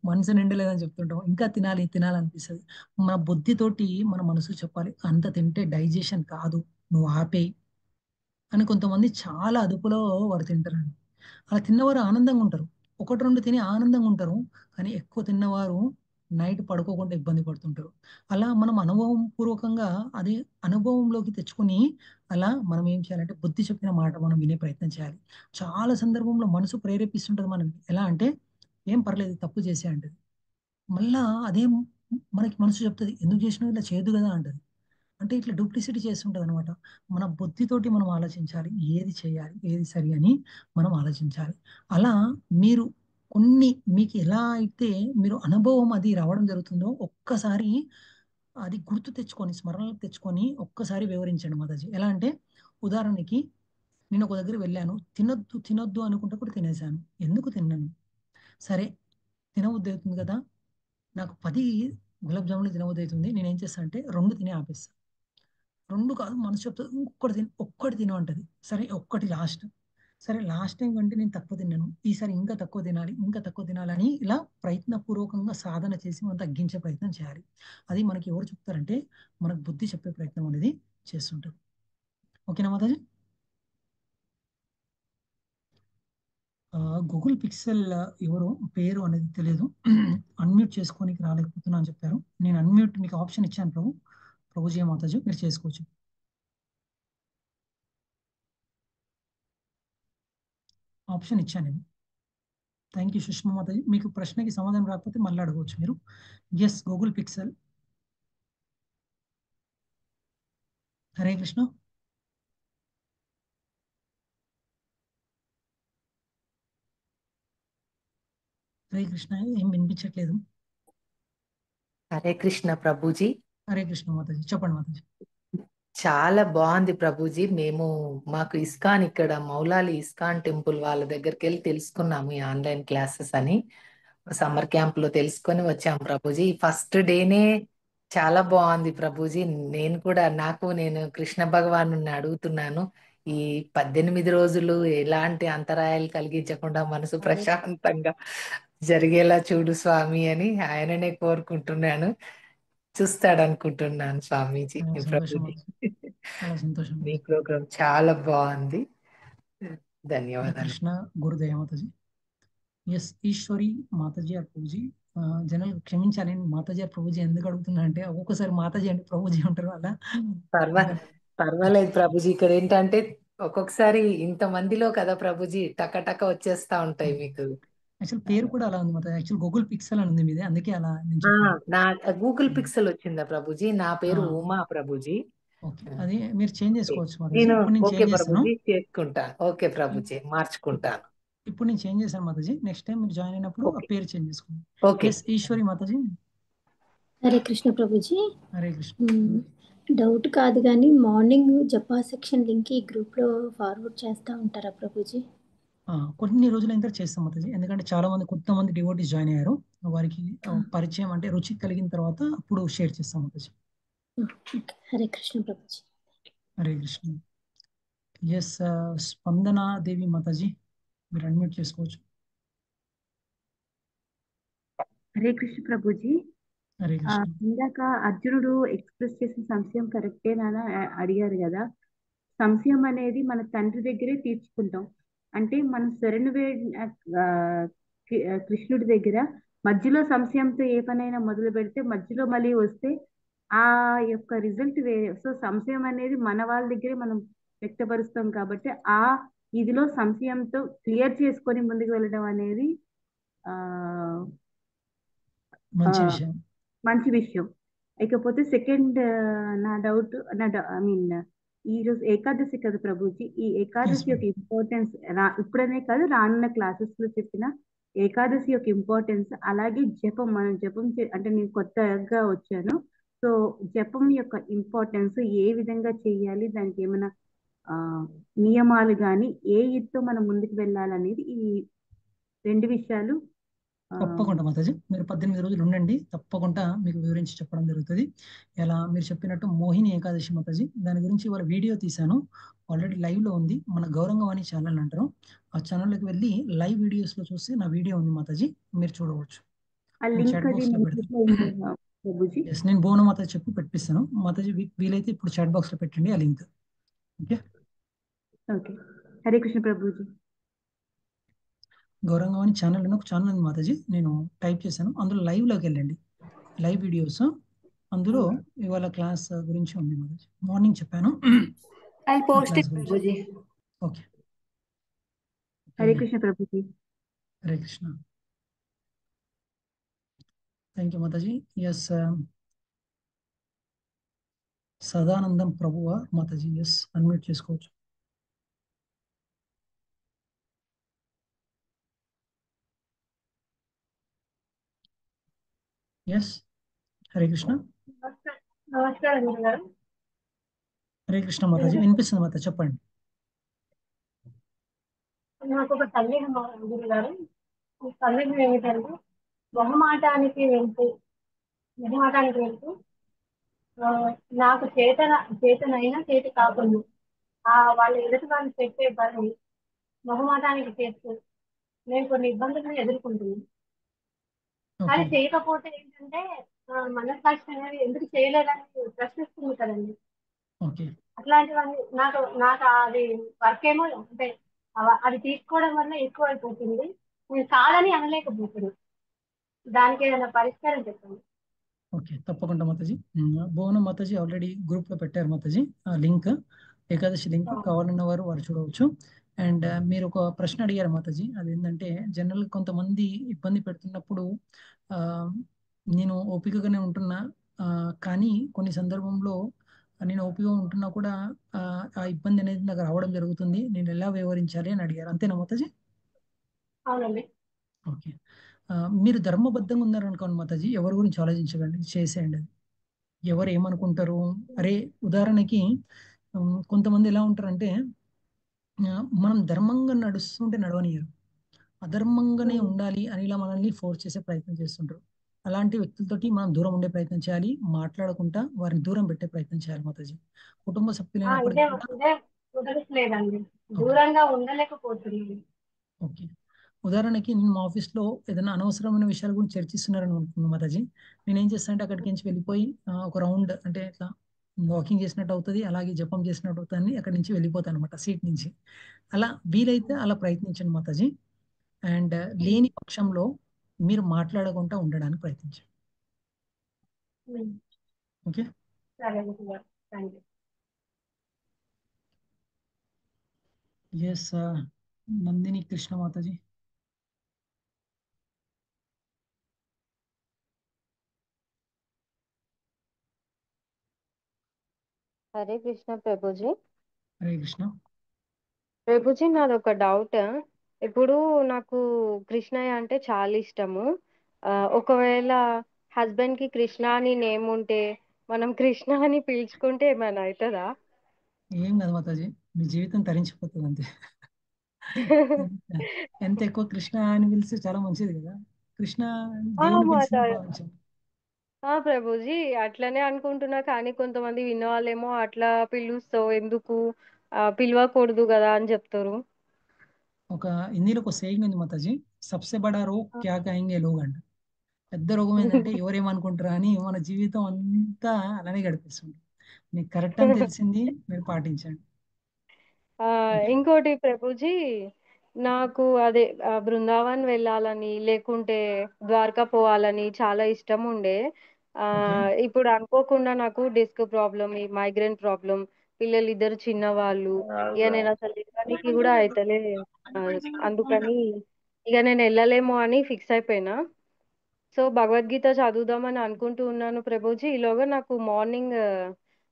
S1: మనసు నిండలేదని చెప్తుంటాం, ఇంకా తినాలనిపిస్తుంది. మన బుద్ధితోటి మన మనసు చెప్పాలి, అంత తింటే డైజెషన్ కాదు, నువ్వు ఆపేయి అని. కొంతమంది చాలా అదుపులో వారు తింటారండి. అలా తిన్నవారు ఆనందంగా ఉంటారు. 1-2 తిని ఆనందంగా ఉంటారు. కానీ ఎక్కువ తిన్నవారు నైట్ పడుకోకుండా ఇబ్బంది పడుతుంటారు. అలా మనం అనుభవం పూర్వకంగా అది అనుభవంలోకి తెచ్చుకొని అలా మనం ఏం చేయాలంటే బుద్ధి చెప్పిన మాట మనం వినే ప్రయత్నం చేయాలి. చాలా సందర్భంలో మనసు ప్రేరేపిస్తుంటది మనల్ని. ఎలా అంటే ఏం పర్లేదు తప్పు చేసే అంటది. మళ్ళా అదే మనకి మనసు చెప్తది ఎందుకు చేసినావు ఇలా చేయొద్దు కదా అంటది. అంటే ఇట్లా డూప్లిసిటీ చేస్తుంటదనమాట. మన బుద్ధితోటి మనం ఆలోచించాలి. ఏది చేయాలి? ఏది సరి అని మనం ఆలోచించాలి. అలా మీరు మీకు ఎలా అయితే మీరు అనుభవం అది రావడం జరుగుతుందో ఒక్కసారి అది గుర్తు తెచ్చుకొని, స్మరణలోకి తెచ్చుకొని ఒక్కసారి వివరించండి మాతాజీ. ఎలా అంటే ఉదాహరణకి నేను ఒక దగ్గరికి వెళ్ళాను. తినొద్దు, తినొద్దు అనుకుంటే కూడా తినేసాను. ఎందుకు తిన్నాను? సరే తినబుద్ధి అవుతుంది కదా! నాకు 10 గులాబ్ జాములు తినబుద్ధి అవుతుంది. నేనేం చేస్తా అంటే 2 తిని ఆపేస్తా. 2 కాదు మనసు చెప్తది ఒక్కటి తిను అంటది. సరే ఒక్కటి లాస్ట్. సరే లాస్ట్ టైం కంటే నేను తక్కువ తిన్నాను. ఈసారి ఇంకా తక్కువ తినాలి, ఇంకా తక్కువ తినాలని ఇలా ప్రయత్నపూర్వకంగా సాధన చేసి మనం తగ్గించే ప్రయత్నం చేయాలి. అది మనకి ఎవరు చెప్తారంటే మనకు బుద్ధి చెప్పే ప్రయత్నం అనేది చేస్తుంటారు. ఓకేనా మాతాజీ? గూగుల్ పిక్సెల్ ఎవరు పేరు అనేది తెలియదు. అన్మ్యూట్ చేసుకోనికి రాలేకపోతున్నా అని చెప్పారు. నేను అన్మ్యూట్ మీకు ఆప్షన్ ఇచ్చాను ప్రభుజీ మాతాజీ, మీరు చేసుకోవచ్చు. ఆప్షన్ ఇచ్చాను నేను. Thank you Sushma Mataji. మీకు ప్రశ్నకి సమాధానం రాకపోతే మళ్ళీ అడగవచ్చు మీరు. Yes Google Pixel. Hare Krishna. Hare Krishna ఏం వినిపించట్లేదు.
S21: హరే కృష్ణ ప్రభుజీ.
S1: హరే కృష్ణ మాతాజీ, చెప్పండి మాతాజీ.
S21: చాలా బాగుంది ప్రభుజీ. మాకు ఇస్కాన్ ఇక్కడ మౌలాలి ఇస్కాన్ టెంపుల్ వాళ్ళ దగ్గరికి వెళ్ళి తెలుసుకున్నాము ఈ ఆన్లైన్ క్లాసెస్ అని. సమ్మర్ క్యాంప్ లో తెలుసుకొని వచ్చాం ప్రభుజీ. ఫస్ట్ డేనే చాలా బాగుంది ప్రభుజీ. నేను కృష్ణ భగవాను అడుగుతున్నాను, ఈ 18 రోజులు ఎలాంటి అంతరాయాలు కలిగించకుండా మనసు ప్రశాంతంగా జరిగేలా చూడు స్వామి అని ఆయననే కోరుకుంటున్నాను. చూస్తాడనుకుంటున్నాను స్వామీజీ.
S1: సంతోషం
S21: ప్రభుజీ
S1: చాలా సంతోషం.
S21: మీ ప్రోగ్రామ్ చాలా బాగుంది.
S1: హరే
S21: ధన్యవాదాలు.
S1: కృష్ణ గురుదయ మాతాజీ. Yes Eshwari Mataji are Prabhuji. జనాలు క్షమించాలి, మాతాజీ ఆర్ ప్రభుజీ ఎందుకు అడుగుతున్నా అంటే ఒక్కొక్కసారి మాతాజీ అంటే ప్రభుజీ ఉంటారు అలా.
S21: పర్వాలేదు ప్రభుజీ. ఇక్కడ ఏంటంటే ఒక్కొక్కసారి ఇంత మందిలో కదా ప్రభుజీ టక వచ్చేస్తా ఉంటాయి మీకు.
S1: యాక్చువల్ పేరు కూడా అలా ఉంది మాతాజీ. యాక్చువల్ గూగుల్ పిక్సెల్ అని ఉంది మీదే, అందుకే అలా నేను
S21: ఆ,
S1: చెప్పాను.
S21: నా గూగుల్ పిక్సెల్ వచ్చిందా ప్రభుజీ? నా పేరు ఉమా ప్రభుజీ.
S1: ఓకే, అది మీరు చేంజ్ చేసుకోవచ్చు మాతాజీ.
S21: నేను
S1: ఇప్పుడు నేను
S21: ఓకే
S1: చేంజ్ చేస్తాను.
S21: ప్రభుజీ చేసుకుంటాను. ఓకే ప్రభుజీ మార్చుకుంటాను.
S1: ఇప్పుడు నేను చేంజ్ చేశాను మాతాజీ. నెక్స్ట్ టైం మీరు జాయిన్ అయినప్పుడు ఆ పేరు చేంజ్ చేసుకోండి.
S21: Okay.
S1: Yes Eshwari Mataji.
S22: Hare Krishna Prabhuji.
S1: Hare Krishna.
S22: Doubt కాదు కానీ మార్నింగ్ జపా సెక్షన్ లింక్ ఈ గ్రూప్ లో ఫార్వర్డ్ చేస్తా ఉంటారా ప్రభుజీ?
S1: కొన్ని రోజుల తర్వాత చేస్తాం మాతాజీ. ఎందుకంటే చాలా మంది కొంతమంది డివోటీస్ జాయిన్ అయ్యారు. వారికి పరిచయం అంటే రుచి కలిగిన తర్వాత అప్పుడు షేర్ చేస్తాం మాతాజీ.
S22: హరే కృష్ణ ప్రభుజీ.
S1: హరే కృష్ణ. ఎస్ స్పందన దేవి మాతాజీ, మీరు అన్మ్యూట్ చేసుకోవచ్చు.
S23: హరే కృష్ణ ప్రభుజీ.
S1: హరే కృష్ణ.
S23: ఇందాక అర్జునుడు ఎక్స్ప్రెస్ చేసిన సంశయం కరెక్టేనా అడిగారు కదా. సంశయం అనేది మన తండ్రి దగ్గరే తీర్చుకుంటాం. అంటే మనం శరణు కృష్ణుడి దగ్గర మధ్యలో సంశయంతో ఏ పనైనా మొదలు పెడితే మధ్యలో మళ్ళీ వస్తే ఆ యొక్క రిజల్ట్ వేరే. సో సంశయం అనేది మన వాళ్ళ దగ్గరే మనం వ్యక్తపరుస్తాం కాబట్టి ఆ ఇదిలో సంశయంతో క్లియర్ చేసుకొని ముందుకు వెళ్ళడం అనేది మంచి విషయం. ఇకపోతే సెకండ్ నా డౌట్ ఈ రోజు ఏకాదశి కదా ప్రభుజీ. ఈ ఏకాదశి యొక్క ఇంపార్టెన్స్ ఇప్పుడనే కాదు రానున్న క్లాసెస్ లో చెప్పిన ఏకాదశి యొక్క ఇంపార్టెన్స్, అలాగే జపం మనం జపం అంటే నేను కొత్తగా వచ్చాను. సో జపం యొక్క ఇంపార్టెన్స్ ఏ విధంగా చేయాలి, దానికి ఏమైనా నియమాలు కానీ ఏ ఇదితో మనం ముందుకు వెళ్ళాలనేది ఈ 2 విషయాలు.
S1: తప్పకుండా మాతాజీ, మీరు 18 రోజులు ఉండండి, తప్పకుండా మీకు వివరించి చెప్పడం జరుగుతుంది. ఎలా మీరు చెప్పినట్టు మోహిని ఏకాదశి మాతాజీ, దాని గురించి ఇవాళ వీడియో తీశాను, ఆల్రెడీ లైవ్ లో ఉంది. మన గౌరంగవాణి ఛానల్ అంటారు, ఆ ఛానల్లోకి వెళ్ళి లైవ్ వీడియోస్ లో చూస్తే నా వీడియో ఉంది మాతాజీ, మీరు చూడవచ్చు. నేను బోన మాతాజీ చెప్పి పెట్టిస్తాను మాతాజీ, వీలైతే ఇప్పుడు చాట్ బాక్స్ లో పెట్టండి ఆ link. Okay.
S23: Hare Krishna Prabhuji.
S1: గౌరంగవాణి channel అని ఒక ఛానల్ ఉంది మాతాజీ, నేను టైప్ చేశాను, అందులో లైవ్లోకి వెళ్ళండి, లైవ్ వీడియోస్, అందులో ఇవాళ క్లాస్ గురించి ఉంది మాతాజీ, మార్నింగ్ చెప్పాను
S20: I'll
S1: ఆ
S20: post it,
S1: క్లాస్ గురించి.
S20: Prabhuji.
S1: Okay,
S23: Hare Krishna Prabhuji.
S1: Hare Krishna. Thank you Mataji. Yes, Sadanandam ప్రభువ మాతాజీ, ఎస్ అన్మ్యూట్ చేసుకోవచ్చు. ఎస్, హరే కృష్ణ.
S2: నమస్కారం గురుగారు.
S1: హరే కృష్ణ మాతాజీ, వినిపిస్తుంది మాతాజీ, చెప్పండి.
S2: నాకు ఒక సందేహం గురుగారు. ఈ సందేహం ఏమిటంటే మొహమాటానికి వెళ్తూ ఆ, నాకు చేతనైనా చేతి కాకుండా వాళ్ళ ఎదుటి వాళ్ళు చెప్పే పని మొహమాటానికి చేస్తూ నేను కొన్ని ఇబ్బందులను ఎదుర్కొంటున్నాను. కానీ
S1: ఓకే
S2: చేయకపోతే ఏంటంటే మనస్సాక్షి అనేది ఎందుకు చేయలేదని ప్రశ్నిస్తుంది కదండి.
S1: ఓకే
S2: అట్లాంటివన్నీ నాకు అది వర్క్ ఏమో అంటే అది తీసుకోవడం వల్ల ఎక్కువ అయిపోతుంది. నేను కాదని అనలేకపోతున్నాను. దానికి ఏదైనా పరిష్కారం చెప్పండి.
S1: ఓకే, తప్పకుండా మాతాజీ. భువనం మాతాజీ ఆల్రెడీ గ్రూప్లో పెట్టారు మాతాజీ ఆ లింక్, ఏకాదశి లింక్, కావాలన్న వారు చూడవచ్చు. అండ్ మీరు ఒక ప్రశ్న అడిగారు మాతాజీ, అది ఏంటంటే జనరల్ కొంతమంది ఇబ్బంది పెడుతున్నప్పుడు ఆ, నేను ఓపికగానే ఉంటున్నా, కానీ కొన్ని సందర్భంలో నేను ఓపికగా ఉంటున్నా కూడా ఆ ఇబ్బంది అనేది నాకు రావడం జరుగుతుంది, నేను ఎలా వ్యవహరించాలి అని అడిగారు, అంతేనా మాతాజీ?
S2: అవునండి.
S1: ఓకే, మీరు ధర్మబద్ధంగా ఉన్నారనుకోండి మాతాజీ, ఎవరి గురించి ఆలోచించకండి, చేసేయండి. అది ఎవరు ఏమనుకుంటారు, అరే ఉదాహరణకి కొంతమంది ఎలా ఉంటారంటే మనం ధర్మంగా నడుస్తుంటే నడవనియరు, అధర్మంగానే ఉండాలి అని ఇలా మనల్ని ఫోర్స్ చేసే ప్రయత్నం చేస్తుంటారు. అలాంటి వ్యక్తులతోటి మనం దూరం ఉండే ప్రయత్నం చేయాలి, మాట్లాడకుండా వారిని దూరం పెట్టే ప్రయత్నం చేయాలి మాతాజీ. కుటుంబ సభ్యులైనప్పటికీ కూడా
S2: ఇదే కుదరట్లేదండి,
S1: ఓకే
S2: దూరంగా ఉండలేకపోతున్నాను.
S1: ఓకే, ఉదాహరణకి నేను మా ఆఫీస్లో ఏదైనా అనవసరమైన విషయాల గురించి చర్చిస్తున్నారని అనుకున్నాను మాతాజీ, నేను ఏం చేస్తాను అంటే అక్కడికి నుంచి వెళ్ళిపోయి ఒక రౌండ్ అంటే ఇట్లా వాకింగ్ చేసినట్టు అవుతుంది, అలాగే జపం చేసినట్టు అవుతుంది, అక్కడి నుంచి వెళ్ళిపోతాను అనమాట సీట్ నుంచి. అలా వీలైతే అలా ప్రయత్నించండి మాతాజీ. అండ్ లేని పక్షంలో మీరు మాట్లాడకుండా ఉండడానికి ప్రయత్నించండి. ఓకే,
S2: సరే గురుగారు, thank you.
S1: Yes, Nandini Krishna Mataji.
S4: Hare Krishna Prabhuji.
S1: Hare Krishna.
S4: Prabhuji నాది ఒక డౌట్. ఇప్పుడు నాకు కృష్ణయ్య అంటే చాలా ఇష్టము. ఒకవేళ హస్బెండ్ కి కృష్ణ అని నేమ్ ఉంటే మనం కృష్ణ అని పిలుచుకుంటే ఏమైనా అవుతుందా?
S1: ఏం కాదు మాతాజీ, మీ జీవితం తరించిపోతుంది అంతే. ఎంత ఎంత ఎక్కువ కృష్ణ అని పిలిస్తే చాలా మంచిది కదా. కృష్ణ దేవుని పిలిచిన భావించండి.
S4: ప్రభుజీ అట్లనే అనుకుంటున్నా, కానీ కొంతమంది విన్నవాళ్ళేమో అట్లా పిలుస్తావు ఎందుకు, పిలవకూడదు కదా అని చెప్తారు.
S1: ఒక హిందీలో ఒక సేయింగ్ ఉంది మాతాజీ, సబ్సే బడా రోగ్ క్యా కహెంగే లోగ్ అంట. పెద్ద రోగం ఏంటంటే ఎవరేమనుకుంటారా అని మన జీవితం అంతా అలానే గడిపిస్తుంది. మీకు కరెక్ట్ అని తెలిసింది మీరు పాటించండి.
S4: ఇంకోటి ప్రభుజీ, నాకు అదే బృందావన్ వెళ్ళాలని లేకుంటే ద్వారకా పోవాలని చాలా ఇష్టం ఉండే.
S1: ఓకే
S4: ఇప్పుడు అనుకోకుండా నాకు డిస్క్ ప్రాబ్లం, ఈ మైగ్రేన్ ప్రాబ్లం, పిల్లలు ఇద్దరు చిన్నవాళ్ళు, ఇక నేను అసలు వెళ్ళడానికి కూడా అయితలే. అందుకని ఇక నేను వెళ్ళలేమో అని ఫిక్స్ అయిపోయినా. సో భగవద్గీత చదువుదామని అనుకుంటూ ఉన్నాను ప్రభుజీ. ఈలోగా నాకు మార్నింగ్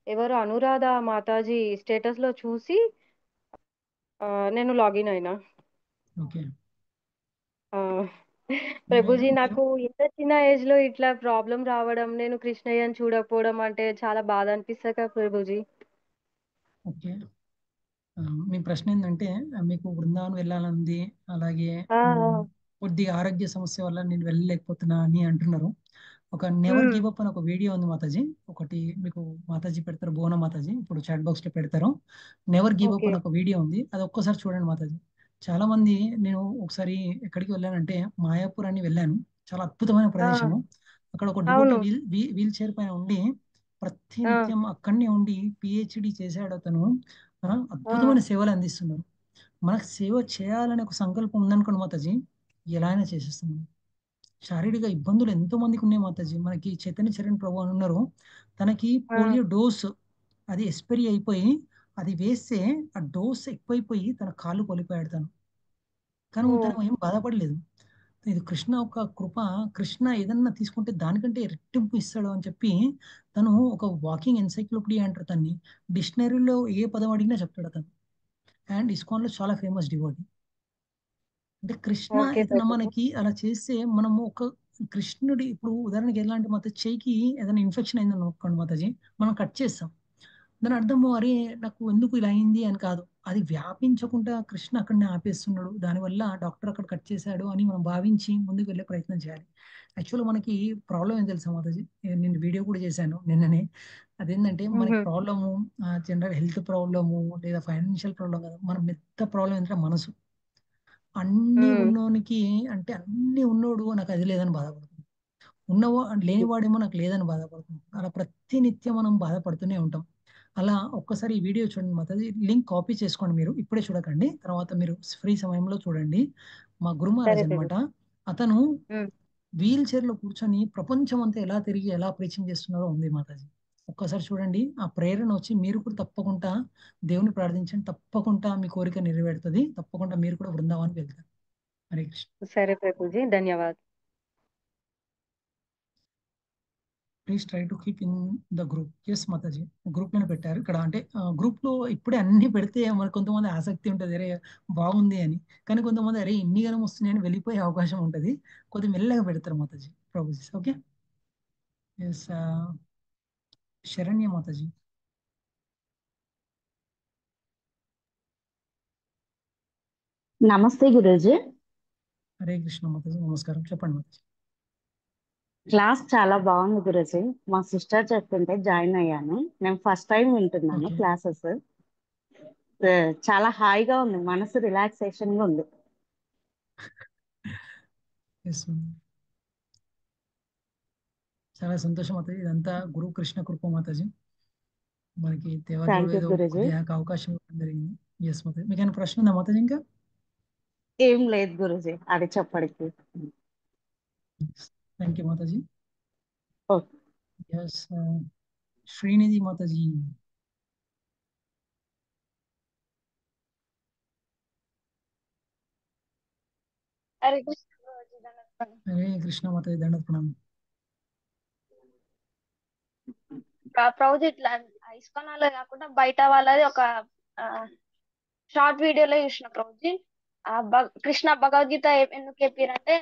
S4: ఎవరు అనురాధ మాతాజీ స్టేటస్ లో చూసి నేను లాగిన్ అయినా.
S1: ఓకే
S4: ప్రభుజీ
S1: మీరు
S4: నాకు ఇంత చిన్న ఏజ్ లో ఇట్లా ప్రాబ్లం రావడం, నేను కృష్ణయ్యని చూడకపోవడం అంటే చాలా బాధ అనిపిస్తుంది కదా ప్రభుజీ.
S1: ఓకే, మీ ప్రశ్న ఏంటంటే మీకు బృందావనం వెళ్ళాలంది, అలాగే కొద్దిగా ఆరోగ్య సమస్య వల్ల నేను వెళ్ళలేకపోతున్నా అని అంటున్నారు. ఒక నెవర్ గివ్ అప్ అని ఒక వీడియో ఉంది మాతాజీ, ఒకటి మీకు మాతాజీ పెడతారు, భువన మాతాజీ ఇప్పుడు చాట్ బాక్స్ లో పెడతారు. నెవర్ గివ్ అప్ అని ఒక వీడియో ఉంది, అది ఒక్కసారి చూడండి మాతాజీ. చాలా మంది, నేను ఒకసారి ఎక్కడికి వెళ్ళానంటే మాయాపూర్ అని వెళ్ళాను, చాలా అద్భుతమైన ప్రదేశము. అక్కడ ఒక డివోటీ వీల్ చైర్ పైన ఉండి ప్రతి నిత్యం అక్కడనే ఉండి పిహెచ్డి చేశాడు అతను. అద్భుతమైన సేవలు అందిస్తున్నారు. మనకు సేవ చేయాలనే ఒక సంకల్పం ఉందనుకోండి మాతాజీ, ఎలా అయినా చేసేస్తాం. శారీరక ఇబ్బందులు ఎంతో మందికి ఉన్నాయి మాతాజీ. మనకి చైతన్య చరణ్ ప్రభు అని ఉన్నారు, తనకి పోలియో డోస్ అది ఎక్స్పైరీ అయిపోయి అది వేస్తే ఆ డోస్ ఎక్కువైపోయి తన కాళ్ళు కోల్పోయాడు తను. కానీ తను ఏం బాధపడలేదు. ఇది కృష్ణ ఒక కృప, కృష్ణ ఏదన్నా తీసుకుంటే దానికంటే రెట్టింపు ఇస్తాడు అని చెప్పి తను ఒక వాకింగ్ ఎన్సైక్లోపీడియా అంటారు తన్ని. డిక్షనరీలో ఏ పదం అడిగినా చెప్తాడు అతను. అండ్ ఇస్కాన్ లో చాలా ఫేమస్ డివోటీ. అంటే కృష్ణ
S4: ఓకే
S1: ఏదైనా
S4: ప్రభుజీ.
S1: మనకి అలా చేస్తే మనము ఒక కృష్ణుడి ఇప్పుడు ఉదాహరణకి ఎలా అంటే మాత చెయ్యికి ఏదైనా ఇన్ఫెక్షన్ అయిందని అనుకోండి మాతాజీ, మనం కట్ చేస్తాం. దాని అర్థము అరే నాకు ఎందుకు ఇలా అయింది అని కాదు, అది వ్యాపించకుండా కృష్ణ అక్కడనే ఆపేస్తున్నాడు, దానివల్ల డాక్టర్ అక్కడ కట్ చేశాడు అని మనం భావించి ముందుకు వెళ్ళే ప్రయత్నం చేయాలి. యాక్చువల్గా మనకి ప్రాబ్లం ఏం తెలుసా మాతాజీ, నేను వీడియో కూడా చేశాను నిన్ననే. అదేంటంటే మనకి ప్రాబ్లము జనరల్ హెల్త్ ప్రాబ్లము లేదా ఫైనాన్షియల్ ప్రాబ్లం కదా, మన పెద్ద ప్రాబ్లం ఏంటంటే మనసు. అన్ని ఉన్నోనికి అంటే అన్ని ఉన్నోడు నాకు అది లేదని బాధపడుతుంది, ఉన్నవో లేనివాడేమో నాకు లేదని బాధపడుతుంది. అలా ప్రతినిత్యం మనం బాధపడుతూనే ఉంటాం. అలా ఒక్కసారి ఈ వీడియో చూడండి మాతాజీ, లింక్ కాపీ చేసుకోండి, మీరు ఇప్పుడే చూడకండి, తర్వాత మీరు ఫ్రీ సమయంలో చూడండి. మా గురు మహారాజ్
S4: సరే
S1: అనమాట,
S4: ప్రభుజీ.
S1: అతను వీల్ చైర్ లో కూర్చొని ప్రపంచం అంతా ఎలా తిరిగి ఎలా ప్రీచింగ్ చేస్తున్నారో ఉంది మాతాజీ. ఒక్కసారి చూడండి, ఆ ప్రేరణ వచ్చి మీరు కూడా తప్పకుండా దేవుని ప్రార్థించండి, తప్పకుండా మీ కోరిక నెరవేరుతుంది, తప్పకుండా మీరు కూడా బృందావనానికి వెళ్తారు. హరే కృష్ణ.
S4: సరే ప్రభుజీ, ధన్యవాదాలు.
S1: Please try to keep in the group. Yes Mataji, group లోనే పెట్టారు ఇక్కడ. అంటే గ్రూప్ లో ఇప్పుడే అన్ని పెడితే మరి కొంతమంది ఆసక్తి ఉంటుంది, అరే బాగుంది అని. కానీ కొంతమంది అరే ఇన్ని గనం వస్తున్నాయని వెళ్ళిపోయే అవకాశం ఉంటుంది, కొద్దిగా మెల్లగా పెడతారు మాతాజీ ప్రభుజీ. ఓకే. ఎస్ శరణ్య మాతాజీ.
S9: నమస్తే గురూజీ.
S1: హరే కృష్ణ మాతాజీ, నమస్కారం, చెప్పండి మాతాజీ.
S9: క్లాస్ చాలా బాగుంది గురూజీ. మా సిస్టర్ చెప్తుంటే జాయిన్ అయ్యాను. నేను ఫస్ట్ టైం వింటున్నాను
S1: ఓకే.
S9: క్లాసెస్. చాలా హాయిగా ఉంది, మనసు రిలాక్సేషన్ గా ఉంది.
S1: ఎస్ చాలా సంతోషం మాతాజీ, ఇదంతా గురు కృష్ణ కృప మాతాజీ. మనకి దేవాదేవుడు
S9: థ్యాంక్ యూ
S1: ఏదో
S9: గురూజీ.
S1: కొద్దిగా అవకాశం ఇవ్వడం జరిగింది. ఎస్ మాతాజీ, మీకు ఏమైనా ప్రశ్న ఉందా మాతాజీ? ఇంకా
S9: ఏం లేదు గురూజీ, అది చెప్పడికి.
S1: థ్యాంక్ యూ మాతాజీ.
S9: ఓకే.
S1: ఎస్ శ్రీనిధి మాతాజీ.
S5: హరే కృష్ణ ప్రభుజీ, దండవతం.
S1: హరే కృష్ణ మాతాజీ, దండ ప్రణామం.
S5: ప్రభుజీ ఇట్లా ఇస్కాన్ వాళ్ళే కాకుండా బయట వాళ్ళది ఒక షార్ట్ వీడియోలో చూసిన ప్రభుజీ. కృష్ణ భగవద్గీత ఎందుకు చెప్పారంటే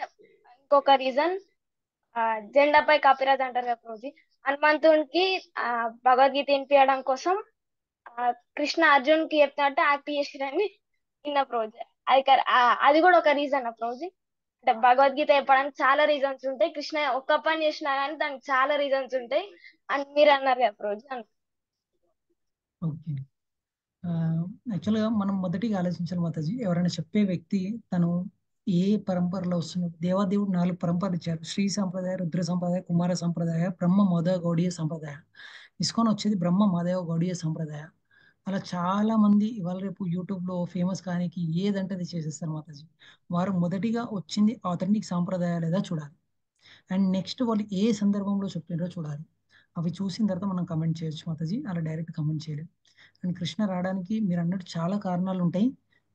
S5: ఇంకొక రీజన్, జెండాపై కాపీరాజ్ అంటారు కదా ప్రభుజీ, హనుమంతునికి భగవద్గీత వినిపించడం కోసం కృష్ణ అర్జున్ కి చెప్తానంటే యాక్ట్ చేసిరని విన్న ప్రభుజీ. అది కూడా ఒక రీజన్ ప్రభుజీ. అంటే భగవద్గీత చెప్పడానికి చాలా రీజన్స్ ఉంటాయి, కృష్ణ ఒక్క పని చేసినా కానీ దానికి చాలా రీజన్స్ ఉంటాయి అని మీరు అన్నారు కదా ప్రభుజీ.
S1: ఓకే. యాక్చువల్గా మనం మొదటిగా ఆలోచించాలి మాతాజీ, ఎవరైనా చెప్పే వ్యక్తి తను ఏ పరంపరలో వస్తున్నాడు. దేవాదేవుడు 4 పరంపరలు ఇచ్చారు: శ్రీ సంప్రదాయ, రుద్ర సంప్రదాయ, కుమార సంప్రదాయ, బ్రహ్మ మాధవ గౌడీయ సంప్రదాయ. ఇస్కాన్ వచ్చేది బ్రహ్మ మాధవ గౌడీయ సంప్రదాయ. అలా చాలా మంది ఇవాళ రేపు యూట్యూబ్ లో ఫేమస్ కానీ ఏదంటే అది చేసేస్తారు మాతాజీ. వారు మొదటిగా వచ్చింది ఆథెంటిక్ సాంప్రదాయాలు లేదా చూడాలి, అండ్ నెక్స్ట్ వాళ్ళు ఏ సందర్భంలో చెప్పారో చూడాలి. అవి చూసిన తర్వాత మనం కమెంట్ చేయొచ్చు మాతాజీ, అలా డైరెక్ట్ కమెంట్ చేయలేదు. అండ్ కృష్ణ రావడానికి మీరు అన్నట్టు చాలా కారణాలు ఉంటాయి.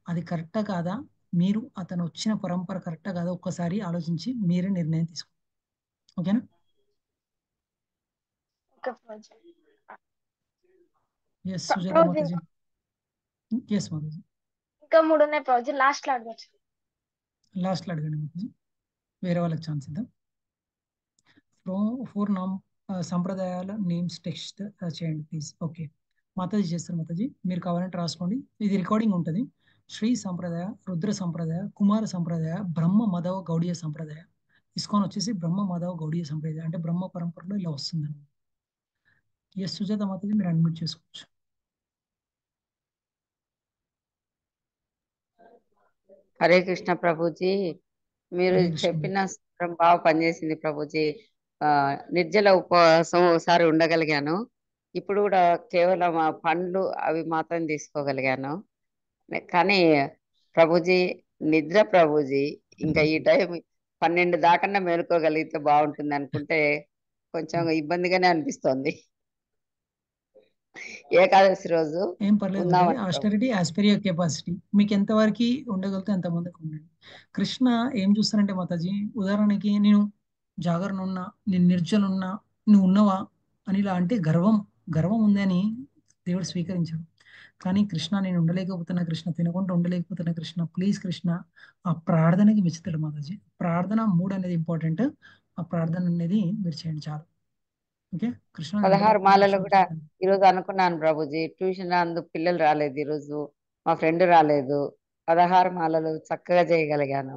S1: అది కరెక్టా కాదా, మీరు అతను వచ్చిన పరంపర కరెక్టా కాదా ఒక్కసారి ఆలోచించి మీరే నిర్ణయం తీసుకోండి. ఓకేనా? ఎస్ సుజాత మాతాజీ. ఎస్ మాతాజీ.
S5: ఇంకా 3 ఉన్నాయి ప్రభుజీ, లాస్ట్ లో అడగచ్చు.
S1: లాస్ట్ లో అడగండి మాతాజీ, వేరే వాళ్ళకి ఛాన్స్ ఇద్దాం. 4 సంప్రదాయాల నేమ్స్ టెక్స్ట్ చేయండి ప్లీజ్. ఓకే మాతాజీ చేస్తారు మాతాజీ, మీరు కావాలంటే రాసుకోండి, ఇది రికార్డింగ్ ఉంటుంది. శ్రీ సంప్రదాయ, రుద్ర సంప్రదాయ, కుమార సంప్రదాయ, బ్రహ్మ మాధవ గౌడీయ సంప్రదాయ. ఇస్కాన్ వచ్చేసి బ్రహ్మ మాధవ గౌడీయ సంప్రదాయ, అంటే బ్రహ్మ పరంపరలో ఇలా వస్తుందని. ఎస్ సుజాత మాతాజీ, మీరు అడ్మిట్ చేసుకోవచ్చు.
S6: హరే కృష్ణ ప్రభుజీ, మీరు చెప్పిన సూత్రం బాగా పనిచేసింది ప్రభుజీ. నిర్జల ఉపవాసం ఒకసారి ఉండగలిగాను, ఇప్పుడు కూడా కేవలం ఆ పండ్లు అవి మాత్రం తీసుకోగలిగాను. కానీ ప్రభుజీ నిద్ర ప్రభుజీ ఇంకా ఈ టైం 12 దాకన్నా మేలుకోగలిగితే బాగుంటుంది అనుకుంటే కొంచెం ఇబ్బందిగానే అనిపిస్తోంది. ఏకాదశి రోజు
S1: ఏం పర్లేదు మాతాజీ.
S6: ఉందామని ప్రభు.
S1: Austerity as per your capacity. మీకు ఎంతవరకు ఉండగలిగితే అంతమందికి ఉండండి. కృష్ణ ఏం చూస్తారంటే మాతాజీ, ఉదాహరణకి నేను జాగరణ ఉన్నా, నేను నిర్జల ఉన్నా, నువ్వు ఉన్నవా అని ఇలా అంటే గర్వం ఉంది అని దేవుడు స్వీకరించాడు. కానీ కృష్ణ నేను ఉండలేకపోతున్నా కృష్ణ, తినకుండా ఉండలేకపోతున్నా కృష్ణ, ప్లీజ్ కృష్ణ, ఆ ప్రార్థనకి మెచ్చుతాడు మాతాజీ. ప్రార్థన మూడ్ అనేది ఇంపార్టెంట్. ఆ ప్రార్థన అనేది మీరు చేయండి చాలు. ఓకే కృష్ణ నేను
S6: 16
S1: ఉండలేకపోతున్నా
S6: మాలలు
S1: కృష్ణ
S6: కూడా
S1: చెప్తాను.
S6: ఈరోజు అనుకున్నాను ప్రభుజీ, ట్యూషన్ అందుకు పిల్లలు రాలేదు ఈరోజు, మా ఫ్రెండ్ రాలేదు, 16 మాలలు చక్కగా చేయగలిగాను.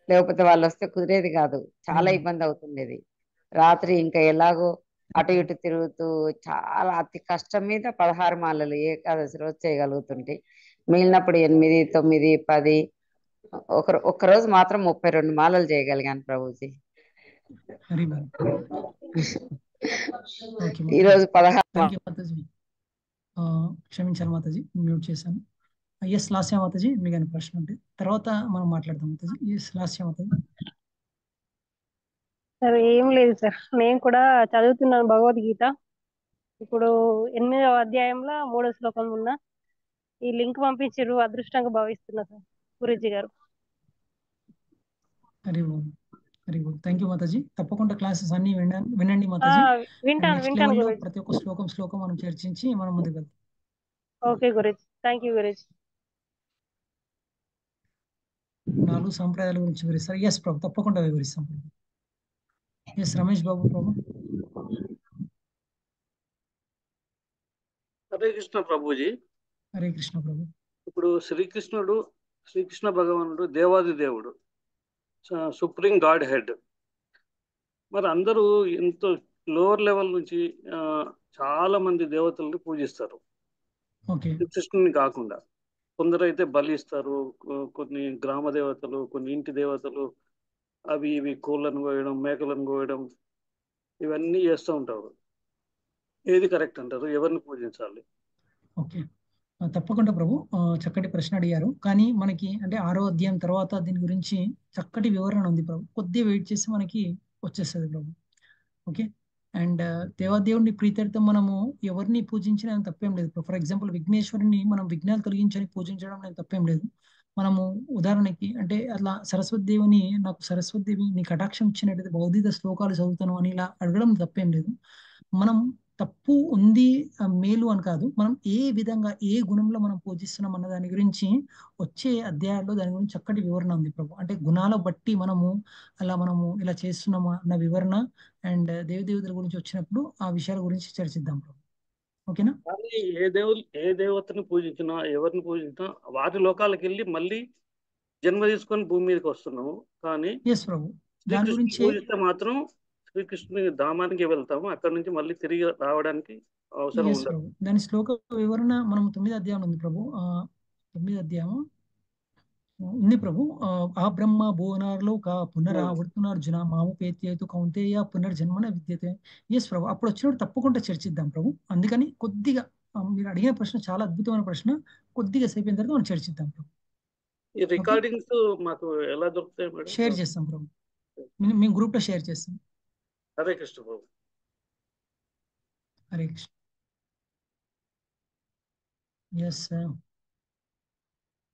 S6: లేకపోతే వాళ్ళు వస్తే కుదిరేది కాదు, చాలా ఇబ్బంది అవుతుండేది. రాత్రి ఇంకా ఎలాగో అటు ఇటు తిరుగుతూ చాలా అతి కష్టం మీద 16 మాలలు ఏకాదశి రోజు చేయగలుగుతుంటే, మిగిలినప్పుడు 8, 9, 10 ఒక్కరోజు మాత్రం 32 మాలలు చేయగలిగాను ప్రభుజీ.
S1: హరి బోల్. ఓకే
S6: ఈరోజు
S1: మాతాజీ.
S6: 16
S1: thank you Mataji. క్షమించాలి మాతాజీ, మ్యూట్ చేశాను. ఎస్ లాస్య మాతాజీ, మీకు ఏమైనా ప్రశ్న ఉంటే తర్వాత మనం మాట్లాడదాం మాతాజీ. ఎస్ లాస్య మాతాజీ.
S3: సార్ ఏం లేదు సార్, నేను కూడా చదువుతున్నాను భగవద్గీత. ఇప్పుడు 8వ అధ్యాయంలో 3వ శ్లోకం ఉన్న ఈ లింక్ పంపించారు, అదృష్టంగా భావిస్తున్నా సార్ గురూజీ గారు.
S1: హరి బోల్. హరి బోల్. థ్యాంక్ యూ మాతాజీ. తప్పకుండా క్లాసెస్ అన్ని వినండి మాతాజీ.
S3: వింటాను
S1: నెక్స్ట్
S3: వింటాను
S1: లెవెల్లో
S3: గురూజీ.
S1: ప్రతి ఒక్క శ్లోకం మనం చర్చించి మనం ముందుకు వెళ్తాం.
S3: Okay Guruji, thank you Guruji.
S1: 4 సంప్రదాయాల గురించి వివరిస్తారు. ఎస్ ప్రభు, తప్పకుండా వివరిస్తాం. ఎస్ రమేష్ బాబు ప్రభు.
S7: హరే కృష్ణ ప్రభుజీ.
S1: హరే కృష్ణ ప్రభు.
S7: ఇప్పుడు శ్రీకృష్ణ భగవానుడు దేవాది దేవుడు, సుప్రీం గాడ్ హెడ్. మరి అందరూ ఎంతో లోవర్ లెవెల్ నుంచి చాలా మంది దేవతల్ని పూజిస్తారు, కృష్ణుని కాకుండా. కొందరైతే బలి ఇస్తారు, కొన్ని గ్రామ దేవతలు, కొన్ని ఇంటి దేవతలు, అవి ఇవి కోళ్ళను కోయడం, మేకలను కోయడం, ఇవన్నీ చేస్తూ ఉంటారు. ఏది కరెక్ట్ అంటారు? ఎవరిని పూజించాలి?
S1: ఓకే తప్పకుండా ప్రభు, చక్కటి ప్రశ్న అడిగారు. కానీ మనకి అంటే 6వ అధ్యాయం తర్వాత దీని గురించి చక్కటి వివరణ ఉంది ప్రభు. కొద్దిగా వెయిట్ చేసి మనకి వచ్చేస్తుంది ప్రభు. ఓకే అండ్ దేవాదేవుడిని ప్రీత్యర్థం మనము ఎవరిని పూజించినా తప్పేం లేదు. ఫర్ ఎగ్జాంపుల్ విఘ్నేశ్వరుని మనం విఘ్నాలు తొలగించని పూజించడం నేను తప్పేం లేదు. మనము ఉదాహరణకి అంటే అట్లా సరస్వతి దేవుని, నాకు సరస్వతి దేవి నీ కటాక్షం ఇచ్చినట్టయితే భౌతిక శ్లోకాలు చదువుతాను అని ఇలా అడగడం తప్పేం లేదు. మనం తప్పు ఉంది మేలు అని కాదు, మనం ఏ విధంగా ఏ గుణంలో మనం పూజిస్తున్నాం అన్న దాని గురించి వచ్చే అధ్యాయాల్లో దాని గురించి చక్కటి వివరణ ఉంది ప్రభు. అంటే గుణాల బట్టి మనము ఇలా చేస్తున్నాము అన్న వివరణ అండ్ దేవతల గురించి వచ్చినప్పుడు ఆ విషయాల గురించి చర్చిద్దాం ప్రభు. ఓకేనా?
S7: కానీ ఏ దేవతని పూజించినా, ఎవరిని పూజించినా వారి లోకాలకు వెళ్ళి మళ్ళీ జన్మ తీసుకొని భూమి మీదకి వస్తున్నాము. కానీ
S1: ఎస్ ప్రభు, దాని
S7: శ్రీకృష్ణుని
S1: గురించి
S7: పూజిస్తే మాత్రం శ్రీకృష్ణుని ధామానికి వెళ్తాము, అక్కడ నుంచి మళ్ళీ తిరిగి రావడానికి అవసరం
S1: ఎస్
S7: ఉండదు.
S1: ప్రభు, దాని శ్లోక వివరణ మనం 9వ అధ్యాయం ఉంది ప్రభు. 9వ అధ్యాయం ఉంది ప్రభు. ఆ బ్రహ్మ భువనార్లోక పునరావర్తనార్జున మాముపేత్యేతు కౌంతేయ పునర్జన్మన విద్యతే. ఎస్ ప్రభు, అప్పుడు వచ్చినప్పుడు తప్పకుండా చర్చిద్దాం ప్రభు. అందుకని కొద్దిగా మీరు అడిగిన ప్రశ్న చాలా అద్భుతమైన ప్రశ్న, కొద్దిగా సేపు అయిన తర్వాత మనం చర్చిద్దాం ప్రభు.
S7: ఈ రికార్డింగ్స్ మాకు ఎలా దొరుకుతాయి మేడం?
S1: షేర్ చేస్తాం ప్రభు, మేము గ్రూప్ లో షేర్ చేస్తాం.
S7: హరే కృష్ణ ప్రభు.
S1: హరే కృష్ణ. ఎస్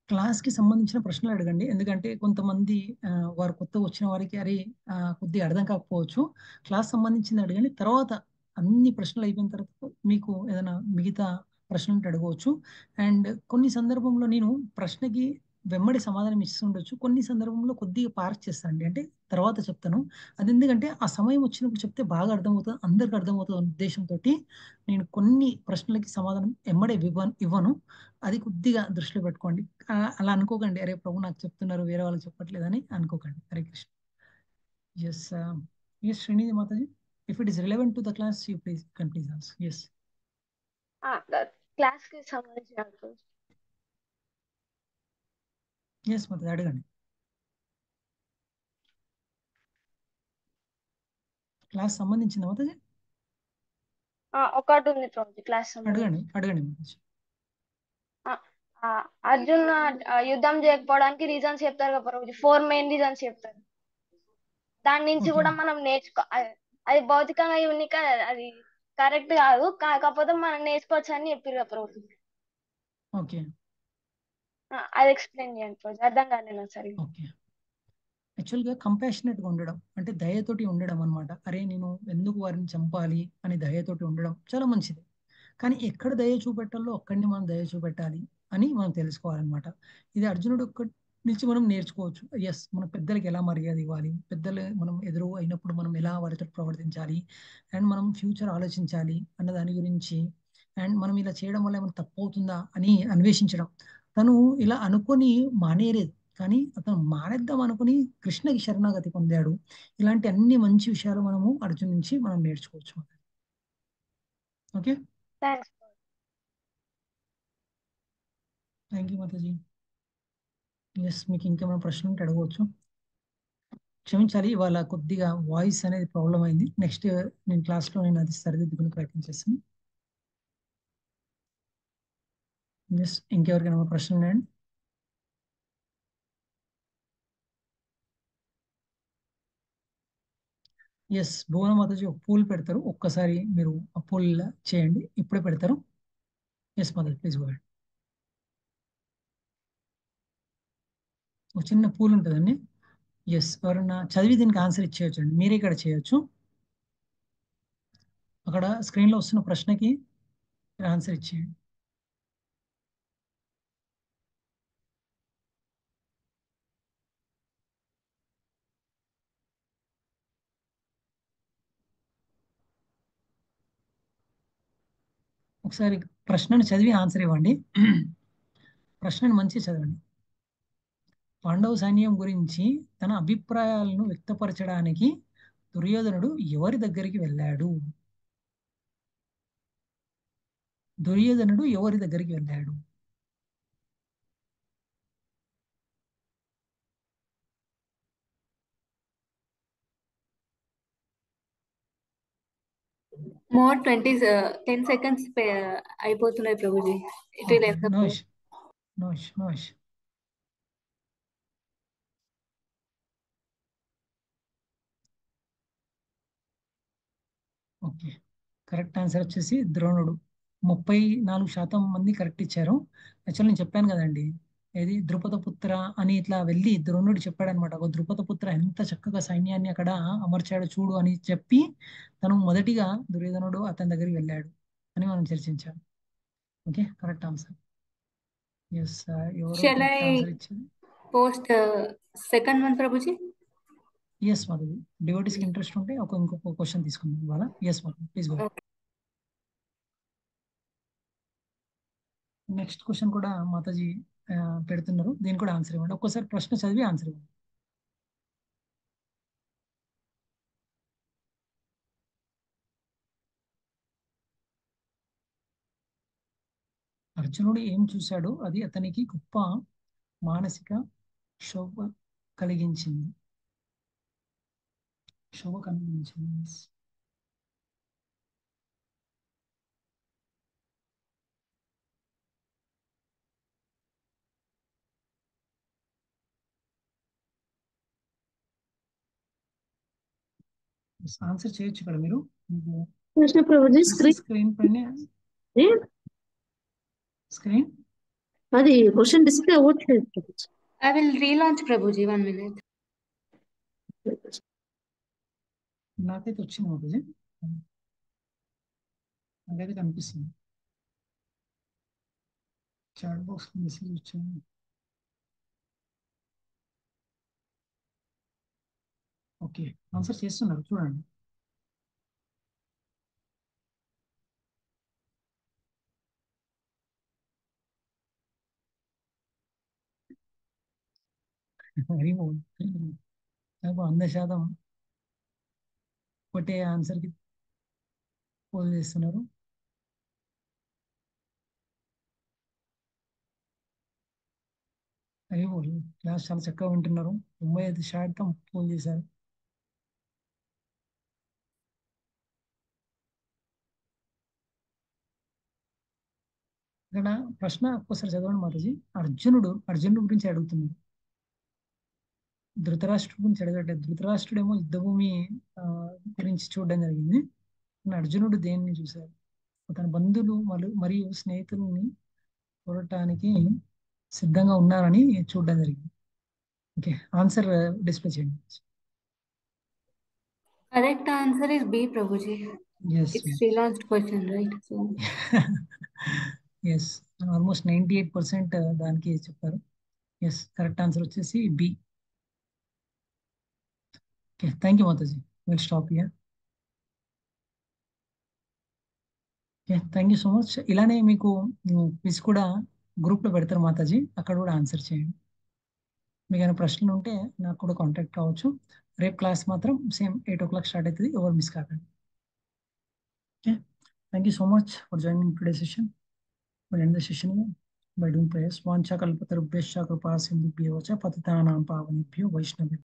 S1: క్లాస్కి సంబంధించిన ప్రశ్నలు అడగండి, ఎందుకంటే కొంతమంది వారు కొత్తగా వచ్చిన వారికి కొద్దిగా అర్థం కాకపోవచ్చు. క్లాస్ సంబంధించింది అడగండి, తర్వాత అన్ని ప్రశ్నలు అయిపోయిన తర్వాత మీకు ఏదైనా మిగతా ప్రశ్నలు ఉంటే అడగవచ్చు. అండ్ కొన్ని సందర్భంలో నేను ప్రశ్నకి వెంబడి సమాధానం ఇస్తుండొచ్చు, కొన్ని సందర్భంలో కొద్దిగా పార్క్ చేస్తానండి, అంటే తర్వాత చెప్తాను. అది ఎందుకంటే ఆ సమయం వచ్చినప్పుడు చెప్తే బాగా అర్థమవుతుంది, అందరికి అర్థమవుతుంది ఉద్దేశంతో నేను కొన్ని ప్రశ్నలకి సమాధానం వెంబడే ఇవ్వను. అది కొద్దిగా దృష్టిలో పెట్టుకోండి. అలా అనుకోకండి, అరే ప్రభు నాకు చెప్తున్నారు వేరే వాళ్ళకి చెప్పట్లేదని అనుకోకండి. Hare Krishna. Yes yes Srinidhi Mataji, if it is relevant to the class you please can please ask. Yes
S5: class కి సంబంధించిన
S1: ఎస్ మాతాజీ అడగండి. క్లాస్ సంబంధించింది మాతాజీ?
S5: ఒకటి ఉంది ప్రభుజీ క్లాస్
S1: అడగండి మాతాజీ.
S5: అర్జున్ యుద్ధం చేయకపోవడానికి రీజన్స్ చెప్తారు కదా ప్రభుజీ, 4 మెయిన్ రీజన్స్ చెప్తారు. దాని నుంచి
S1: ఓకే
S5: కూడా మనం అది భౌతికంగా యూనిక్, అది కరెక్ట్ కాదు, కాకపోతే మనం నేర్చుకోవచ్చు అని చెప్పారు కదా ప్రభుజీ.
S1: ఓకే
S5: అది ఎక్స్ప్లెయిన్ చేయండి ప్రభుజీ, అర్థం కాలేదు సరిగ్గా.
S1: ఓకే యాక్చువల్గా కంపాషనేట్గా ఉండడం అంటే దయతోటి ఉండడం అనమాట. అరే నేను ఎందుకు వారిని చంపాలి అని దయతోటి ఉండడం చాలా మంచిది. కానీ ఎక్కడ దయ చూపెట్టాలో అక్కడిని మనం దయ చూపెట్టాలి అని మనం తెలుసుకోవాలన్నమాట. ఇది అర్జునుడు ఒక్కడి నుంచి మనం నేర్చుకోవచ్చు. ఎస్, మన పెద్దలకి ఎలా మర్యాద ఇవ్వాలి, పెద్దలు మనం ఎదురు అయినప్పుడు మనం ఎలా వారితో ప్రవర్తించాలి, అండ్ మనం ఫ్యూచర్ ఆలోచించాలి అన్న దాని గురించి, అండ్ మనం ఇలా చేయడం వల్ల ఏమైనా తప్పు అవుతుందా అని అన్వేషించడం. తను ఇలా అనుకొని మానేయలేదు, కానీ అతను మానేద్దాం అనుకుని కృష్ణకి శరణాగతి పొందాడు. ఇలాంటి అన్ని మంచి విషయాలు మనము అర్జున్ నుంచి మనం నేర్చుకోవచ్చు. Okay,
S5: thanks.
S1: Thank you Mataji. Yes, మీకు ఇంకేమైనా ప్రశ్న ఉంటే అడగవచ్చు. క్షమించాలి, ఇవాళ కొద్దిగా వాయిస్ అనేది ప్రాబ్లం అయింది. నెక్స్ట్ నేను క్లాస్లో నేను అది సరిదిద్దుకునే ప్రయత్నం చేస్తాను. ఎస్, ఇంకెవరికైనా ప్రశ్న ఉన్నాయండి? ఎస్, భువన మాతాజీ ఒక పూల్ పెడతారు, ఒక్కసారి మీరు ఆ పూల్ చేయండి, ఇప్పుడే పెడతారు. Yes Mataji, please go ahead. ఒక చిన్న పూల్ ఉంటుందండి. ఎస్, ఎవరన్నా చదివి దీనికి ఆన్సర్ ఇచ్చేయచ్చు అండి, మీరే ఇక్కడ చేయొచ్చు. అక్కడ స్క్రీన్లో వస్తున్న ప్రశ్నకి ఆన్సర్ ఇచ్చేయండి. ఒకసారి ప్రశ్నను చదివి ఆన్సర్ ఇవ్వండి. ప్రశ్నను మంచిగా చదవండి. పాండవ సైన్యం గురించి తన అభిప్రాయాలను వ్యక్తపరచడానికి దుర్యోధనుడు ఎవరి దగ్గరికి వెళ్ళాడు? దుర్యోధనుడు ఎవరి దగ్గరికి వెళ్ళాడు?
S8: మోర్ 10 seconds అయిపోతున్నాయి Prabhuji. It will end
S1: no issue, no issue, no issue. Okay, correct answer వచ్చేసి ద్రోణుడు. 34% మంది కరెక్ట్ ఇచ్చారు. యాక్చువల్ నేను చెప్పాను కదండి, ఏది ద్రుపద పుత్ర అని ఇట్లా వెళ్ళి ద్రోణుడు చెప్పాడు అనమాట. ఒక ద్రుపద పుత్ర ఎంత చక్కగా సైన్యాన్ని అక్కడ అమర్చాడు చూడు అని చెప్పి తను మొదటిగా దుర్యోధనుడు అతని దగ్గరికి వెళ్ళాడు అని మనం చర్చించాం. Okay, correct answer. ఎస్, ఎవరు
S8: షల్
S1: కరెక్ట్
S8: ఐ
S1: ఆన్సర్ ఇచ్చారు?
S8: Post second one Prabhuji?
S1: Yes Madhavi, డివోటీస్కి ఇంట్రెస్ట్ ఉంటే ఇంకొక క్వశ్చన్ తీసుకుందాం ఇవాళ. Yes Madhavi, please go. Next question కూడా మాతాజీ పెడుతున్నారు, దీనికి కూడా ఆన్సర్ ఇవ్వండి. ఒక్కసారి ప్రశ్న చదివి ఆన్సర్ ఇవ్వండి. అర్జునుడు ఏం చూశాడు అది అతనికి గొప్ప మానసిక శోభ కలిగించింది. శోభ కలిగించింది. ఆన్సర్ చేయొచ్చు ఇక్కడ మీరు.
S12: కృష్ణ ప్రభుజీ
S1: స్క్రీన్ పైన స్క్రీన్
S12: అది క్వశ్చన్ డిస్ప్లే అవ్వట్లేదు Prabhuji.
S8: I will relaunch Prabhuji, 1 minute.
S1: నాకైతే వచ్చింది మాతాజీ, నాకైతే కనిపిస్తుంది. చాట్ బాక్స్ మెసేజ్ వచ్చింది. ఓకే, ఆన్సర్ చేస్తున్నారు చూడండి. వెరీ గుడ్, 100% ఒకటే ఆన్సర్కి పోల్ చేస్తున్నారు. వెరీ గుడ్, క్లాస్ చాలా చక్కగా వింటున్నారు. 95% పోల్ చేశారు. ఇక్కడ ప్రశ్న ఒక్కసారి చదవండి మాతాజీ. అర్జునుడు గురించి అడుగుతున్నాడు, ధృతరాష్ట్రుడు గురించి అడగట్లేదు. ధృతరాష్ట్రుడేమో యుద్ధభూమి గురించి చూడడం జరిగింది. అర్జునుడు దేన్ని చూశారు? తన బంధువులు మరియు స్నేహితుల్ని చూడటానికి సిద్ధంగా ఉన్నారని చూడడం జరిగింది. ఓకే, ఆన్సర్ డిస్ప్లే చేయండి.
S8: Correct answer is B, Prabhuji.
S1: Yes,
S8: It's freelanced question, right? So
S1: yes, almost 98% దానికి చెప్పారు. ఎస్, కరెక్ట్ ఆన్సర్ వచ్చేసి B. Okay, thank you Mataji. Will stop here. Okay, thank you so much. ఇలానే మీకు quiz కూడా గ్రూప్లో పెడతారు మాతాజీ, అక్కడ కూడా ఆన్సర్ చేయండి. మీకు ఏమైనా ప్రశ్నలు ఉంటే నాకు కూడా కాంటాక్ట్ కావచ్చు. రేపు క్లాస్ మాత్రం సేమ్ 8 o'clock స్టార్ట్ అవుతుంది, ఎవరు మిస్ కాకండి. Okay, thank you so much for joining today session. We'll end the session by doing prayers. Vancha kalpatarubhyascha kripa sindhubhyo cha patitanam pavanebhyo vaishnavibhyo